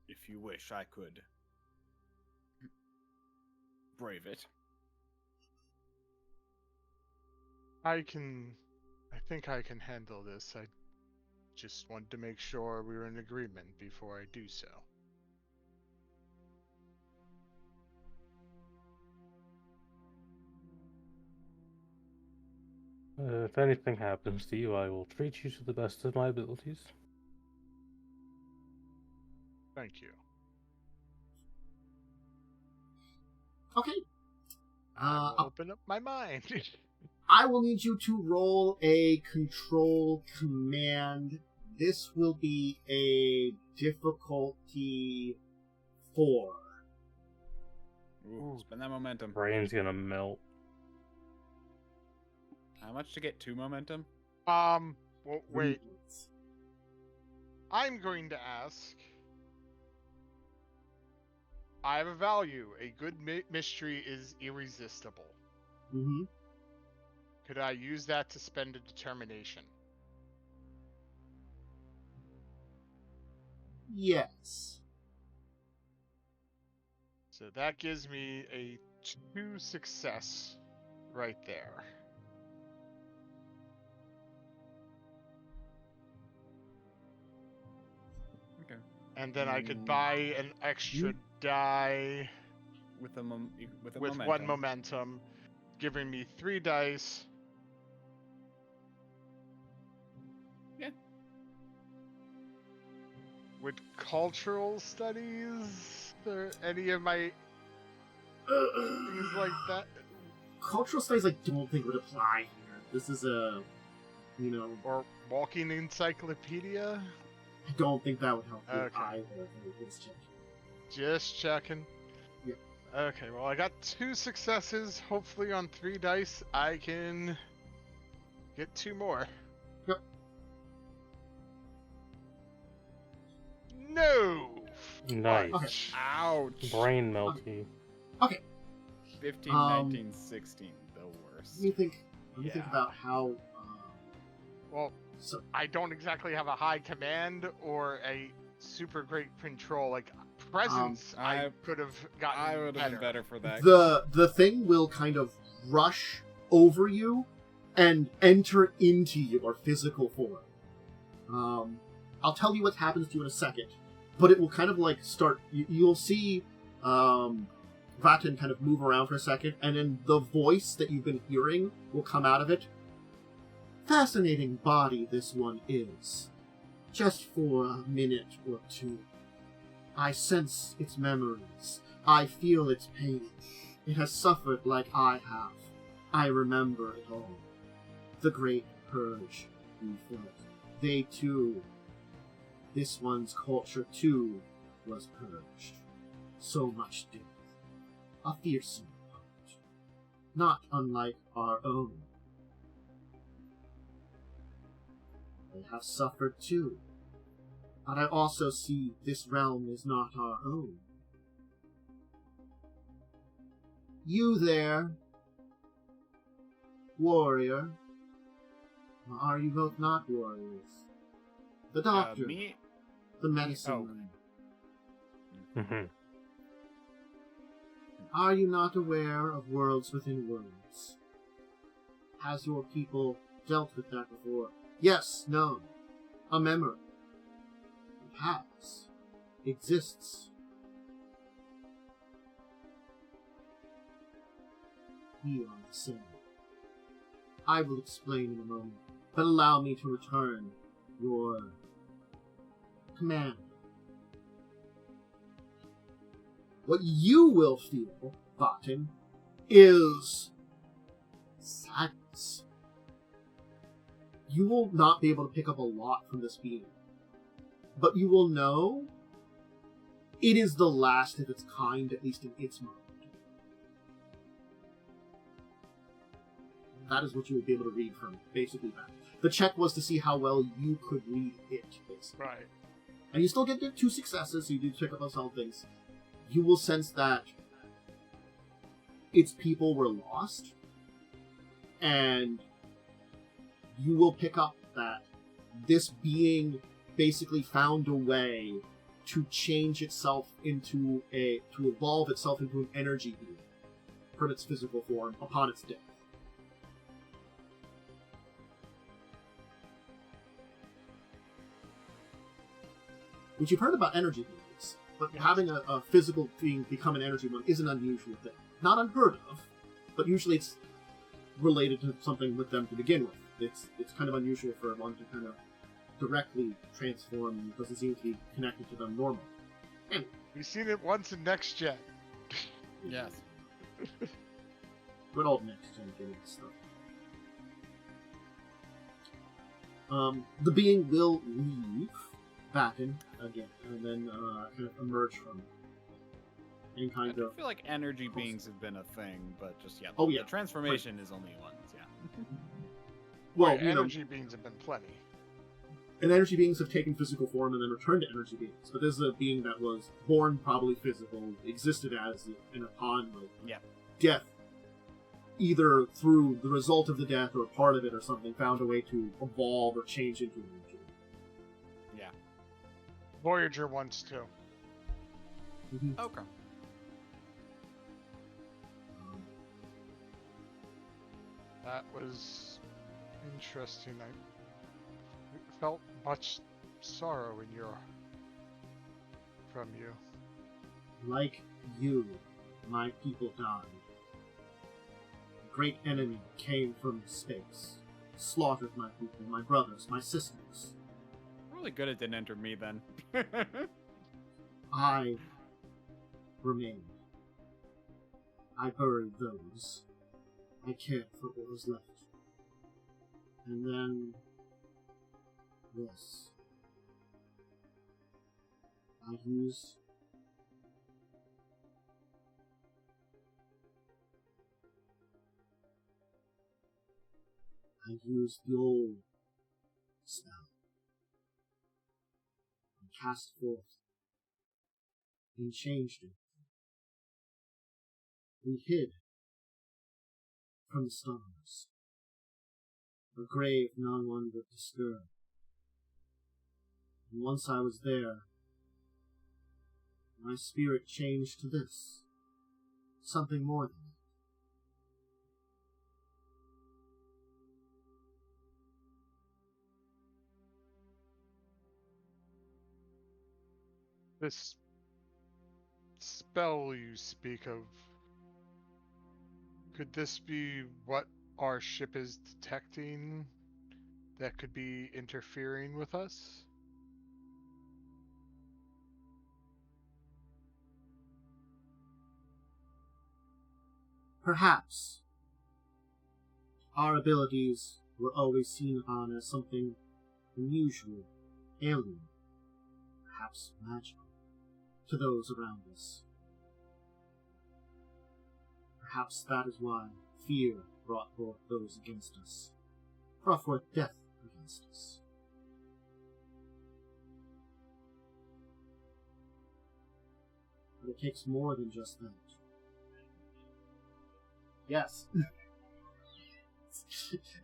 If you wish, I could brave it. I think I can handle this. I just want to make sure we're in agreement before I do so. If anything happens to you, I will treat you to the best of my abilities. Thank you. Okay. I'll open up my mind. I will need you to roll a control command. This will be a difficulty 4. Ooh, spend that momentum. Brain's gonna melt. How much to get 2 momentum? Well, wait. I'm going to ask. I have a value. A good mystery is irresistible. Mm-hmm. Could I use that to spend a determination? Yes. So that gives me a 2 success right there. Okay. And then I could buy an extra die with with 1 momentum, giving me 3 dice. Yeah. With cultural studies, or any of my things like that? Cultural studies I don't think would apply here. This is a, Or walking encyclopedia? I don't think that would help you Okay. either. Just checking. Yeah. Okay, well I got 2 successes. Hopefully on 3 dice I can get 2 more. Yep. No. Nice. Okay. Ouch. Brain melty. Okay. 15, 19, 16, the worst. Let me think. Let me think Yeah. about how. Well, So I don't exactly have a high command or a super great control. Like presence, I could have gotten. I would have been better for that. the thing will kind of rush over you and enter into your physical form. I'll tell you what happens to you in a second, but it will kind of like start. You'll see Vattan kind of move around for a second, and then the voice that you've been hearing will come out of it. Fascinating body this one is. Just for a minute or two. I sense its memories. I feel its pain. It has suffered like I have. I remember it all. The great purge we felt. They too. This one's culture too was purged. So much death. A fearsome purge. Not unlike our own. They have suffered too. But I also see this realm is not our own. You there, warrior. Or are you both not warriors? The doctor, Me? the medicine Oh. man. Mm-hmm. Are you not aware of worlds within worlds? Has your people dealt with that before? Yes, no. A memory. It has. Exists. We are the same. I will explain in a moment, but allow me to return your command. What you will feel, Vattan, is sadness. You will not be able to pick up a lot from this being, but you will know it is the last of its kind, at least in its mind. That is what you will be able to read from, basically, that. The check was to see how well you could read it, basically. Right. And you still get 2 successes, so you do check up on some things. You will sense that its people were lost, and you will pick up that this being basically found a way to change itself to evolve itself into an energy being from its physical form upon its death. Which you've heard about energy beings, but Yes. having a physical being become an energy one is an unusual thing. Not unheard of, but usually it's related to something with them to begin with. It's kind of unusual for one to kind of directly transform and doesn't seem to be connected to them normally. Anyway, We've seen it once in Next Gen. Yes. good old next gen gaming stuff. The being will leave Vattan again, and then kind of emerge from it. And I kind do of feel like energy beings have been a thing, but just yeah. Oh, yeah. The transformation is only once. Yeah. well, Right, you know, energy beings have been plenty. and energy beings have taken physical form and then returned to energy beings. But this is a being that was born probably physical, existed as it, and upon Yeah. death, either through the result of the death or part of it or something, found a way to evolve or change into an energy. Yeah. Voyager once too. Mm-hmm. Okay. That was interesting. I felt much sorrow from you. Like you, my people died. A great enemy came from space, slaughtered my people, my brothers, my sisters. Really good it didn't enter me then. I remained. I buried those. I cared for what was left. And then... this. I used... the old spell. And cast forth and changed it. We hid from the stars, a grave no one would disturb. And once I was there, my spirit changed to this, something more than that. This spell you speak of, could this be what our ship is detecting that could be interfering with us? Perhaps our abilities were always seen upon as something unusual, alien, perhaps magical, to those around us. Perhaps that is why fear brought forth those against us, brought forth death against us. But it takes more than just that. Yes.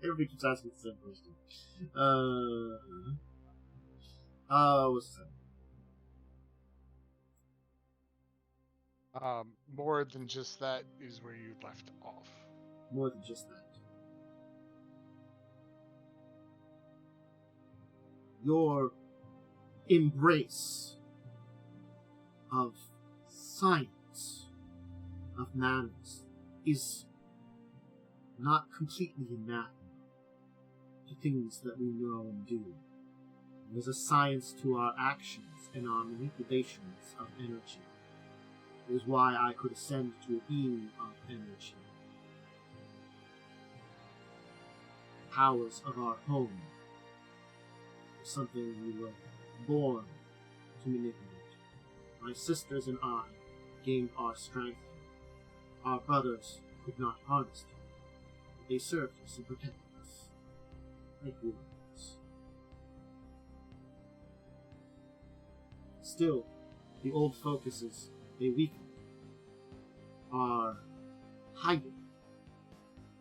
Everybody keeps asking the same question. What's that? More than just that is where you left off. More than just that. Your embrace of science, of manners, is not completely anathema to things that we know and do. There's a science to our actions and our manipulations of energy. It is why I could ascend to a being of energy. The powers of our home is something we were born to manipulate. My sisters and I gained our strength. Our brothers could not harness them. They served us and protected us, like warriors. Still, the old focuses they weakened are hiding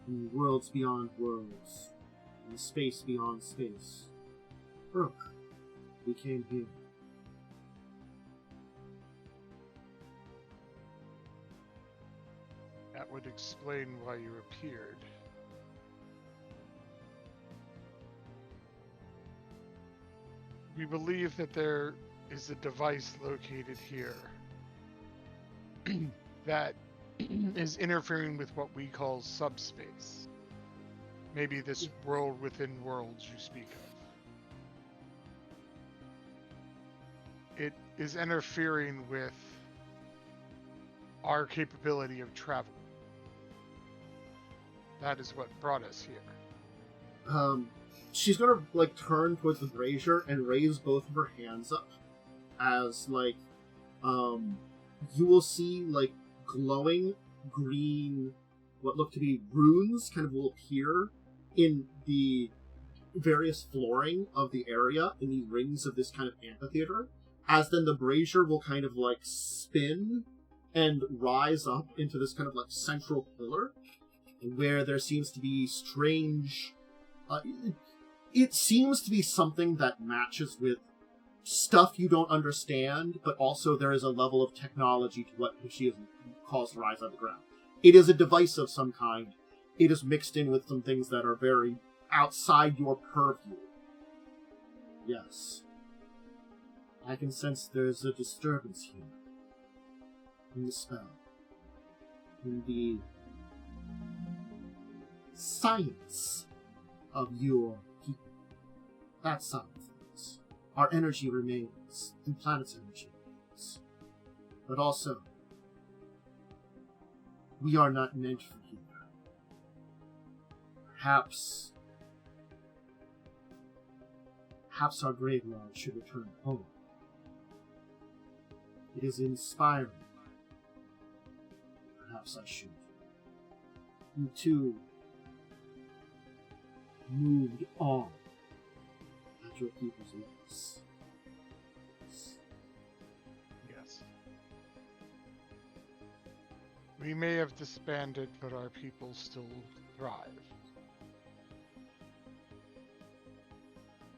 in worlds beyond worlds, in space beyond space. Broke. We came here. That would explain why you appeared. We believe that there is a device located here that is interfering with what we call subspace. Maybe this world within worlds you speak of. It is interfering with our capability of travel. That is what brought us here. She's gonna, turn towards the brazier and raise both of her hands up as, you will see, glowing green, what look to be runes kind of will appear in the various flooring of the area, in these rings of this kind of amphitheater, as then the brazier will kind of, spin and rise up into this kind of, central pillar, where there seems to be strange... it seems to be something that matches with stuff you don't understand, but also there is a level of technology to what she has caused to rise out of the ground. It is a device of some kind. It is mixed in with some things that are very outside your purview. Yes. I can sense there's a disturbance here. In the spell. In the science of your people. That side of things. Our energy remains. The planet's energy remains. But also, we are not meant for here. Perhaps our graveyard should return home. It is inspiring. Perhaps I should. You too moved on at your people's lips. Yes. We may have disbanded, but our people still thrive.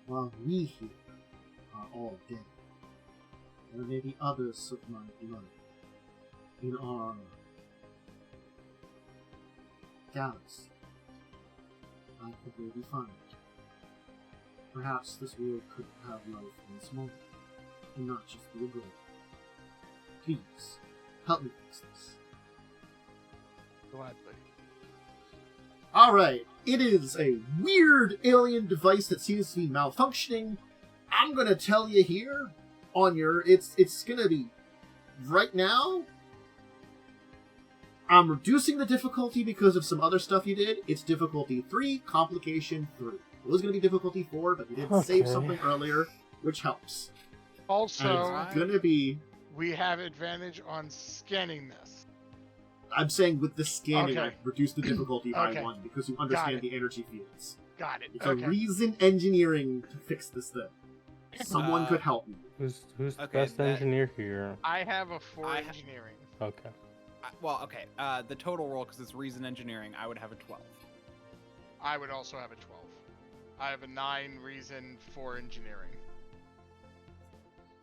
While we here are all dead, there may be others of my blood in our galaxy. I could maybe find it. Perhaps this world could have life once more, and not just be a goal. Please, help me fix this. Gladly. Alright, it is a weird alien device that seems to be malfunctioning. I'm gonna tell you here, on your, it's gonna be, right now, I'm reducing the difficulty because of some other stuff you did. It's difficulty 3, complication 3. It was gonna be difficulty 4, but you did save something earlier, which helps. Also, And it's gonna be... we have advantage on scanning this. I'm saying with the scanning, Okay. I reduced the difficulty by Okay. 1 because you understand it. the energy fields. Got it. It's Okay. a reason engineering to fix this thing. Someone could help me. Who's the Okay, best that- engineer here? I have a 4 I- engineering. Okay. Okay. The total roll, because it's reason engineering, I would have a 12. I would also have a 12. I have a 9 reason for engineering.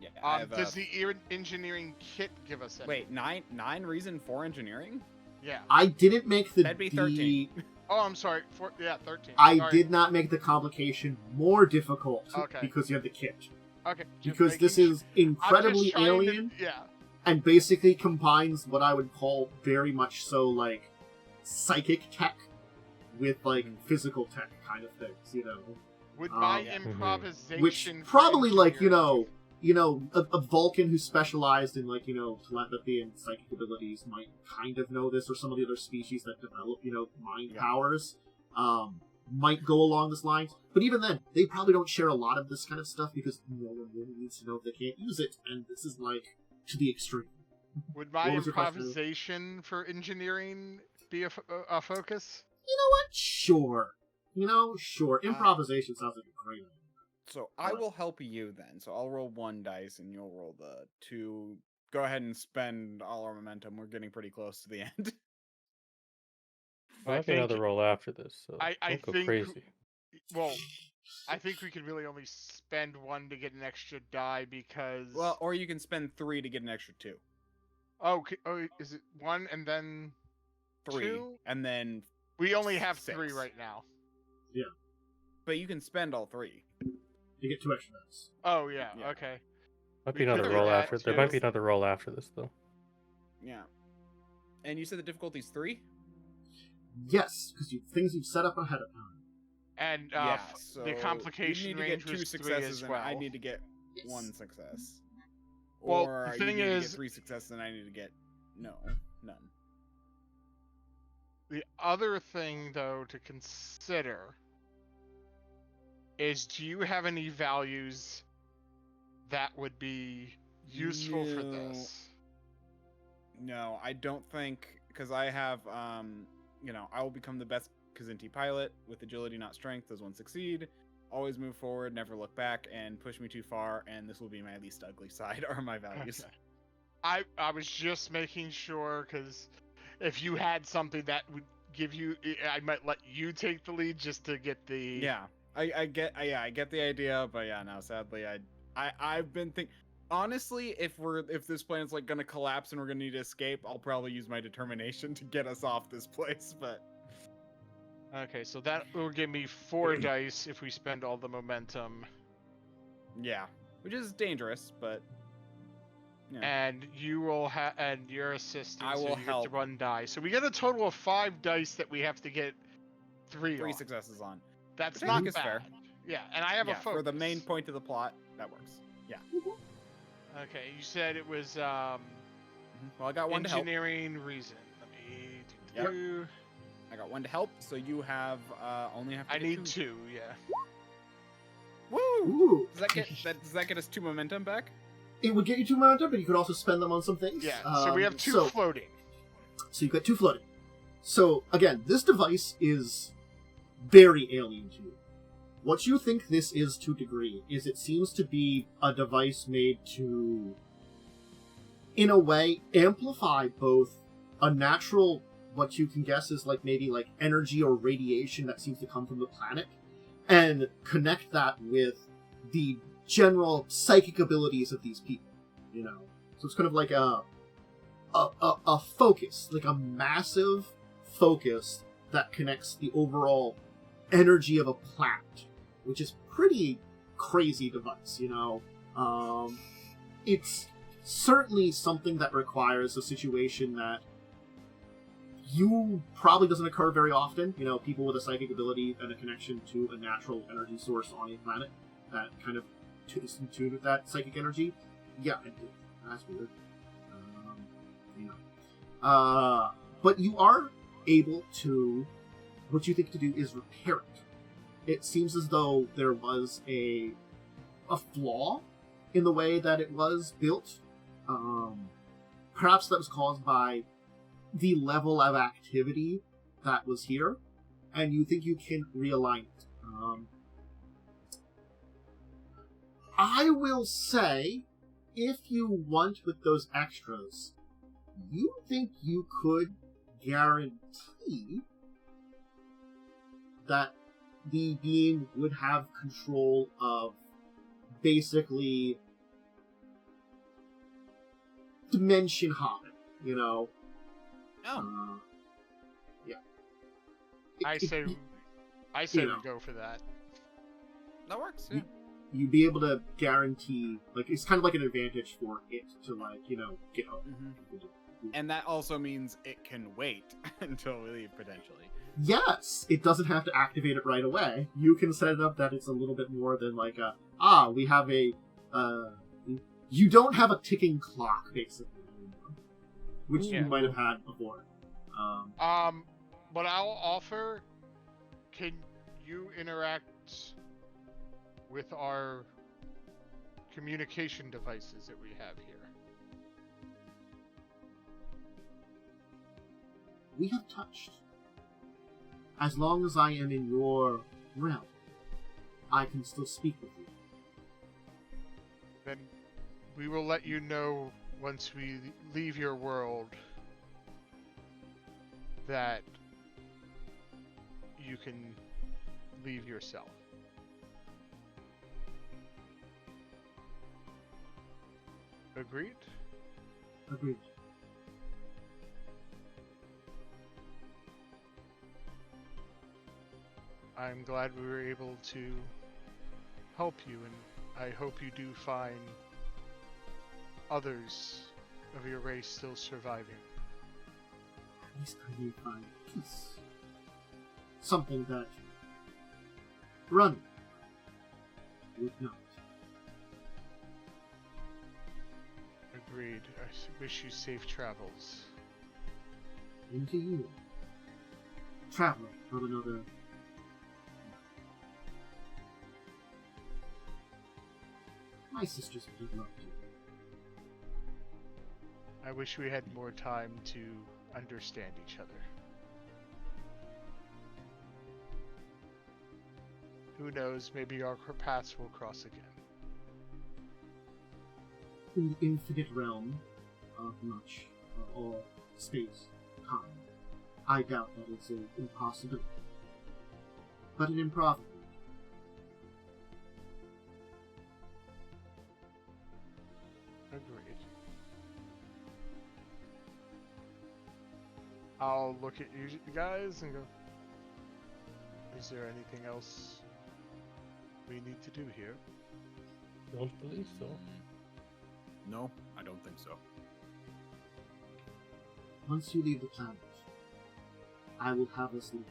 Yeah. I have Does the engineering kit give us any? Wait, nine reason for engineering? Yeah. I didn't make the That'd be 13. Oh, I'm sorry. 13. I Sorry. did not make the complication more difficult Okay. because you have the kit. Okay. just Because this making is I'm just incredibly trying to- alien yeah. and basically combines what I would call very much so like psychic tech with like physical tech kind of things, you know. Would my yeah. improvisation, Which for probably like, engineering- a Vulcan who specialized in like, telepathy and psychic abilities might kind of know this, or some of the other species that develop, mind powers, might go along this line. But even then, they probably don't share a lot of this kind of stuff because no one really needs to know if they can't use it, and this is like to the extreme. Would my What was your question? improvisation for engineering be a focus? You know what? Sure. Sure. Improvisation sounds like a great idea. So I will help you then. So I'll roll 1 dice and you'll roll the 2. Go ahead and spend all our momentum. We're getting pretty close to the end. I'll have think- another roll after this, so I don't go think- crazy. Well, I think we could really only spend 1 to get an extra die because. Well, or you can spend 3 to get an extra 2. Oh, is it 1 and then 3 2? and then We only have 3 6. right now. but you can spend all 3. You get 2 extra dice. Oh yeah. Yeah. Okay. Might we be another could do roll that after. There might too. be another roll after this, though. Yeah. And you said the difficulty's 3? Yes, because things you've set up ahead of time. And Yeah, the so complication you need to range get 2 was 3 successes as well. and I need to get Yes. 1 success. Well, Or the you thing need to is- get 3 successes and I need to get none. The other thing, though, to consider is, do you have any values that would be useful for this? No, I don't think, because I have, I will become the best Kzinti pilot with agility, not strength. Does one succeed? Always move forward, never look back, and push me too far. And this will be my least ugly side, are my values. Okay. I was just making sure, because if you had something that would give you, I might let you take the lead just to get the. Yeah, I get the idea, but yeah, no, sadly, I've been thinking. Honestly, if this planet's like gonna collapse and we're gonna need to escape, I'll probably use my determination to get us off this place. But Okay, so that will give me 4 dice if we spend all the momentum. yeah, which is dangerous, but yeah. And you will have, and your assistant, I so will you get to help. run die. So we get a total of 5 dice that we have to get 3 3 on. successes on. That's Which I not think is bad. fair. Yeah, and I have Yeah, a focus. for the main point of the plot, that works. Yeah. Okay, you said it was Well, I got 1 to help. engineering reason. Let me do. Yep. Two. I got 1 to help, so you have only have to I get need 2. 2. Yeah. Woo! Ooh. Does that get us 2 momentum back? It would get you 2 momentum, but you could also spend them on some things. Yeah. So we have 2 so- floating. So you've got 2 floating. So, again, this device is very alien to you. What you think this is to a degree is it seems to be a device made to, in a way, amplify both a natural, what you can guess is like maybe like energy or radiation that seems to come from the planet, and connect that with the general psychic abilities of these people, you know. So it's kind of like a focus, like a massive focus that connects the overall energy of a planet, which is pretty crazy device, you know. It's certainly something that requires a situation that probably doesn't occur very often. You know, people with a psychic ability and a connection to a natural energy source on a planet that kind of is in tune with that psychic energy. Yeah, that's weird. You know. But you are able to, what you think to do is repair it. It seems as though there was a flaw in the way that it was built. Perhaps that was caused by the level of activity that was here, and you think you can realign it. I will say, if you want with those extras, you think you could guarantee that the being would have control of basically dimension hopping, you know? Oh. Yeah. I say you know, we go for that. That works, yeah. You'd be able to guarantee, like, it's kind of like an advantage for it to, like, you know, get up. Mm-hmm. And that also means it can wait until we leave, potentially. Yes! It doesn't have to activate it right away. You can set it up that it's a little bit more than, like, we have a, you don't have a ticking clock, basically, which you might have had before. What I'll offer, can you interact with our communication devices that we have here? We have touched. As long as I am in your realm, I can still speak with you. Then we will let you know once we leave your world that you can leave yourself. Agreed? Agreed. I'm glad we were able to help you, and I hope you do find others of your race still surviving. At least I may find peace. Something that running would not. Agreed. I wish you safe travels. Into you. Traveler from another. My sisters would have loved you. I wish we had more time to understand each other. Who knows, maybe our paths will cross again. In the infinite realm of much, or space, time, I doubt that is an impossibility. But an improbability. Agreed. I'll look at you guys and go, is there anything else we need to do here? Don't believe so. No, I don't think so. Once you leave the planet, I will have us leave.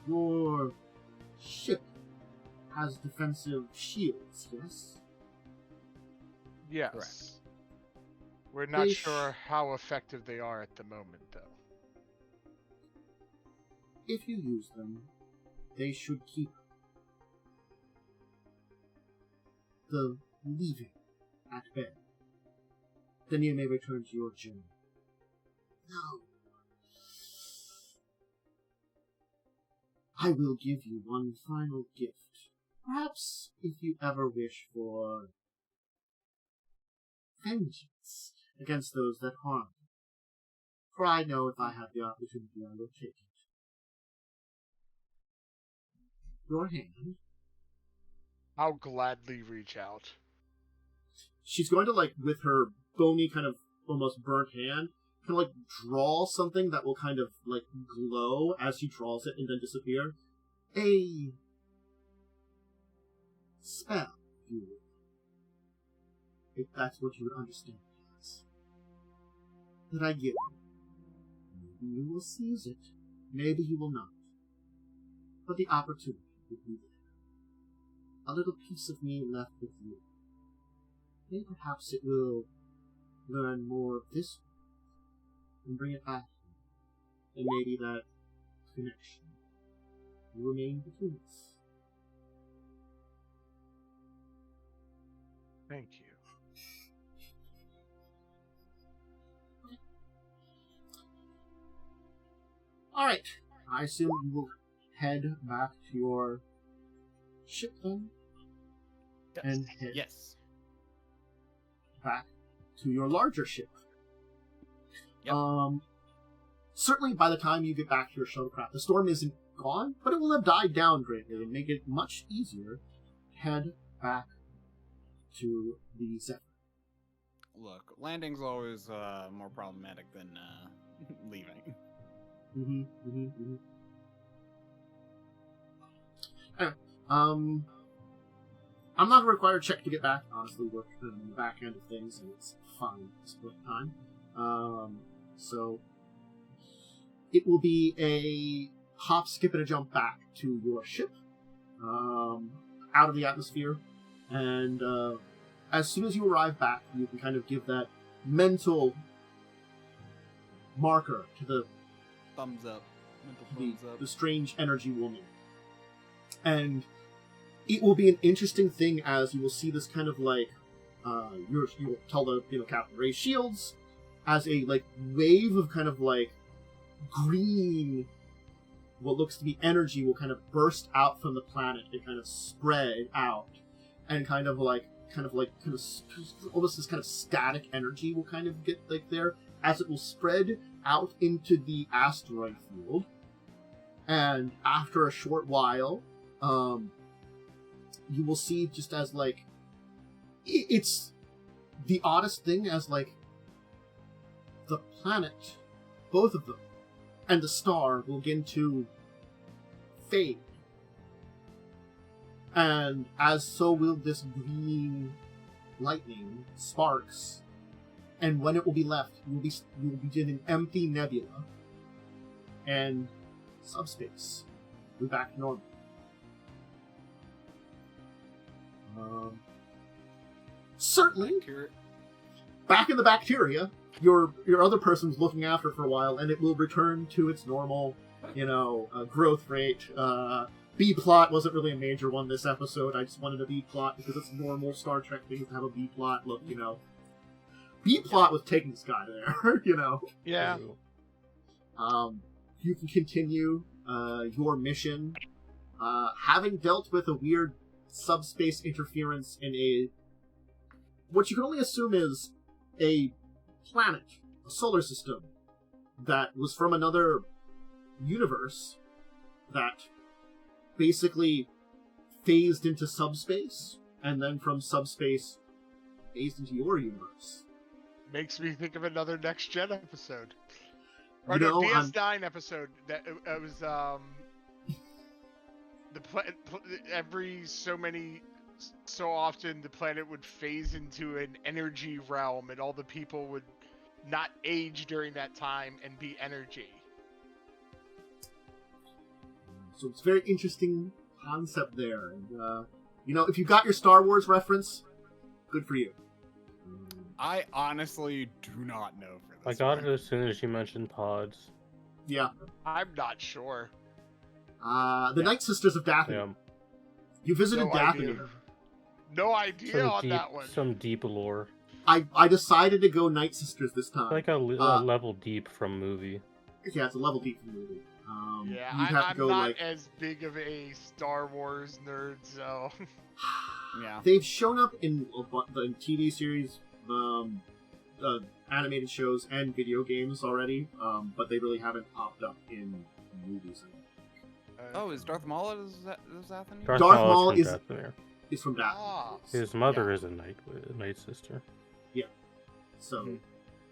Your ship has defensive shields, yes? Yes. Correct. We're not sure how effective they are at the moment, though. If you use them, they should keep the leaving at bay. Then you may return to your journey. No. I will give you one final gift. Perhaps if you ever wish for vengeance against those that harm you. For I know if I had the opportunity, I would take it. Your hand. I'll gladly reach out. She's going to, like, with her bony, kind of almost burnt hand, kind of, like, draw something that will kind of, like, glow as she draws it and then disappear. A spell, you will. If that's what you would understand it as. That I give you. Maybe you will seize it. Maybe you will not. But the opportunity will be there. A little piece of me left with you. Maybe perhaps it will learn more of this and bring it back. And maybe that connection will remain between us. Thank you. Alright, I assume you will head back to your ship then? Yes. And head Yes. back to your larger ship. Yep. Certainly by the time you get back to your shuttlecraft, the storm isn't gone, but it will have died down greatly and make it much easier to head back to the Zephyr. Look, landing's always more problematic than leaving. Anyway, I'm not going to require a check to get back. Honestly, we're kind of on the back end of things, and it's fine at this point in time. So it will be a hop, skip, and a jump back to your ship, out of the atmosphere, and as soon as you arrive back, you can kind of give that mental marker to the Thumbs up. Mental thumbs up. the strange energy woman. And it will be an interesting thing as you will see this kind of like, you'll tell the, Captain Ray Shields, as a, like, wave of kind of like green, what looks to be energy will kind of burst out from the planet and kind of spread out. And kind of almost this kind of static energy will kind of get like there as it will spread out into the asteroid field. And after a short while, you will see just as like, it's the oddest thing as like the planet, both of them, and the star will begin to fade. And as so will this green lightning, sparks, and when it will be left, you will be in an empty nebula, and subspace will be back to normal. Certainly, back in the bacteria, your other person's looking after for a while, and it will return to its normal, growth rate. B-plot wasn't really a major one this episode. I just wanted a B-plot because it's normal Star Trek things to have a B-plot. Look, B-plot was taking this guy there, Yeah. You can continue your mission, having dealt with a weird subspace interference in what you can only assume is a planet, a solar system, that was from another universe that basically phased into subspace, and then from subspace phased into your universe. Makes me think of another Next Gen episode. Or You know, DS9 episode. That it was every so often the planet would phase into an energy realm, and all the people would not age during that time and be energy. So it's a very interesting concept there, and if you got your Star Wars reference, good for you. I honestly do not know for I this. got one. it as soon as you mentioned pods. Yeah. I'm not sure. The Night Sisters of Dathomir. Yeah. You visited No Dathomir. idea. No idea on that one. Some deep lore. I decided to go Night Sisters this time. Like a level deep from movie. Yeah, it's a level deep from the movie. Yeah, you'd have to I'm go, not like... as big of a Star Wars nerd, so... Yeah. They've shown up in TV series, animated shows and video games already, but they really haven't popped up in movies. Oh, is Darth Maul is Vathan? Darth Maul is from Dathomir. from Dathomir. Ah. His mother is a Night Sister. So,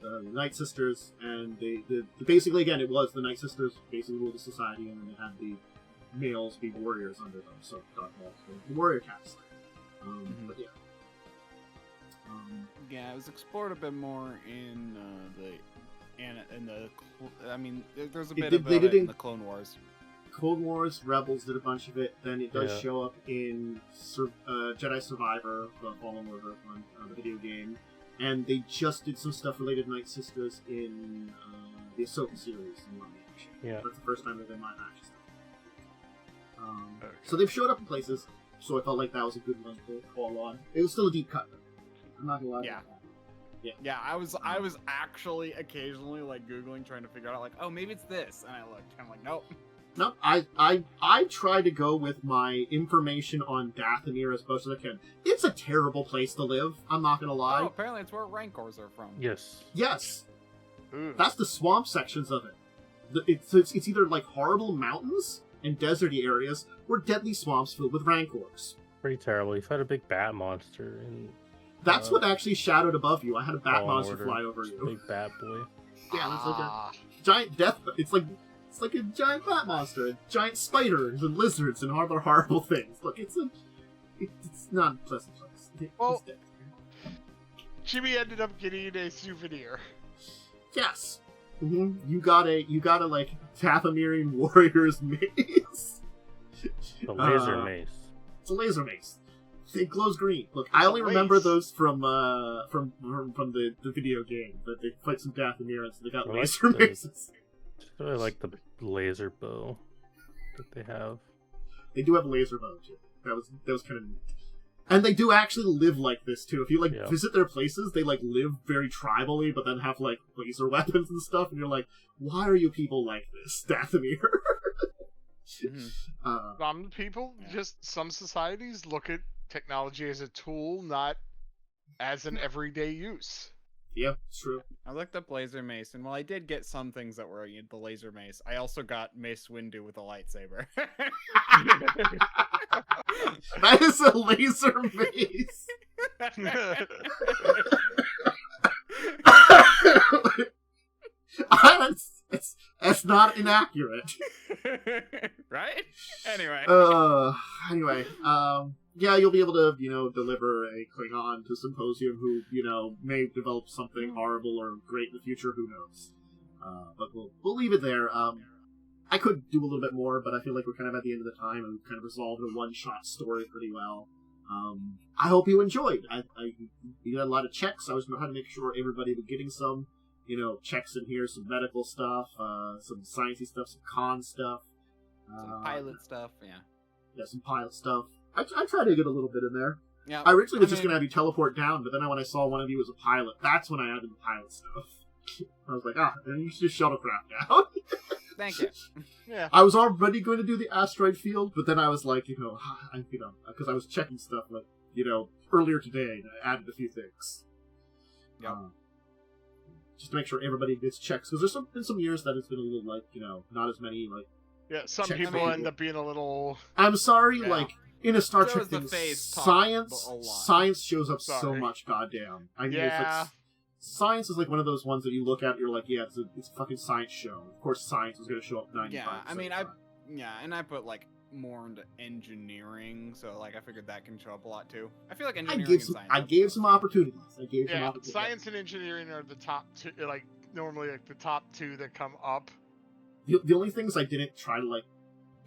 the Night Sisters, and they basically, again, it was the Night Sisters basically ruled the society, and then they had the males be warriors under them. So, Darth Maul was the warrior caste. But yeah. Yeah, it was explored a bit more in there's a bit of it in the Clone Wars. Clone Wars, Rebels did a bunch of it. Then it does show up in Jedi Survivor, the Fallen Order one, the video game. And they just did some stuff related to Night Sisters in the Ahsoka series in live action. Yeah. That's the first time they've been live action stuff. So they've showed up in places, so I felt like that was a good one to call on. It was still a deep cut, though. I'm not gonna lie about that. Yeah, I was actually occasionally like Googling, trying to figure out like, oh, maybe it's this, and I looked, and I'm like, nope. No, I try to go with my information on Dathomir as much as I can. It's a terrible place to live. I'm not gonna lie. Oh, apparently it's where Rancors are from. Yes. Yes, Ooh. that's the swamp sections of it. It's either like horrible mountains and deserty areas, or deadly swamps filled with Rancors. Pretty terrible. You've had a big bat monster in. That's what actually shadowed above you. I had a bat Fallen monster Order. fly over Just a you. big bat boy. Yeah, it's like a giant death. It's like a giant bat monster, giant spiders and lizards and other horrible things. Look, it's not a pleasant place. Well, Chmeee ended up getting a souvenir. Yes. Mm-hmm. You got a like Dathomirian warrior's mace. The laser mace. It's a laser mace. It glows green. Look, I only remember those from the video game, but they fight some Dathomirans, so they got laser maces. I really like the laser bow that they have. They do have a laser bow too. That was kind of neat. And they do actually live like this too. If you visit their places, they like live very tribally, but then have like laser weapons and stuff, and you're like, why are you people like this, Dathomir? Some people, some societies look at technology as a tool, not as an everyday use. Yeah, it's true. I looked up laser mace, and while I did get some things that were the laser mace, I also got Mace Windu with a lightsaber. That is a laser mace. That's not inaccurate. Right? Anyway. Yeah, you'll be able to, deliver a Klingon to Symposium who, may develop something horrible or great in the future, who knows. But we'll leave it there. I could do a little bit more, but I feel like we're kind of at the end of the time, and we've kind of resolved a one-shot story pretty well. I hope you enjoyed. We got a lot of checks. I was trying to make sure everybody was getting some, checks in here, some medical stuff, some sciencey stuff, some con stuff. Some pilot stuff, yeah. Yeah, some pilot stuff. I tried to get a little bit in there. Yeah. I originally was just going to have you teleport down, but then when I saw one of you as a pilot, that's when I added the pilot stuff. I was like, then you should just shuttlecraft down. Thank you. Yeah. I was already going to do the asteroid field, but then I was like, because I was checking stuff, like, earlier today, and I added a few things. Yep. Just to make sure everybody gets checks, because there's been some years that it's been a little, like, not as many, like... Yeah, some people end up being a little... I'm sorry, yeah. like, in a Star Trek thing, science shows up so much, goddamn. Science is like one of those ones that you look at, you're like, yeah, it's a fucking science show. Of course, science is going to show up 95%. Yeah, I put like more into engineering, so like I figured that can show up a lot too. I feel like engineering and science. I gave some opportunities. Science and engineering are the top two, like normally like the top two that come up. The only things I didn't try to like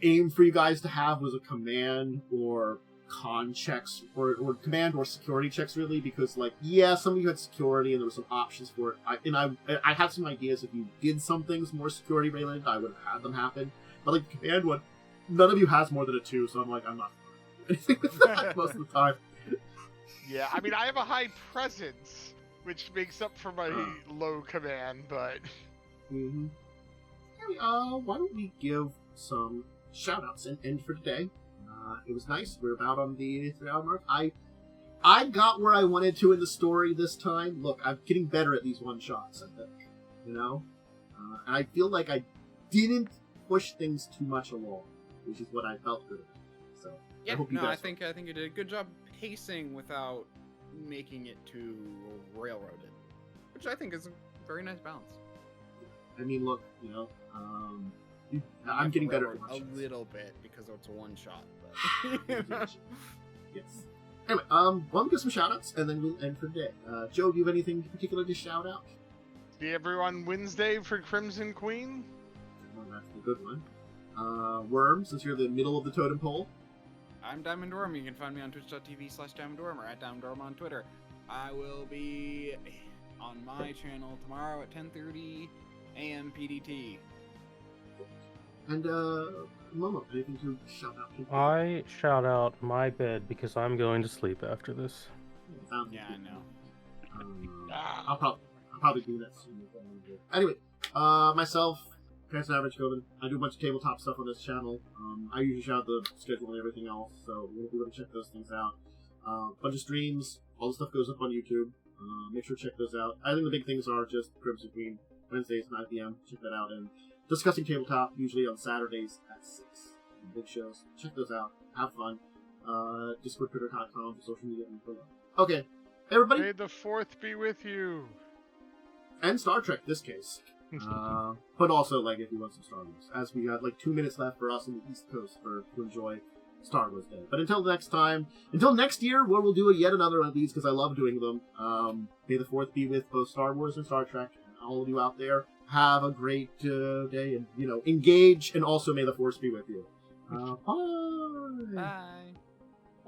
aim for you guys to have was a command or con checks or command or security checks, really, because like some of you had security and there were some options for it. I had some ideas. If you did some things more security related, I would have had them happen. But like the command one, none of you has more than a 2, so I'm like, I'm not doing anything with that most of the time. Yeah, I mean, I have a high presence, which makes up for my low command, but... Mm-hmm. Hey, why don't we give some shout-outs and end for today. It was nice. We're about on the 3-hour mark. I got where I wanted to in the story this time. Look, I'm getting better at these one-shots, I think. You know? And I feel like I didn't push things too much along, which is what I felt good about. So, Yeah, I hope you no, guys I think you did a good job pacing without making it too railroaded, which I think is a very nice balance. I mean, look, you know, You I'm have getting to better railroad at one-shots. a little bit because it's a one shot. But... Yes. Anyway, we'll give some shout-outs, and then we'll end for the day. Joe, do you have anything particular to shout out? See everyone Wednesday for Crimson Queen. Oh, that's a good one. Worm, since you're the middle of the totem pole. I'm Diamondwyrm. You can find me on twitch.tv/Diamondwyrm or at Diamondwyrm on Twitter. I will be on my channel tomorrow at 10:30 a.m. PDT. And, Momo, anything to shout out to? I shout out my bed because I'm going to sleep after this. Yeah, I know. I'll probably do that soon. Anyway, myself, Parents and Average Gohrn, I do a bunch of tabletop stuff on this channel. I usually shout out the schedule and everything else, so we'll be able to check those things out. Bunch of streams, all the stuff goes up on YouTube. Make sure to check those out. I think the big things are just Crimson Queen, Wednesdays, 9 p.m. Check that out. And discussing tabletop, usually on Saturdays at 6. Big shows. Check those out. Have fun. Discord, Twitter.com for social media info. Okay, everybody. May the 4th be with you. And Star Trek, this case. But also, like, if you want some Star Wars. As we got, like, 2 minutes left for us on the East Coast to enjoy Star Wars Day. But until next year, where we'll do yet another one of these, because I love doing them. May the 4th be with both Star Wars and Star Trek. And all of you out there, have a great day, and, you know, engage, and also may the Force be with you. Bye! Bye.